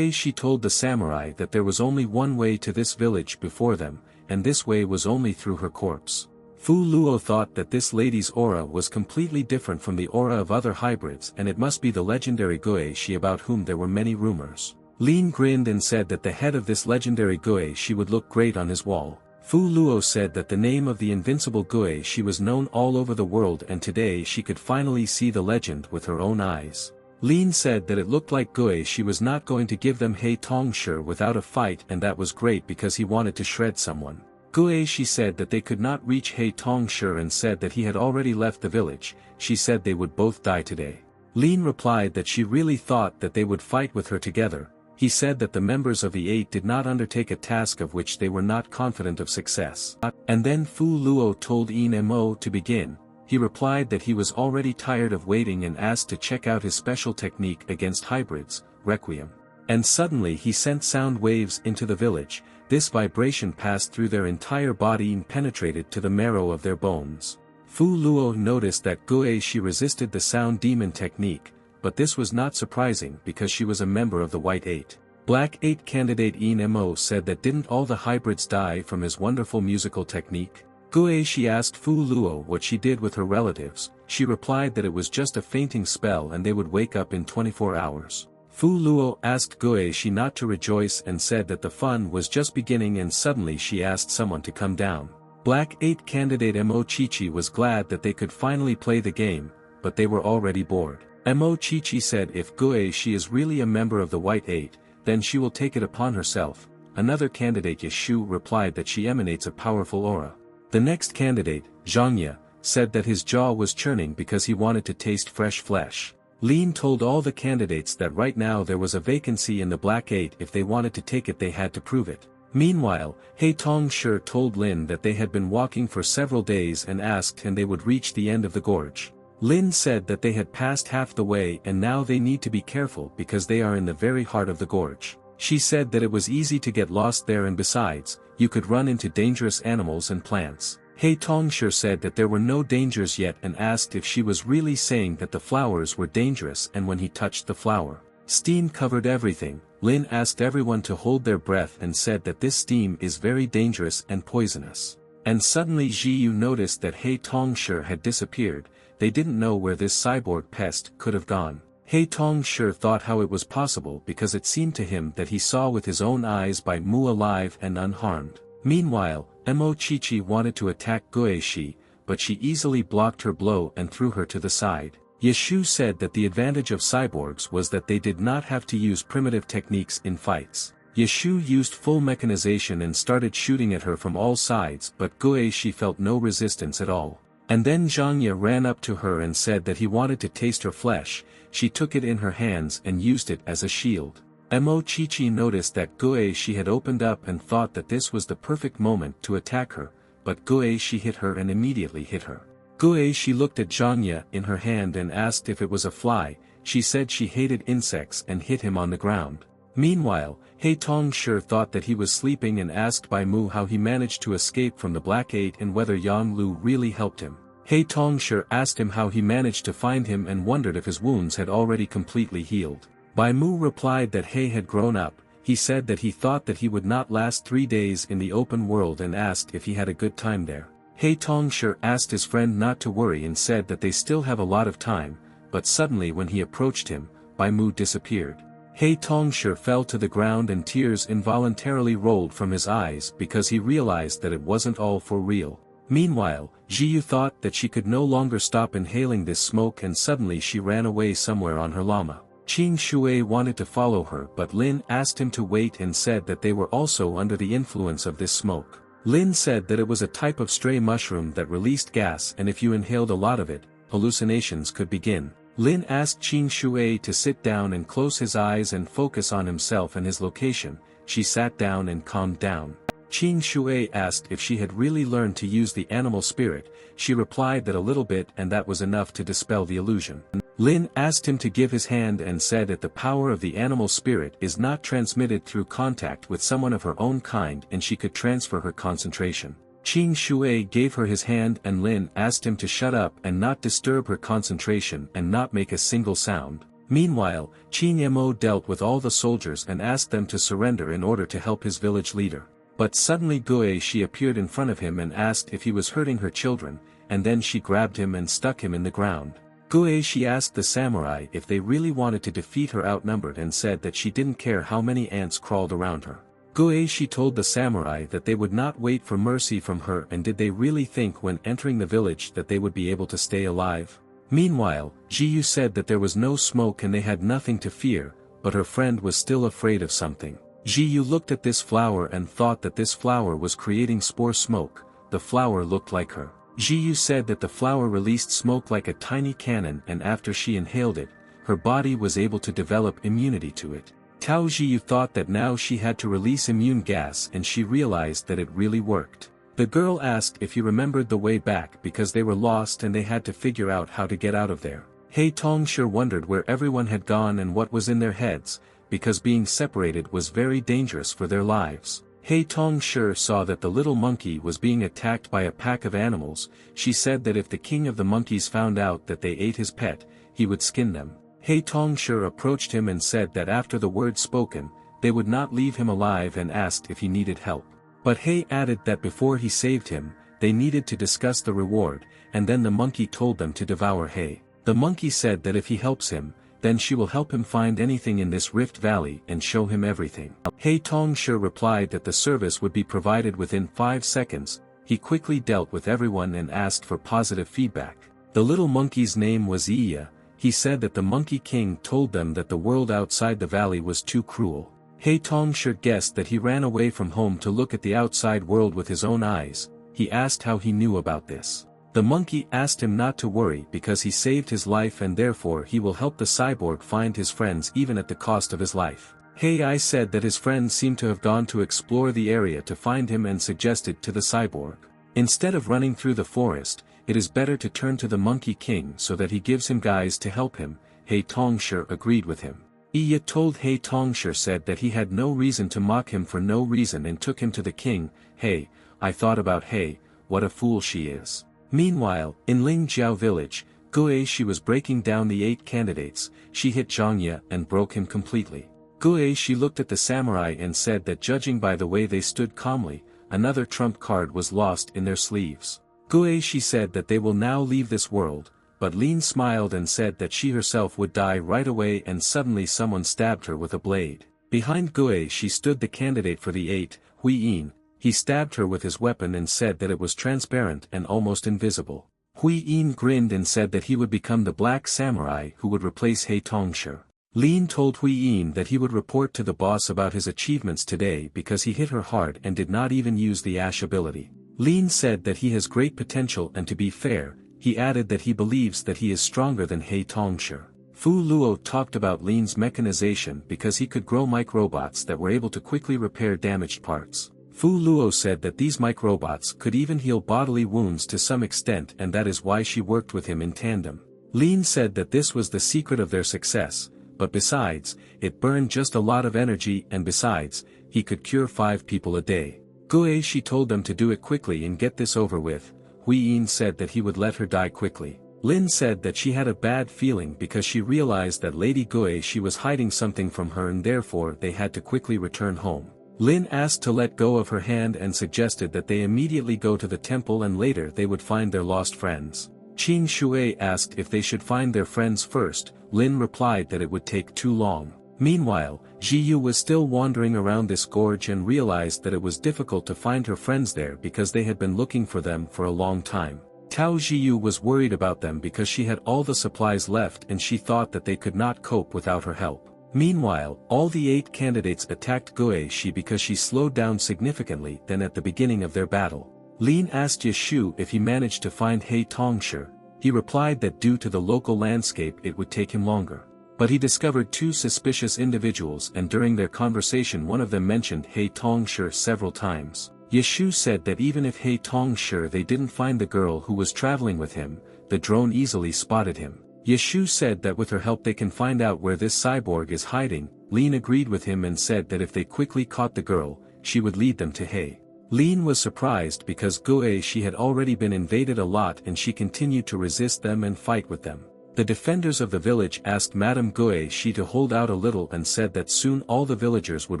She told the samurai that there was only one way to this village before them, and this way was only through her corpse. Fu Luo thought that this lady's aura was completely different from the aura of other hybrids and it must be the legendary Guishi about whom there were many rumors. Lin grinned and said that the head of this legendary Guishi would look great on his wall. Fu Luo said that the name of the invincible Guishi was known all over the world and today she could finally see the legend with her own eyes. Lin said that it looked like Guishi was not going to give them He Tongshi without a fight and that was great because he wanted to shred someone. Guishi said that they could not reach He Tongshi and said that he had already left the village. She said they would both die today. Lin replied that she really thought that they would fight with her together. He said that the members of the 8 did not undertake a task of which they were not confident of success. And then Fu Luo told In Mo to begin. He replied that he was already tired of waiting and asked to check out his special technique against hybrids, Requiem. And suddenly he sent sound waves into the village. This vibration passed through their entire body and penetrated to the marrow of their bones. Fu Luo noticed that Guishi resisted the sound demon technique, but this was not surprising because she was a member of the White 8. Black 8 candidate In Mo said that didn't all the hybrids die from his wonderful musical technique? Guishi asked Fu Luo what she did with her relatives. She replied that it was just a fainting spell and they would wake up in 24 hours. Fu Luo asked Guishi not to rejoice and said that the fun was just beginning and suddenly she asked someone to come down. Black 8 candidate Mo Chichi was glad that they could finally play the game, but they were already bored. Mo Chichi said if Guishi is really a member of the White 8, then she will take it upon herself. Another candidate Yeshu replied that she emanates a powerful aura. The next candidate, Zhangya, said that his jaw was churning because he wanted to taste fresh flesh. Lin told all the candidates that right now there was a vacancy in the Black 8 if they wanted to take it they had to prove it. Meanwhile, He Tongshi told Lin that they had been walking for several days and asked and they would reach the end of the gorge. Lin said that they had passed half the way and now they need to be careful because they are in the very heart of the gorge. She said that it was easy to get lost there and besides, you could run into dangerous animals and plants. He Tongshi said that there were no dangers yet and asked if she was really saying that the flowers were dangerous and when he touched the flower, steam covered everything. Lin asked everyone to hold their breath and said that this steam is very dangerous and poisonous. And suddenly Jiyu noticed that He Tongshi had disappeared. They didn't know where this cyborg pest could have gone. He Tongshi thought how it was possible because it seemed to him that he saw with his own eyes Bai Mu alive and unharmed. Meanwhile, Mo Chichi wanted to attack Guishi, but she easily blocked her blow and threw her to the side. Yeshu said that the advantage of cyborgs was that they did not have to use primitive techniques in fights. Yeshu used full mechanization and started shooting at her from all sides but Guishi felt no resistance at all. And then Zhangya ran up to her and said that he wanted to taste her flesh. She took it in her hands and used it as a shield. Mo Chichi noticed that Guishi had opened up and thought that this was the perfect moment to attack her, but Guishi hit her and immediately hit her. Guishi looked at Zhangya in her hand and asked if it was a fly. She said she hated insects and hit him on the ground. Meanwhile, He Tongshi thought that he was sleeping and asked Bai Mu how he managed to escape from the Black 8 and whether Yang Lu really helped him. He Tongshi asked him how he managed to find him and wondered if his wounds had already completely healed. Bai Mu replied that He had grown up. He said that he thought that he would not last 3 days in the open world and asked if he had a good time there. He Tongshi asked his friend not to worry and said that they still have a lot of time, but suddenly when he approached him, Bai Mu disappeared. He Tongshi fell to the ground and tears involuntarily rolled from his eyes because he realized that it wasn't all for real. Meanwhile, Jiyu thought that she could no longer stop inhaling this smoke and suddenly she ran away somewhere on her llama. Qing Shui wanted to follow her but Lin asked him to wait and said that they were also under the influence of this smoke. Lin said that it was a type of stray mushroom that released gas and if you inhaled a lot of it, hallucinations could begin. Lin asked Qing Shui to sit down and close his eyes and focus on himself and his location. She sat down and calmed down. Qing Shui asked if she had really learned to use the animal spirit. She replied that a little bit and that was enough to dispel the illusion. Lin asked him to give his hand and said that the power of the animal spirit is not transmitted through contact with someone of her own kind and she could transfer her concentration. Qing Shui gave her his hand and Lin asked him to shut up and not disturb her concentration and not make a single sound. Meanwhile, Qing Mo dealt with all the soldiers and asked them to surrender in order to help his village leader. But suddenly Guishi appeared in front of him and asked if he was hurting her children, and then she grabbed him and stuck him in the ground. Gueishi asked the samurai if they really wanted to defeat her outnumbered and said that she didn't care how many ants crawled around her. Gueishi told the samurai that they would not wait for mercy from her, and did they really think when entering the village that they would be able to stay alive? Meanwhile, Jiyu said that there was no smoke and they had nothing to fear, but her friend was still afraid of something. Jiyu looked at this flower and thought that this flower was creating spore smoke. The flower looked like her. Jiyu said that the flower released smoke like a tiny cannon, and after she inhaled it, her body was able to develop immunity to it. Tao Jiyu thought that now she had to release immune gas, and she realized that it really worked. The girl asked if he remembered the way back because they were lost and they had to figure out how to get out of there. Hei Tongsher wondered where everyone had gone and what was in their heads, because being separated was very dangerous for their lives. Hei Tongsher saw that the little monkey was being attacked by a pack of animals. She said that if the king of the monkeys found out that they ate his pet, he would skin them. Hei Tongsher approached him and said that after the word spoken, they would not leave him alive, and asked if he needed help. But Hei added that before he saved him, they needed to discuss the reward, and then the monkey told them to devour Hei. The monkey said that if he helps him, then she will help him find anything in this rift valley and show him everything. Hei Tongsher replied that the service would be provided within 5 seconds. He quickly dealt with everyone and asked for positive feedback. The little monkey's name was Iya. He said that the Monkey King told them that the world outside the valley was too cruel. Hei Tongsher guessed that he ran away from home to look at the outside world with his own eyes. He asked how he knew about this. The monkey asked him not to worry because he saved his life and therefore he will help the cyborg find his friends even at the cost of his life. Hei said that his friends seemed to have gone to explore the area to find him and suggested to the cyborg, instead of running through the forest, it is better to turn to the Monkey King so that he gives him guys to help him. Hei Tongsher agreed with him. Iya told Hei Tongsher said that he had no reason to mock him for no reason and took him to the king. Hey, I thought about Hei, what a fool she is. Meanwhile, in Lingjiao village, Gueishi was breaking down the 8 candidates. She hit Zhangya and broke him completely. Gueishi looked at the samurai and said that judging by the way they stood calmly, another trump card was lost in their sleeves. Gueishi said that they will now leave this world, but Lin smiled and said that she herself would die right away, and suddenly someone stabbed her with a blade. Behind Gueishi stood the candidate for the 8, Hui Yin. He stabbed her with his weapon and said that it was transparent and almost invisible. Hui Yin grinned and said that he would become the black samurai who would replace Hei Tongsher. Lin told Hui Yin that he would report to the boss about his achievements today because he hit her hard and did not even use the Ash ability. Lin said that he has great potential, and to be fair, he added that he believes that he is stronger than Hei Tongsher. Fu Luo talked about Lin's mechanization because he could grow microbots that were able to quickly repair damaged parts. Fu Luo said that these microbots could even heal bodily wounds to some extent, and that is why she worked with him in tandem. Lin said that this was the secret of their success, but besides, it burned just a lot of energy, and besides, he could cure 5 people a day. Gueishi told them to do it quickly and get this over with. Hui Yin said that he would let her die quickly. Lin said that she had a bad feeling because she realized that Lady Gueishi was hiding something from her and therefore they had to quickly return home. Lin asked to let go of her hand and suggested that they immediately go to the temple and later they would find their lost friends. Qing Shui asked if they should find their friends first. Lin replied that it would take too long. Meanwhile, Jiyu was still wandering around this gorge and realized that it was difficult to find her friends there because they had been looking for them for a long time. Tao Jiyu was worried about them because she had all the supplies left and she thought that they could not cope without her help. Meanwhile, all the 8 candidates attacked Gueishi because she slowed down significantly than at the beginning of their battle. Lin asked Yeshu if he managed to find Hei Tongsher. He replied that due to the local landscape it would take him longer. But he discovered 2 suspicious individuals, and during their conversation one of them mentioned Hei Tongsher several times. Yeshu said that even if Hei Tongsher they didn't find the girl who was traveling with him, the drone easily spotted him. Yeshu said that with her help they can find out where this cyborg is hiding. Lin agreed with him and said that if they quickly caught the girl, she would lead them to Hei. Lin was surprised because Gueishi had already been invaded a lot and she continued to resist them and fight with them. The defenders of the village asked Madame Gueishi to hold out a little and said that soon all the villagers would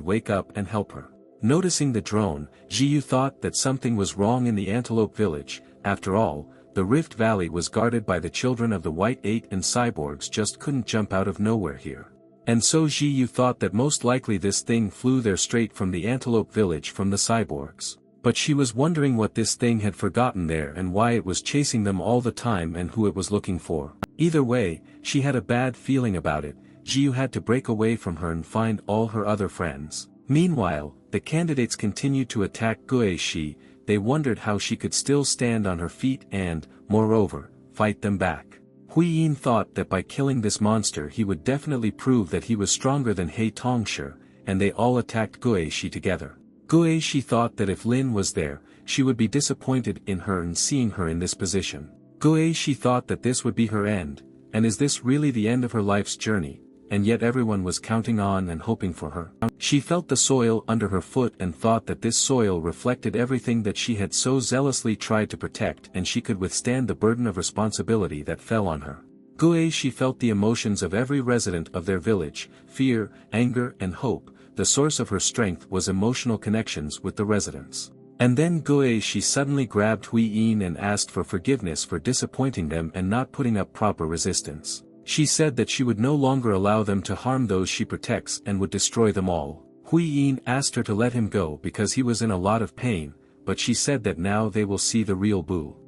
wake up and help her. Noticing the drone, Jiyu thought that something was wrong in the antelope village. After all, the Rift Valley was guarded by the children of the White Eight and cyborgs just couldn't jump out of nowhere here. And so Ji Yu thought that most likely this thing flew there straight from the Antelope Village from the cyborgs. But she was wondering what this thing had forgotten there and why it was chasing them all the time and who it was looking for. Either way, she had a bad feeling about it. Ji Yu had to break away from her and find all her other friends. Meanwhile, the candidates continued to attack Guishi. They wondered how she could still stand on her feet and, moreover, fight them back. Hui Yin thought that by killing this monster he would definitely prove that he was stronger than He Tongshi, and they all attacked Guishi together. Guishi thought that if Lin was there, she would be disappointed in her and seeing her in this position. Guishi thought that this would be her end, and is this really the end of her life's journey? And yet everyone was counting on and hoping for her. She felt the soil under her foot and thought that this soil reflected everything that she had so zealously tried to protect, and she could withstand the burden of responsibility that fell on her. Guishi felt the emotions of every resident of their village, fear, anger and hope. The source of her strength was emotional connections with the residents. And then Guishi suddenly grabbed Hui Yin and asked for forgiveness for disappointing them and not putting up proper resistance. She said that she would no longer allow them to harm those she protects and would destroy them all. Hui Yin asked her to let him go because he was in a lot of pain, but she said that now they will see the real Boo.